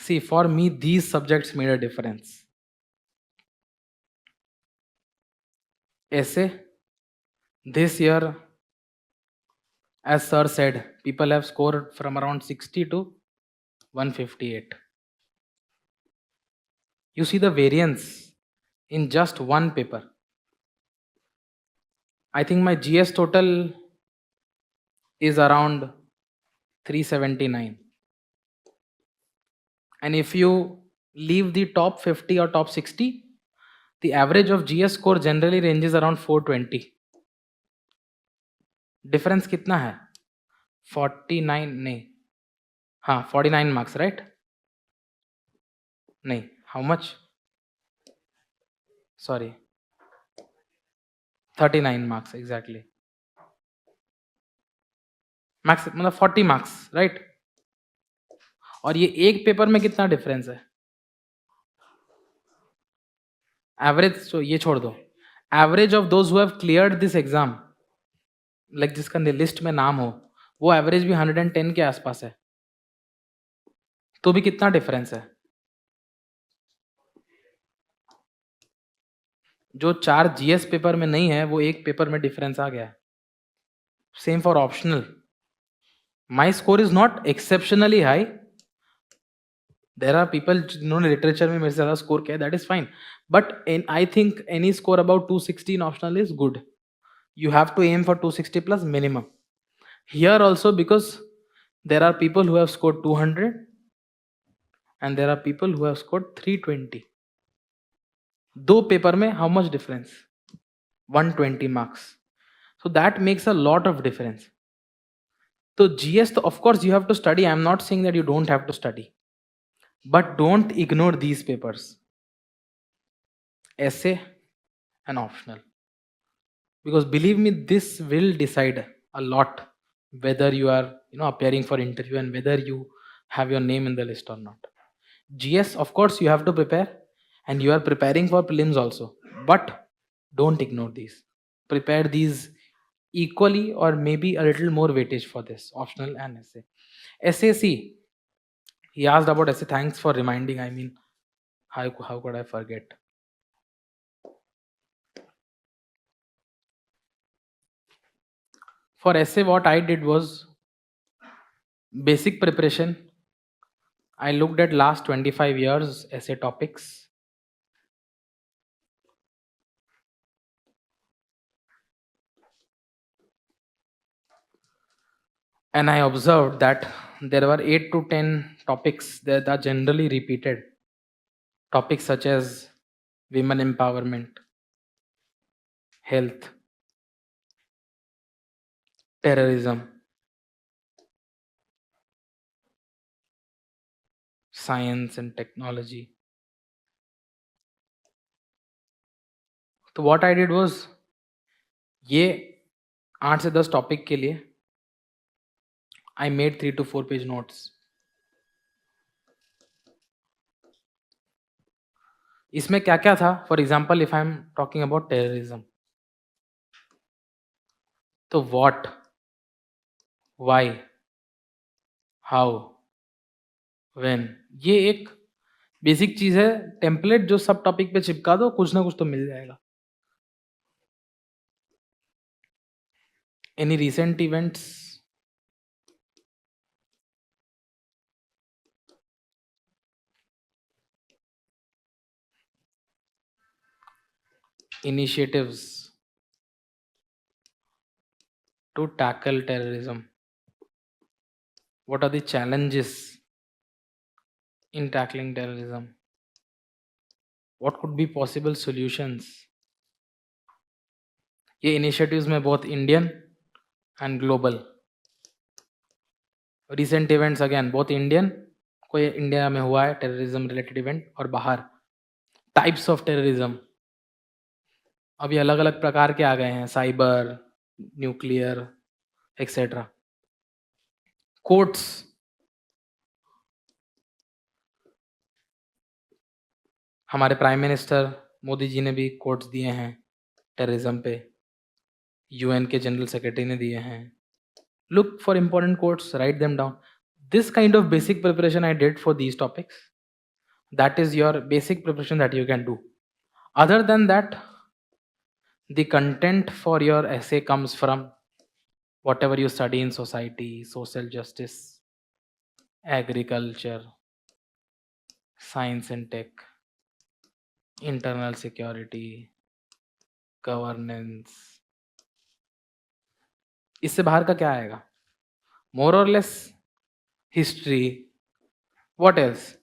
See, for me, these subjects made a difference. Essay, this year, as sir said, people have scored from around 60 to 158. You see the variance in just one paper. I think my GS total is around 379. And if you leave the top 50 or top 60, the average of GS score generally ranges around 420. Difference कितना है? 49 नहीं, हाँ 49 marks, right? नहीं, how much? Sorry, 39 marks exactly. Max मतलब 40 marks, right? और ये एक paper में कितना डिफरेंस है? एवरेज तो ये छोड़ दो, average of those who have cleared this exam, like जिसका लिस्ट में नाम हो, वो एवरेज भी 110 के आसपास है, तो भी कितना डिफरेंस है? जो 4 जीएस पेपर में नहीं है, वो एक पेपर में डिफरेंस आ गया है. Same for optional. My score is not exceptionally high. There are people जिन्होंने लिटरेचर में मेरे से ज़्यादा स्कोर किया है, that is fine, but I think any score about 260 in optional is good. You have to aim for 260 plus minimum. Here also, because there are people who have scored 200 and there are people who have scored 320. दो paper में how much difference? 120 marks. So that makes a lot of difference. So GS, of course you have to study. I am not saying that you don't have to study, but don't ignore these papers. Essay and optional. Because believe me, this will decide a lot whether you are appearing for interview and whether you have your name in the list or not. GS, of course you have to prepare, and you are preparing for prelims also, but don't ignore these. Prepare these equally or maybe a little more weightage for this optional and essay. SAC, he asked about essay. Thanks for reminding. I mean, how could I forget? For essay, what I did was basic preparation. I looked at last 25 years essay topics. And I observed that there were 8 to 10 topics that are generally repeated. Topics such as women empowerment, health, terrorism, science and technology. तो what I did was, ये 8 से 10 topic के लिए I made 3 to 4 page notes. इसमें क्या क्या था? For example, if I am talking about terrorism, तो व्हाट, व्हाई, हाउ, व्हेन, ये एक बेसिक चीज है, टेम्पलेट जो सब टॉपिक पे चिपका दो, कुछ ना कुछ तो मिल जाएगा. Any recent events? Initiatives to tackle terrorism. What are the challenges in tackling terrorism? What could be possible solutions? ये initiatives में बहुत Indian and global. Recent events again बहुत Indian, कोई इंडिया में हुआ है terrorism related event, और बाहर. Types of terrorism. अभी अलग अलग प्रकार के आ गए हैं, साइबर, न्यूक्लियर, एक्सेट्रा. कोर्ट्स, हमारे प्राइम मिनिस्टर मोदी जी ने भी कोर्ट्स दिए हैं टेररिज्म पे, यूएन के जनरल सेक्रेटरी ने दिए हैं. Look for important courts, right them down. This kind of basic preparation I did for these topics. That is your basic preparation that you can do. Other than that, the content for your essay comes from whatever you study in society, social justice, agriculture, science and tech, internal security, governance. इससे बाहर का क्या आएगा? More or less history. What else?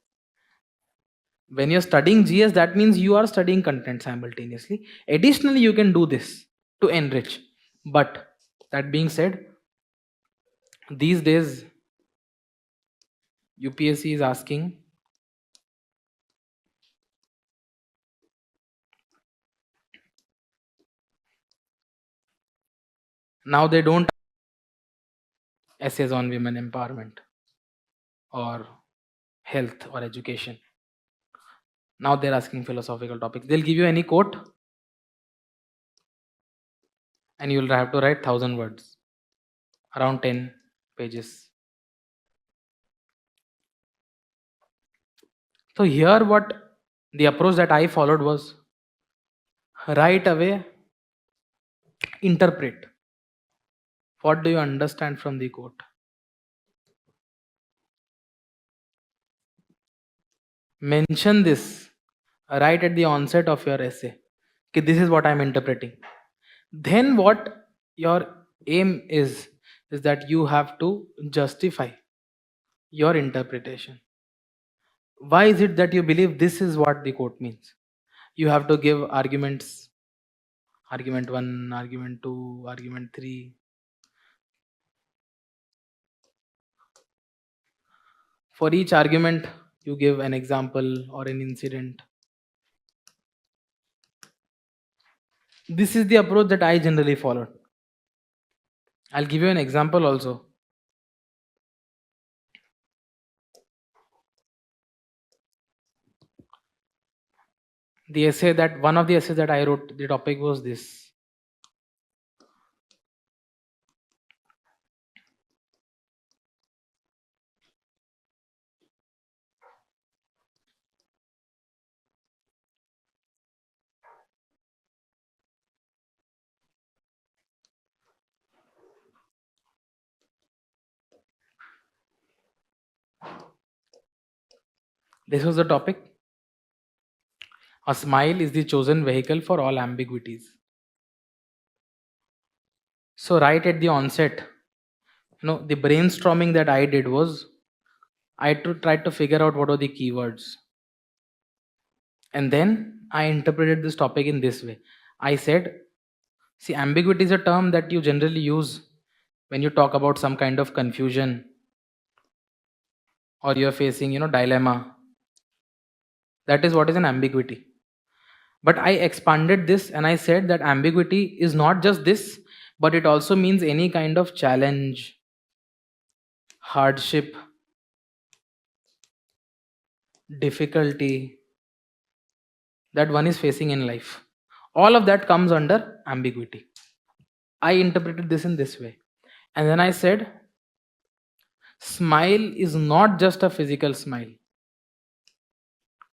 When you're studying GS, that means you are studying content simultaneously. Additionally, you can do this to enrich. But that being said, these days UPSC is asking now they don't essays on women empowerment or health or education. Now they're asking philosophical topics. They'll give you any quote and you'll have to write 1,000 words, around 10 pages. So here what the approach that I followed was right away interpret. What do you understand from the quote? Mention this right at the onset of your essay. Okay, this is what I'm interpreting. Then what your aim is that you have to justify your interpretation. Why is it that you believe this is what the quote means? You have to give arguments, argument 1, argument 2, argument 3. For each argument, you give an example or an incident. This is the approach that I generally followed. I'll give you an example also. One of the essays that I wrote, the topic was this. This was the topic. A smile is the chosen vehicle for all ambiguities. So right at the onset, the brainstorming that I did was I tried to figure out what are the keywords. And then I interpreted this topic in this way. I said, see, ambiguity is a term that you generally use when you talk about some kind of confusion or you're facing, dilemma. That is what is an ambiguity. But I expanded this and I said that ambiguity is not just this, but it also means any kind of challenge, hardship, difficulty that one is facing in life. All of that comes under ambiguity. I interpreted this in this way. And then I said, smile is not just a physical smile.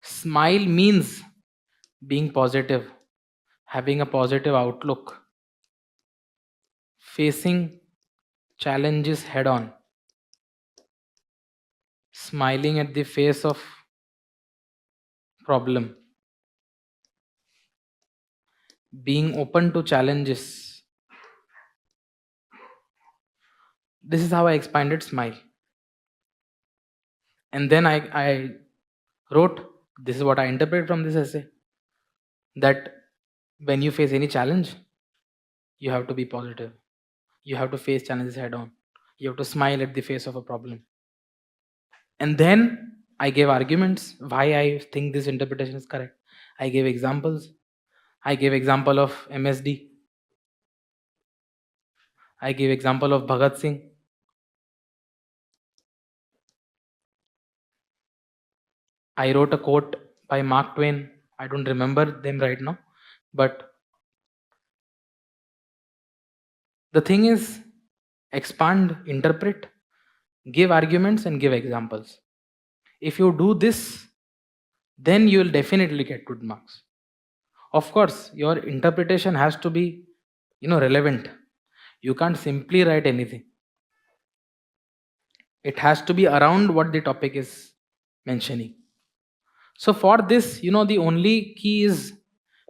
Smile means being positive, having a positive outlook, facing challenges head on, smiling at the face of problem, being open to challenges. This is how I expanded smile. And then I wrote, this is what I interpret from this essay, that when you face any challenge, you have to be positive. You have to face challenges head on. You have to smile at the face of a problem. And then I gave arguments why I think this interpretation is correct. I gave examples. I gave example of MSD. I gave example of Bhagat Singh. I wrote a quote by Mark Twain. I don't remember them right now. But the thing is, expand, interpret, give arguments and give examples. If you do this, then you will definitely get good marks. Of course, your interpretation has to be, relevant. You can't simply write anything. It has to be around what the topic is mentioning. So for this, the only key is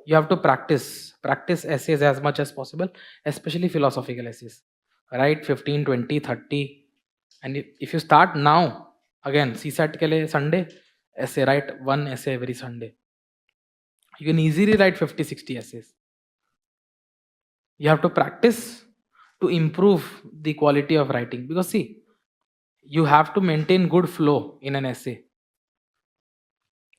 you have to practice essays as much as possible, especially philosophical essays. Write 15, 20, 30. And if you start now, again, CSAT ke liye Sunday, essay, write one essay every Sunday. You can easily write 50, 60 essays. You have to practice to improve the quality of writing. Because see, you have to maintain good flow in an essay.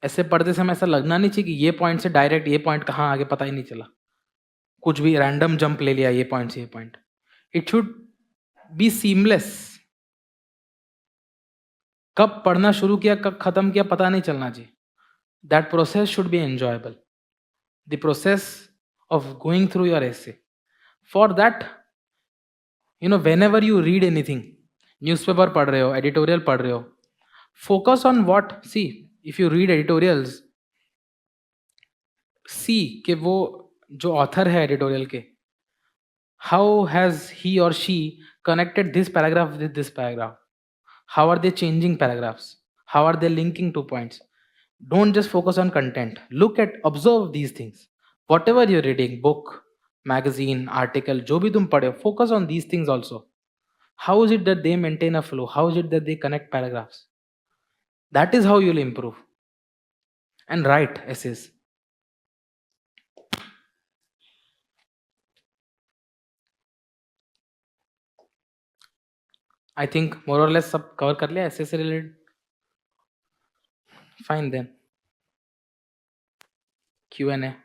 ऐसे पढ़ते समय ऐसा लगना नहीं चाहिए कि ये point से डायरेक्ट ये पॉइंट कहाँ आगे पता ही नहीं चला, कुछ भी रैंडम जंप ले लिया ये पॉइंट से ये point. It should be seamless. कब पढ़ना शुरू किया कब खत्म किया पता नहीं चलना चाहिए. That process should be enjoyable. The process of going through your essay. For that whenever you read anything, newspaper पढ़ रहे हो, एडिटोरियल पढ़ रहे हो, focus on what. See, if you read editorials, see कि वो जो author है editorial के, how has he or she connected this paragraph with this paragraph? How are they changing paragraphs? How are they linking two points? Don't just focus on content. Observe these things. Whatever you're reading, book, magazine, article, जो भी तुम पढ़े हो, focus on these things also. How is it that they maintain a flow? How is it that they connect paragraphs? That is how you'll improve. And write essays. I think more or less सब cover कर लिया essay से related. Fine then. Q&A.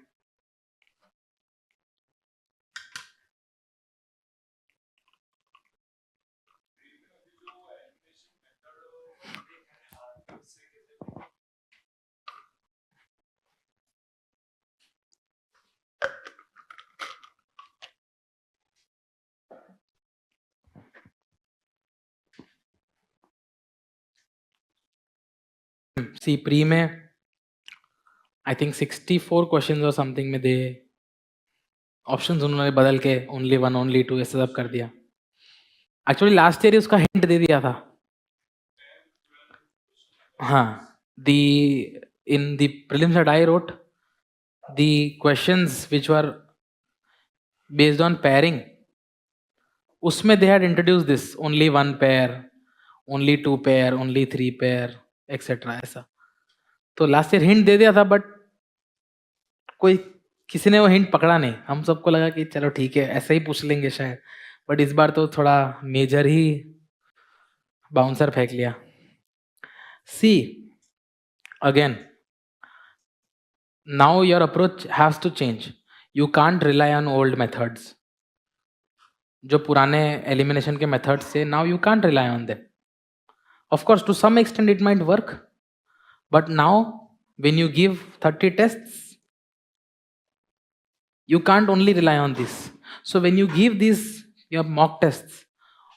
See, pre में I think 64 questions or something में दे options उन्होंने बदल के only 1, only 2 ऐसे सब कर दिया. एक्चुअली लास्ट ईयर उसका हिंट दे दिया था. हाँ, in the prelims that I wrote, the questions which were based on pairing, उसमें they had introduced this only 1 pair, only 2 pair, only 3 pair, etc. ऐसा. तो लास्ट ईयर हिंट दे दिया था, but कोई किसी ने वो हिंट पकड़ा नहीं. हम सबको लगा कि चलो ठीक है ऐसे ही पूछ लेंगे शायद, बट इस बार तो थोड़ा मेजर ही बाउंसर फेंक लिया. See, again, now your approach has to change. You can't rely on old methods. जो पुराने elimination के methods से, now you can't rely on them. Of course, to some extent it might work, but now when you give 30 tests, you can't only rely on this. So when you give these your mock tests,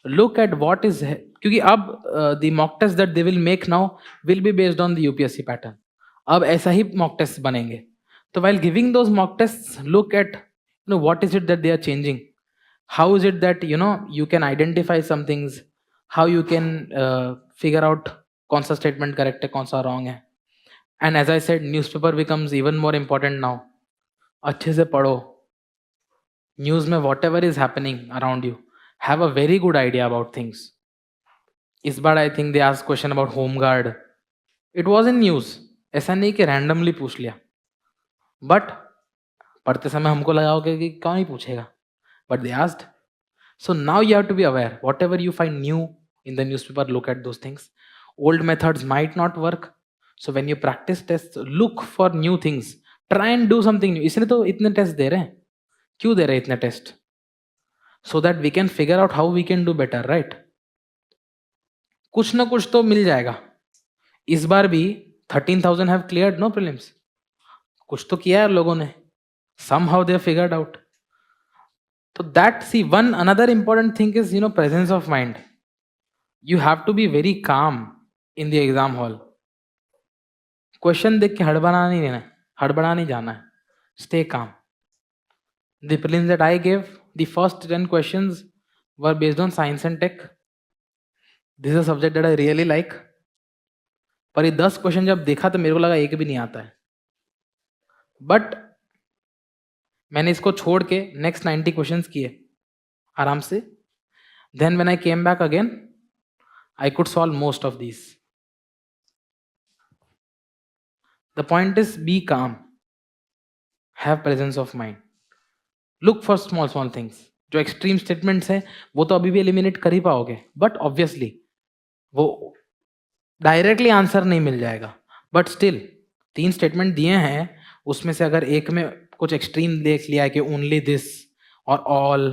look at what is, क्योंकि अब the mock tests that they will make now will be based on the UPSC pattern. अब ऐसा ही mock tests बनेंगे. So while giving those mock tests, look at what is it that they are changing. How is it that you can identify some things, how you can figure out कौन सा statement correct है, कौन सा wrong है. And as I said, newspaper becomes even more important now. अच्छे से पढ़ो. News में whatever is happening around you, have a very good idea about things. इस बार I think they asked question about home guard. It was in news. ऐसा नहीं कि randomly पूछ लिया. But पढ़ते समय हमको लगा होगा कि कौन ही पूछेगा. But they asked. So now you have to be aware. Whatever you find new in the newspaper, look at those things. Old methods might not work. So when you practice tests, look for new things. Try and do something new. इसलिए तो इतने test दे रहे हैं. क्यों दे रहे हैं इतने test? So that we can figure out how we can do better, right? कुछ ना कुछ तो मिल जाएगा. इस बार भी 13,000 have cleared no prelims. कुछ तो किया है लोगों ने. Somehow they have figured out. So that, see, another important thing is presence of mind. You have to be very calm in the exam hall. Question देख के हड़बड़ा नहीं जाना है. Stay calm. The prelims that I gave, the first 10 questions were based on science and tech. This is a subject that I really like. पर ये 10 question जब देखा तो मेरे को लगा एक भी नहीं आता है. बट मैंने इसको छोड़ के नेक्स्ट 90 क्वेश्चंस किए आराम से. Then when I came back again I could solve most of these. The point is be calm. Have presence of mind. Look for small things. जो extreme statements हैं वो तो अभी भी eliminate कर ही पाओगे. But obviously वो डायरेक्टली आंसर नहीं मिल जाएगा. बट स्टिल 3 स्टेटमेंट दिए हैं, उसमें से अगर एक में कुछ एक्सट्रीम देख लिया है कि ओनली दिस और ऑल,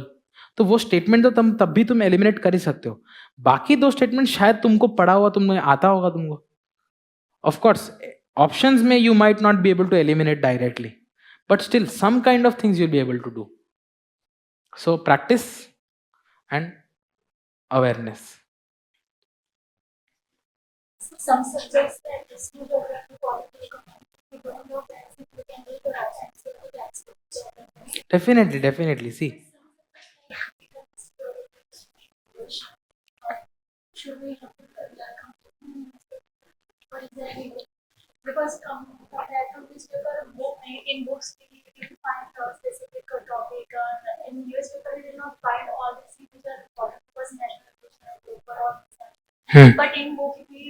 तो वो स्टेटमेंट तो तब भी तुम एलिमिनेट कर ही सकते हो. बाकी 2 स्टेटमेंट शायद तुमको पढ़ा हुआ, तुम्हें आता होगा तुमको. ऑफ कोर्स ऑप्शंस में you might not be able to eliminate directly, but still some kind of things you will be able to do. So practice and awareness. Some subjects that history, geography, politics, we don't know that we can read or answer. Definitely. See, Should we have for example, because compared to newspaper, in books we find a specific topic, in newspaper we will not find all the things which are important because national education paper or but in book if we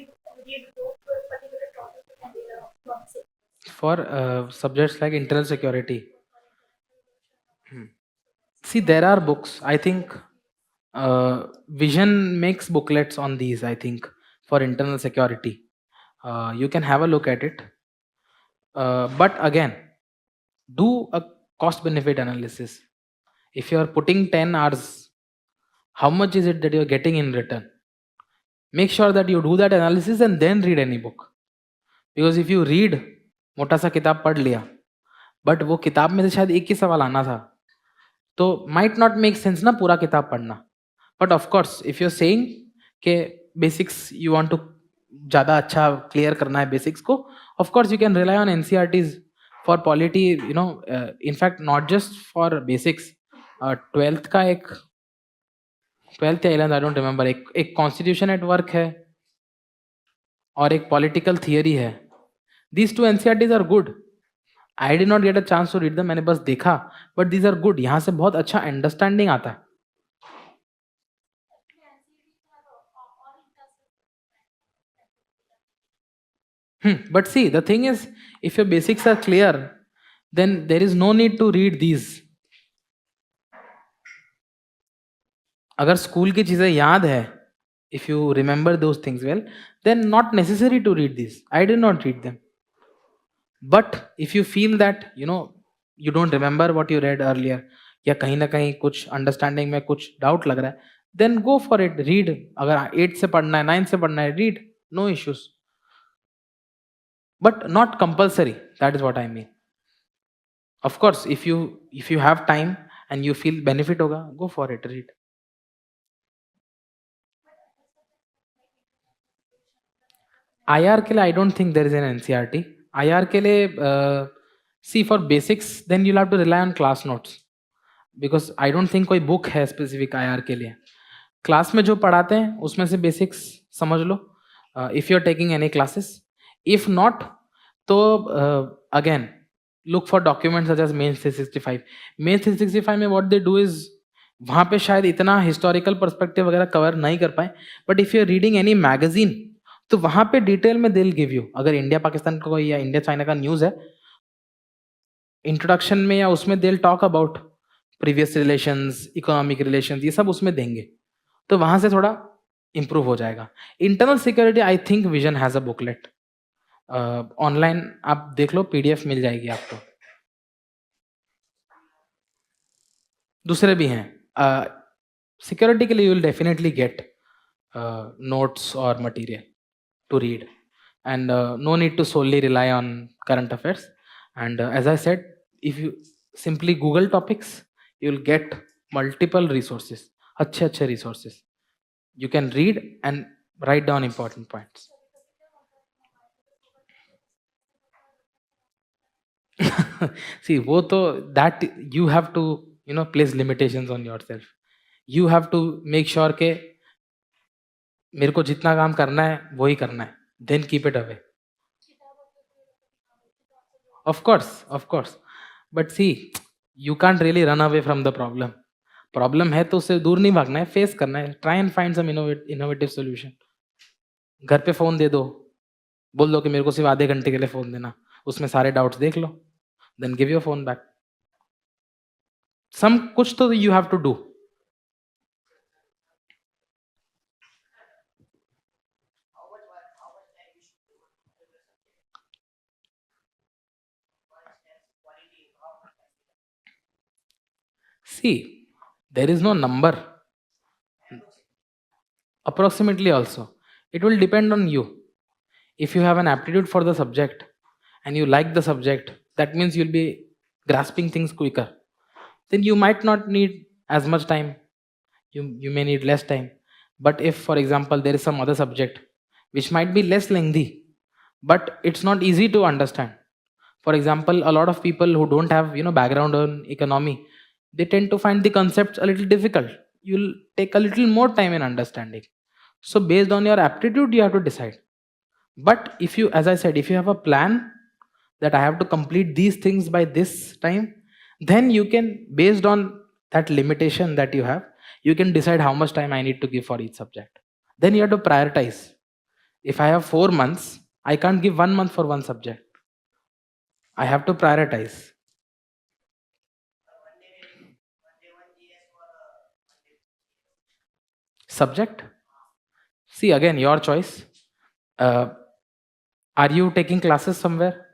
read book for a particular topic we can read from it. for subjects like internal security, see, there are books. I think Vision makes booklets on these, I think, for internal security. You can have a look at it. But again, do a cost benefit analysis. If you are putting 10 hours, how much is it that you are getting in return? Make sure that you do that analysis and then read any book. Because if you read मोटा सा किताब पढ़ लिया, but वो किताब में से शायद एक ही सवाल आना था, तो माइट नॉट मेक सेंस ना पूरा किताब पढ़ना. But of course if you are saying के बेसिक्स यू वांट टू ज़्यादा अच्छा क्लियर करना है बेसिक्स को, of course you can rely on NCERTs for polity, you know, in fact not just for basics. 12th का एक 12th या 11th I don't remember, एक कॉन्स्टिट्यूशन एट वर्क है और एक पॉलिटिकल थियरी है. These 2 NCERTs are good. I did not get a chance to read them. मैंने बस देखा, but these are good. यहाँ से बहुत अच्छा अंडरस्टैंडिंग आता है. But see, the thing is, if your basics are clear, then there is no need to read these. अगर स्कूल की चीजें याद है, if you remember those things well, then not necessary to read these. I did not read them. But if you feel that, you know, you don't remember what you read earlier, या कहीं ना कहीं कुछ understanding में कुछ doubt लग रहा है, then go for it, read. अगर 8 से पढ़ना है, 9 से पढ़ना है, read, no issues. But not compulsory, that is what I mean. Of course, if you have time and you feel benefit होगा, go for it, read. IR के लिए I don't think there is an NCERT. IR के लिए see, for basics then you'll have to rely on class notes, because I don't think कोई book है specific IR के लिए. Class में जो पढ़ाते हैं उसमें से basics समझ लो, if you're taking any classes. If not, तो again look for documents such as Mains 365. Mains 365 में what they do is, वहाँ पे शायद इतना historical perspective वगैरह cover नहीं कर पाए, but if you're reading any magazine, तो वहां पे डिटेल में they'll give you. अगर इंडिया पाकिस्तान का कोई या इंडिया चाइना का न्यूज है, इंट्रोडक्शन में या उसमें they'll talk about previous relations, economic relations, ये सब उसमें देंगे, तो वहां से थोड़ा improve हो जाएगा. Internal security I think vision has a booklet, online आप देख लो, पीडीएफ मिल जाएगी आपको. दूसरे भी हैं सिक्योरिटी के लिए, you will definitely get notes और material to read, and no need to solely rely on current affairs. And as I said, if you simply Google topics, you will get multiple resources, अच्छे resources. You can read and Write down important points. See, वो तो that you have to place limitations on yourself. You have to make sure के मेरे को जितना काम करना है वही करना है. Then keep it away. Of course. But see, you can't really run away from the problem. Problem है तो उससे दूर नहीं भागना है, फेस करना है. Try and find some innovative solution. घर पे फोन दे दो, बोल दो कि मेरे को सिर्फ आधे घंटे के लिए फोन देना, उसमें सारे डाउट्स देख लो, then give your phone back. Some कुछ तो you have to do. See, there is no number. Approximately also. It will depend on you. If you have an aptitude for the subject and you like the subject, that means you'll be grasping things quicker. Then you might not need as much time. You may need less time. But if, for example, there is some other subject which might be less lengthy, but it's not easy to understand. For example, a lot of people who don't have background on economy, they tend to find the concepts a little difficult. You'll take a little more time in understanding. So based on your aptitude, you have to decide. But if you, as I said, if you have a plan that I have to complete these things by this time, then you can, based on that limitation that you have, you can decide how much time I need to give for each subject. Then you have to prioritize. If I have 4 months, I can't give 1 month for one subject. I have to prioritize. Subject? See, again, your choice. Are you taking classes somewhere?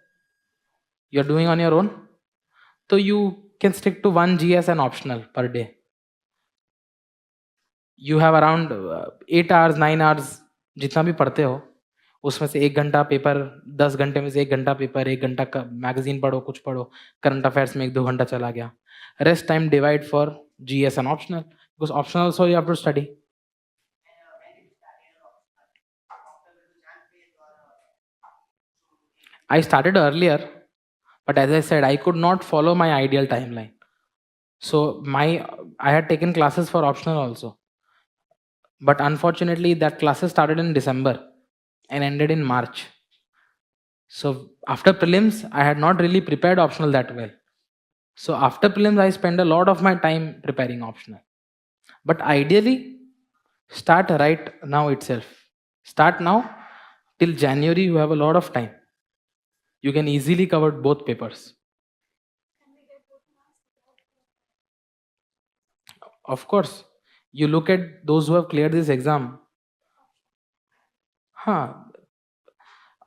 You're doing on your own? So you can stick to one GS and optional per day. You have around 8 hours, 9 hours, जितना भी पढ़ते हो उसमें से 1 घंटा paper, 10 घंटे में से 1 घंटा पेपर, 1 घंटा का मैगजीन पढ़ो, कुछ पढ़ो, करंट अफेयर्स में 1-2 घंटा चला गया. Rest time divide for GS and optional, because optional also you have to study. I started earlier, but as I said, I could not follow my ideal timeline. So I had taken classes for optional also. But unfortunately, that classes started in December and ended in March. So after prelims, I had not really prepared optional that well. So after prelims, I spent a lot of my time preparing optional. But ideally, start right now itself. Start now. Till January, you have a lot of time. You can easily cover both papers. Of course, you look at those who have cleared this exam.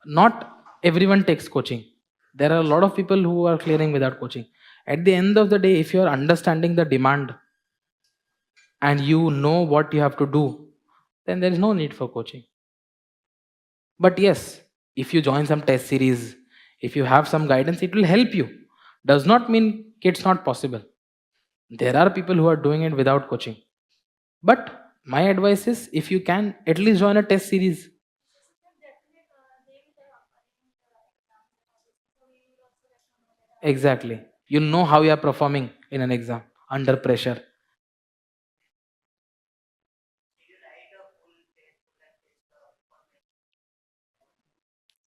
Not everyone takes coaching. There are a lot of people who are clearing without coaching. At the end of the day, if you are understanding the demand and you know what you have to do, then there is no need for coaching. But yes, if you join some test series, if you have some guidance, it will help you. Does not mean it's not possible. There are people who are doing it without coaching. But my advice is, if you can, at least join a test series. Exactly. You know how you are performing in an exam under pressure.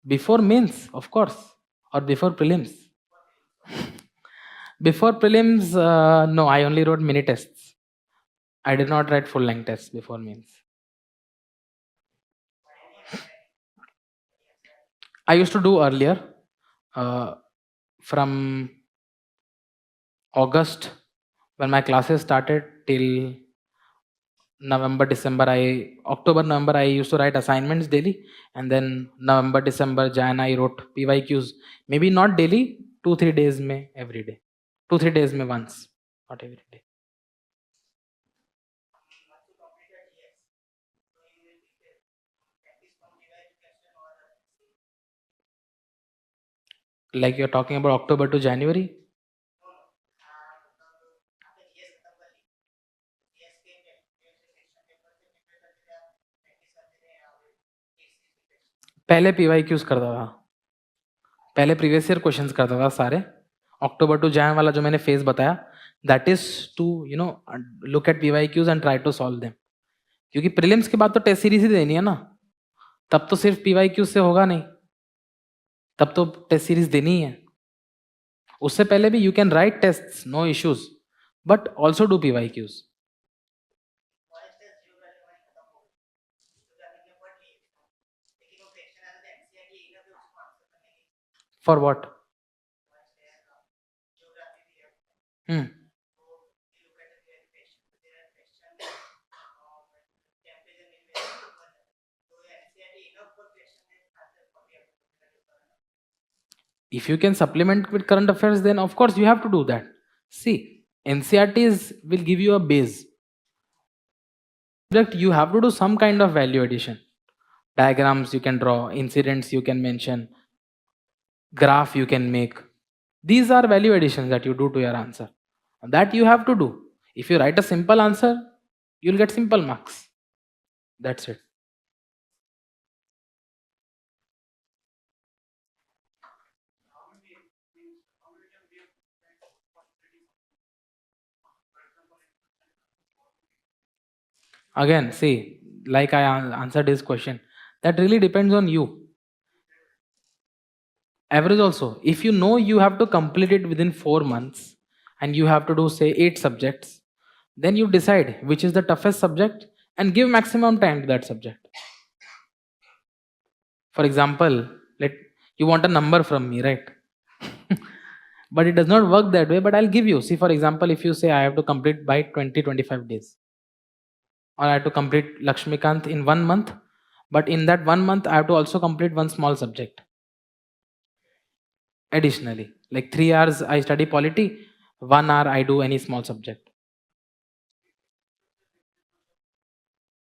Before mains, of course, or before prelims. Before prelims, no, I only wrote mini tests. I did not write full length tests before mains. I used to do earlier, from August, when my classes started, till October, November, I used to write assignments daily, and then November, December, Jan, I wrote PYQs. Maybe not daily, 2-3 days में every day. 2-3 days में once, not every day. Like you're talking about October to January? पहले PYQs करता था, पहले previous year questions करता था सारे. अक्टूबर to Jain वाला जो मैंने फेज बताया, that is to look at PYQs and try to solve them. क्योंकि प्रीलिम्स के बाद तो टेस्ट सीरीज ही देनी है ना, तब तो सिर्फ PYQs से होगा नहीं, तब तो टेस्ट सीरीज देनी ही है. उससे पहले भी you can write test, no issues, but also do PYQs. For what? If you can supplement with current affairs, then of course you have to do that. See, NCRTs will give you a base. You have to do some kind of value addition. Diagrams you can draw, incidents you can mention, graph you can make. These are value additions that you do to your answer. That you have to do. If you write a simple answer, you'll get simple marks. That's it. Again, see, like I answered his question, that really depends on you. Average also, if you know you have to complete it within 4 months and you have to do say 8 subjects, then you decide which is the toughest subject and give maximum time to that subject. For example, you want a number from me, right? But it does not work that way, but I'll give you. See, for example, if you say I have to complete by 20-25 days, or I have to complete Lakshmikant in 1 month, but in that 1 month I have to also complete one small subject. Additionally, like 3 hours I study polity, 1 hour I do any small subject.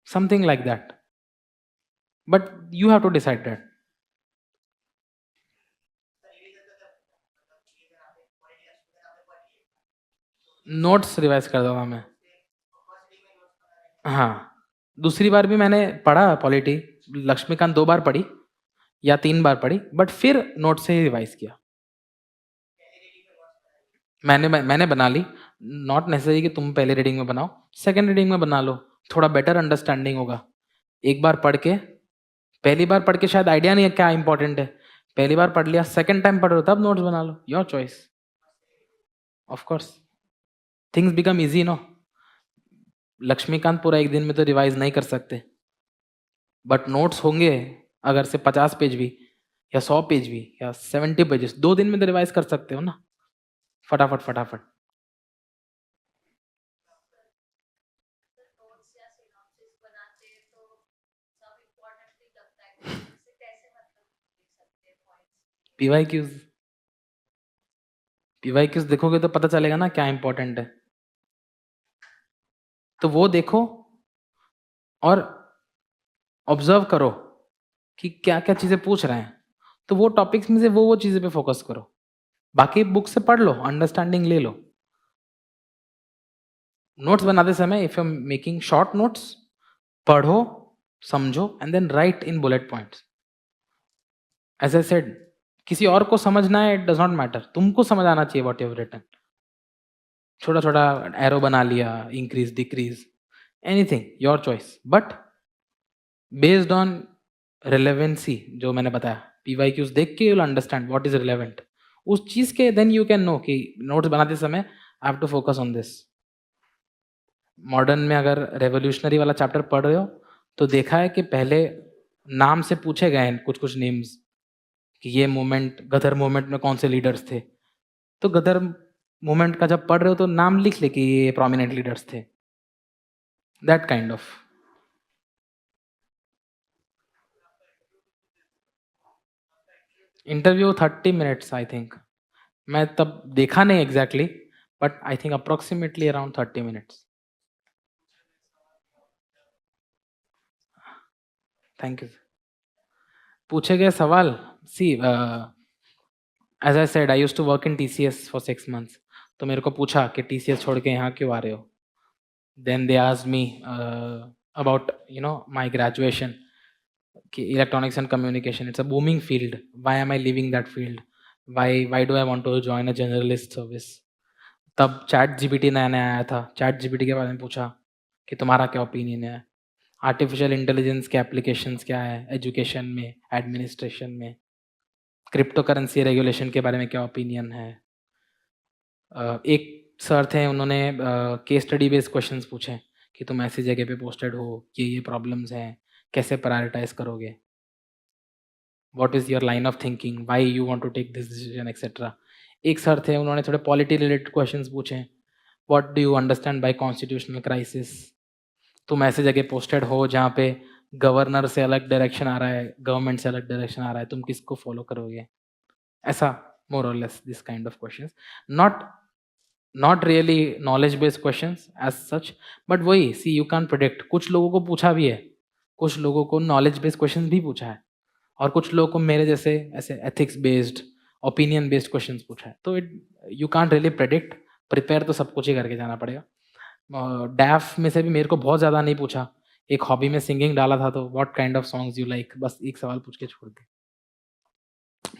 Something like that. But you have to decide that. Notes revise करता था मैं. हाँ, दूसरी बार भी मैंने पढ़ा polity, Laxmikant 2 बार पढ़ी या 3 बार पढ़ी, बट फिर नोट से ही रिवाइज किया. मैंने बना ली. नॉट नेसेसरी कि तुम पहले रीडिंग में बनाओ, सेकंड रीडिंग में बना लो, थोड़ा बेटर अंडरस्टैंडिंग होगा. एक बार पढ़ के, पहली बार पढ़ के शायद आइडिया नहीं है क्या इंपॉर्टेंट है, पहली बार पढ़ लिया, सेकंड टाइम पढ़ रहे हो तब नोट्स बना लो. Your choice. Of course things become easy no. Laxmikanth पूरा एक दिन में तो रिवाइज नहीं कर सकते, बट नोट्स होंगे अगर से 50 पेज भी या 100 पेज भी या 70 पेजेस, 2 दिन में तो रिवाइज कर सकते हो ना, फटाफट फटाफट. PYQs देखोगे तो पता चलेगा ना क्या इंपॉर्टेंट है. तो वो देखो और ऑब्जर्व करो कि क्या क्या चीजें पूछ रहे हैं, तो वो टॉपिक्स में से वो चीजें पे फोकस करो. बाकी बुक से पढ़ लो, अंडरस्टैंडिंग ले लो. नोट्स बनाते समय if you are making short notes, पढ़ो, समझो and then write in bullet points. As I said, किसी और को समझना है, इट डज नॉट मैटर, तुमको समझ आना चाहिए व्हाट यू हैव रिटन. छोटा छोटा एरो बना लिया, increase decrease, anything, your choice, but based on relevancy. जो मैंने बताया, PYQs देख के you will understand what is relevant उस चीज के, देन यू कैन नो कि नोट्स बनाते समय I have to focus on this. Modern में अगर रेवोल्यूशनरी वाला चैप्टर पढ़ रहे हो तो देखा है कि पहले नाम से पूछे गए हैं कुछ कुछ नेम्स, कि ये मूवमेंट, गदर मूवमेंट में कौन से लीडर्स थे. तो गदर मूवमेंट का जब पढ़ रहे हो तो नाम लिख ले कि ये प्रोमिनेंट लीडर्स थे. That kind of. Interview 30 minutes I think. मैं तब देखा नहीं exactly, but I think approximately around 30 minutes. Thank you. पूछे गए सवाल, see as I said I used to work in TCS for 6 months. तो मेरे को पूछा कि TCS छोड़ के यहाँ क्यों आ रहे हो. Then they asked me about my graduation, Electronics and communication, it's a booming field. Why am I leaving that field? Why do I want to join a generalist service? तब चैट जीपीटी नया नया आया था, chat GPT के बारे में पूछा कि तुम्हारा क्या ओपिनियन है, आर्टिफिशियल इंटेलिजेंस के एप्लीकेशंस क्या है एजुकेशन में, एडमिनिस्ट्रेशन में, क्रिप्टो करेंसी रेगुलेशन के बारे में क्या ओपिनियन है। एक सर थे, उन्होंने केस स्टडी बेस्ड क्वेश्चंस पूछे कि तुम ऐसी जगह पे पोस्टेड हो, ये प्रॉब्लम्स हैं, कैसे प्रायोरिटाइज करोगे, what is your line of thinking, why you want to take this decision etcetera. एक सर थे, उन्होंने थोड़े पॉलिटी रिलेटेड क्वेश्चंस पूछे, what do you understand by constitutional crisis, तुम ऐसे जगह पोस्टेड हो जहाँ पे गवर्नर से अलग डायरेक्शन आ रहा है, गवर्नमेंट से अलग डायरेक्शन आ रहा है, तुम किसको फॉलो करोगे, ऐसा मोर और less this kind of questions. Not really knowledge based questions as such, but वही सी यू कैन प्रिडिक्ट। कुछ लोगों को पूछा भी है, कुछ लोगों को नॉलेज बेस्ड क्वेश्चन भी पूछा है, और कुछ लोगों को मेरे जैसे ऐसे ethics based opinion based questions पूछा है। तो you can really predict, prepare तो सब कुछ ही करके जाना पड़ेगा। डैफ में से भी मेरे को बहुत ज़्यादा नहीं पूछा, एक हॉबी में सिंगिंग डाला था, तो what kind of songs you like, बस एक सवाल पूछ के छोड़ दिया।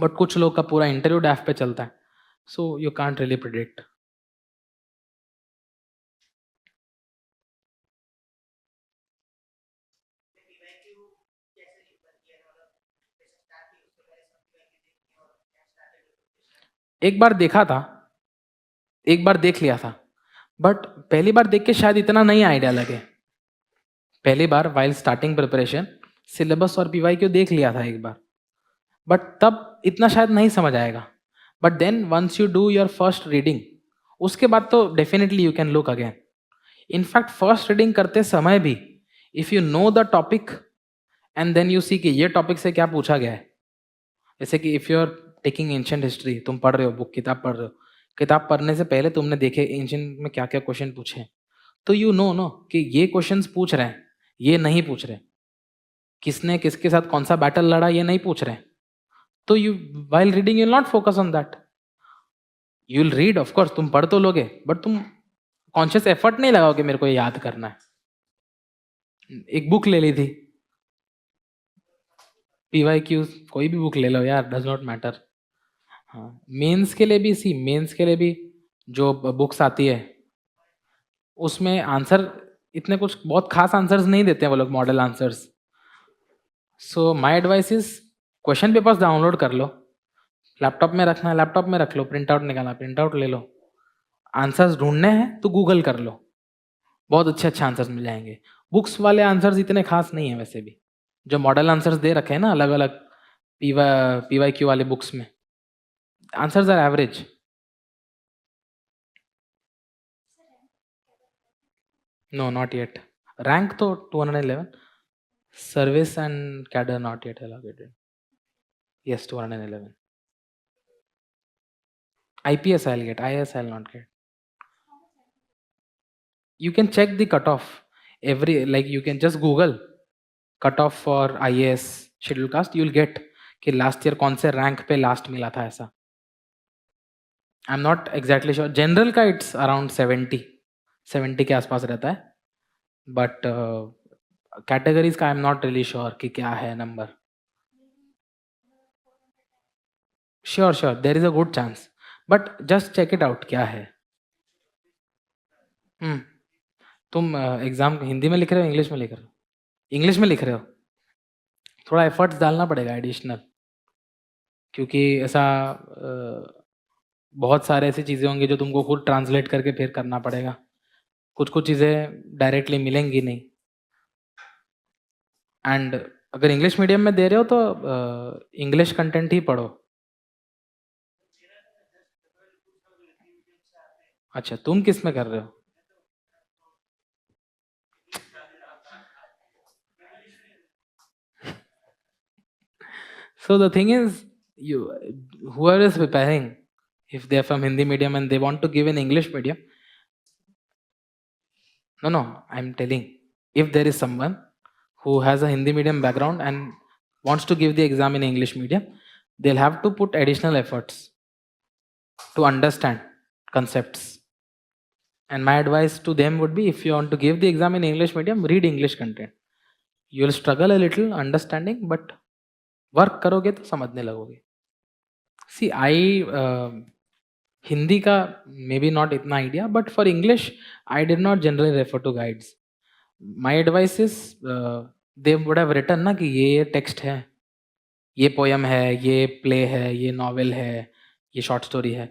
बट कुछ लोग का पूरा इंटरव्यू डैफ पे चलता है, so you can't really predict. एक बार देखा था, एक बार देख लिया था, बट पहली बार देख के शायद इतना नहीं आइडिया लगे। पहली बार वाइल स्टार्टिंग प्रिपरेशन सिलेबस और पीवाईक्यू देख लिया था एक बार, बट तब इतना शायद नहीं समझ आएगा। But then once you do your first reading, उसके बाद तो definitely you can look again. In fact first reading करते समय भी if you know the topic and then you see कि ये टॉपिक से क्या पूछा गया है, जैसे कि if you are taking ancient history, तुम पढ़ रहे हो बुक, किताब पढ़ रहे हो, किताब पढ़ने से पहले तुमने देखे एंशिएंट में क्या क्या क्वेश्चन पूछे हैं, तो यू नो कि ये क्वेश्चंस पूछ रहे हैं, ये नहीं पूछ रहे, किसने किसके साथ कौन सा बैटल लड़ा ये नहीं पूछ रहे। तो you while reading you will not focus on that, you will read of course, तुम पढ़ तो लोगे, बट तुम कॉन्शियस एफर्ट नहीं लगाओगे मेरे को ये याद करना है। एक बुक ले ली थी, PYQs, कोई भी बुक ले लो यार, डज नॉट मैटर। हाँ, मेंस के लिए भी मेंस के लिए भी जो बुक्स आती है उसमें आंसर इतने कुछ बहुत खास आंसर्स नहीं देते हैं वो लोग, model answers. So my advice is question papers download कर लो, लैपटॉप में रखना है लैपटॉप में रख लो, प्रिंट आउट निकालना प्रिंट आउट ले लो, आंसर्स ढूंढने हैं तो गूगल कर लो, बहुत अच्छे अच्छे आंसर्स मिल जाएंगे। बुक्स वाले आंसर्स इतने खास नहीं है वैसे भी, जो मॉडल आंसर्स दे रखे हैं ना अलग अलग PYQ वाले बुक्स में, answers are average. No not yet, rank तो 211, service and cadre not yet allocated. Yes, 211. IPS I'll get, IAS I'll not get. You can check the cutoff. Like you can just Google cutoff for IAS schedule cast, you'll get कि last year कौन से rank पे last मिला था ऐसा। I am not exactly sure, general का it's around 70 के आसपास रहता है, बट कैटेगरीज का I am not really sure कि क्या है number. Sure there is a good chance, but just check it out क्या है। तुम एग्जाम हिंदी में लिख रहे हो इंग्लिश में लिख रहे हो? इंग्लिश में लिख रहे हो, थोड़ा एफर्ट्स डालना पड़ेगा एडिशनल, क्योंकि ऐसा बहुत सारे ऐसी चीज़ें होंगी जो तुमको खुद ट्रांसलेट करके फिर करना पड़ेगा, कुछ कुछ चीज़ें डायरेक्टली मिलेंगी नहीं। एंड अगर इंग्लिश मीडियम में दे रहे हो तो इंग्लिश कंटेंट ही पढ़ो। अच्छा, तुम किस में कर रहे हो? So the thing is, whoever is preparing, if they are from Hindi medium and they want to give in English medium, no, I'm telling, if there is someone who has a Hindi medium background and wants to give the exam in English medium, they'll have to put additional efforts to understand concepts. And my advice to them would be, if you want to give the exam in English medium, read English content. You will struggle a little understanding, but work करोगे तो समझने लगोगे. See I Hindi का maybe not इतना idea, but for English I did not generally refer to guides. My advice is they would have written ना कि ये text है, ये पोयम है, ये प्ले है, ये नॉवेल है, ये शॉर्ट स्टोरी है.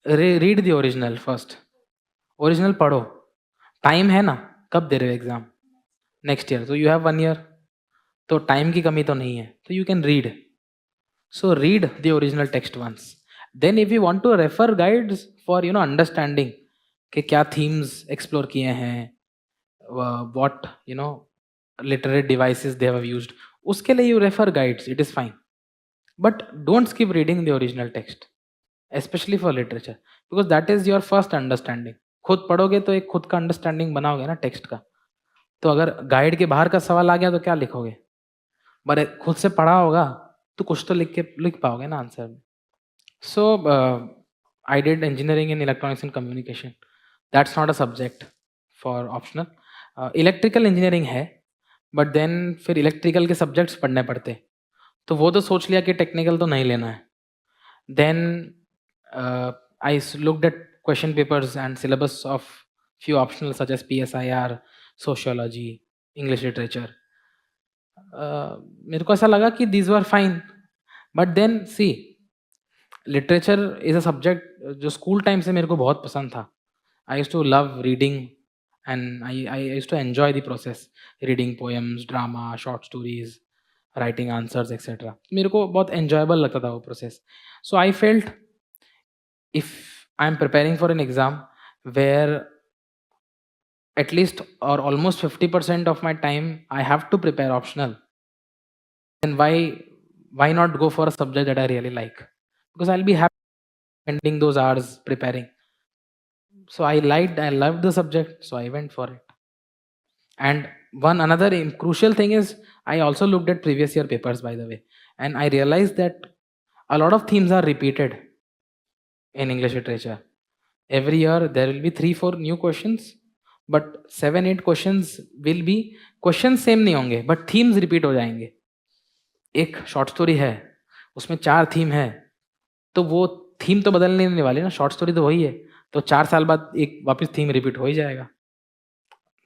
Read the original first. Original पढ़ो. टाइम है ना, कब दे रहे हो एग्जाम? Next year. तो यू हैव 1 ईयर, तो टाइम की कमी तो नहीं है, तो you can read. So read the original text once. Then if you want to refer guides for understanding कि क्या themes explore किए हैं, what literary devices they have used, उसके लिए you refer guides, it is fine. But don't skip reading the original text, especially for literature, because that is your first understanding. खुद पढ़ोगे तो एक खुद का अंडरस्टैंडिंग बनाओगे ना टेक्स्ट का. तो अगर गाइड के बाहर का सवाल आ गया तो क्या लिखोगे? बट खुद से पढ़ा होगा तो कुछ तो लिख पाओगे ना आंसर में. So I did engineering in electronics and communication. That's not a subject for optional. Electrical engineering है, बट देन फिर इलेक्ट्रिकल के सब्जेक्ट्स पढ़ने पड़ते, तो वो तो सोच लिया कि टेक्निकल तो नहीं लेना है. Then I looked at question papers and syllabus of few optional such as PSIR, sociology, English literature. मेरे को ऐसा लगा कि these were fine, but then see literature is a subject जो स्कूल टाइम से मेरे को बहुत पसंद था. I used to love reading and I used to enjoy the process. Reading poems, drama, short stories, writing answers etcetera. मेरे को बहुत एन्जॉयबल लगता था वो process. So I felt if I am preparing for an exam where at least or almost 50% of my time I have to prepare optional, then why not go for a subject that I really like? Because I'll be happy spending those hours preparing. So I loved the subject, so I went for it. And one another crucial thing is I also looked at previous year papers, by the way, and I realized that a lot of themes are repeated in English literature. Every year there will be 3-4 new questions, but 7-8 questions will be question same नहीं होंगे, but themes repeat हो जाएंगे. एक short story है, उसमें 4 theme है, तो वो थीम तो बदलने नहीं वाली ना, शॉर्ट स्टोरी तो वही है, तो 4 साल बाद एक वापस थीम रिपीट हो ही जाएगा.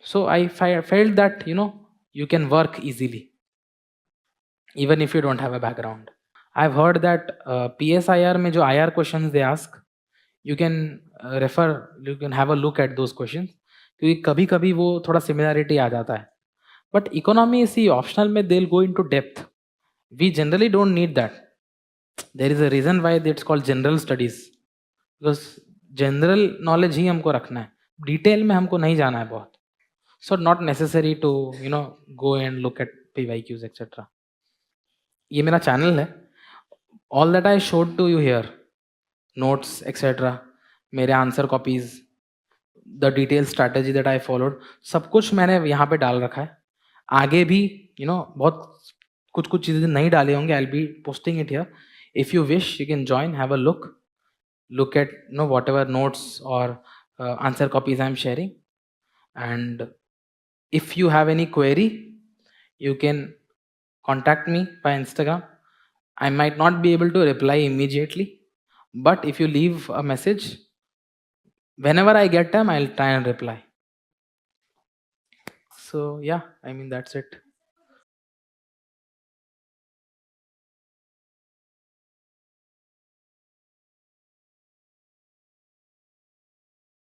So I felt that you can work easily even if you don't have a background. I have heard that PSIR में जो IR questions they ask, you can you can have a look at those questions, क्योंकि कभी कभी वो थोड़ा similarity आ जाता है. But economy C optional में they will go into depth. We generally don't need that. There is a reason why it's called general studies, because general knowledge ही हमको रखना है, डिटेल में हमको नहीं जाना है बहुत. So not necessary to go and look at PYQs etcetera. ये मेरा चैनल है. All that I showed to you here, notes etcetera, मेरे answer copies, the detail strategy that I followed, सब कुछ मैंने यहाँ पे डाल रखा है. आगे भी बहुत कुछ चीज़ें नहीं डाली होंगी. I will be posting it here. If you wish you can join, have a look at whatever notes और answer copies I am sharing. And if you have any query you can contact me by Instagram. I might not be able to reply immediately, but if you leave a message, whenever I get time, I'll try and reply. So yeah, I mean, that's it.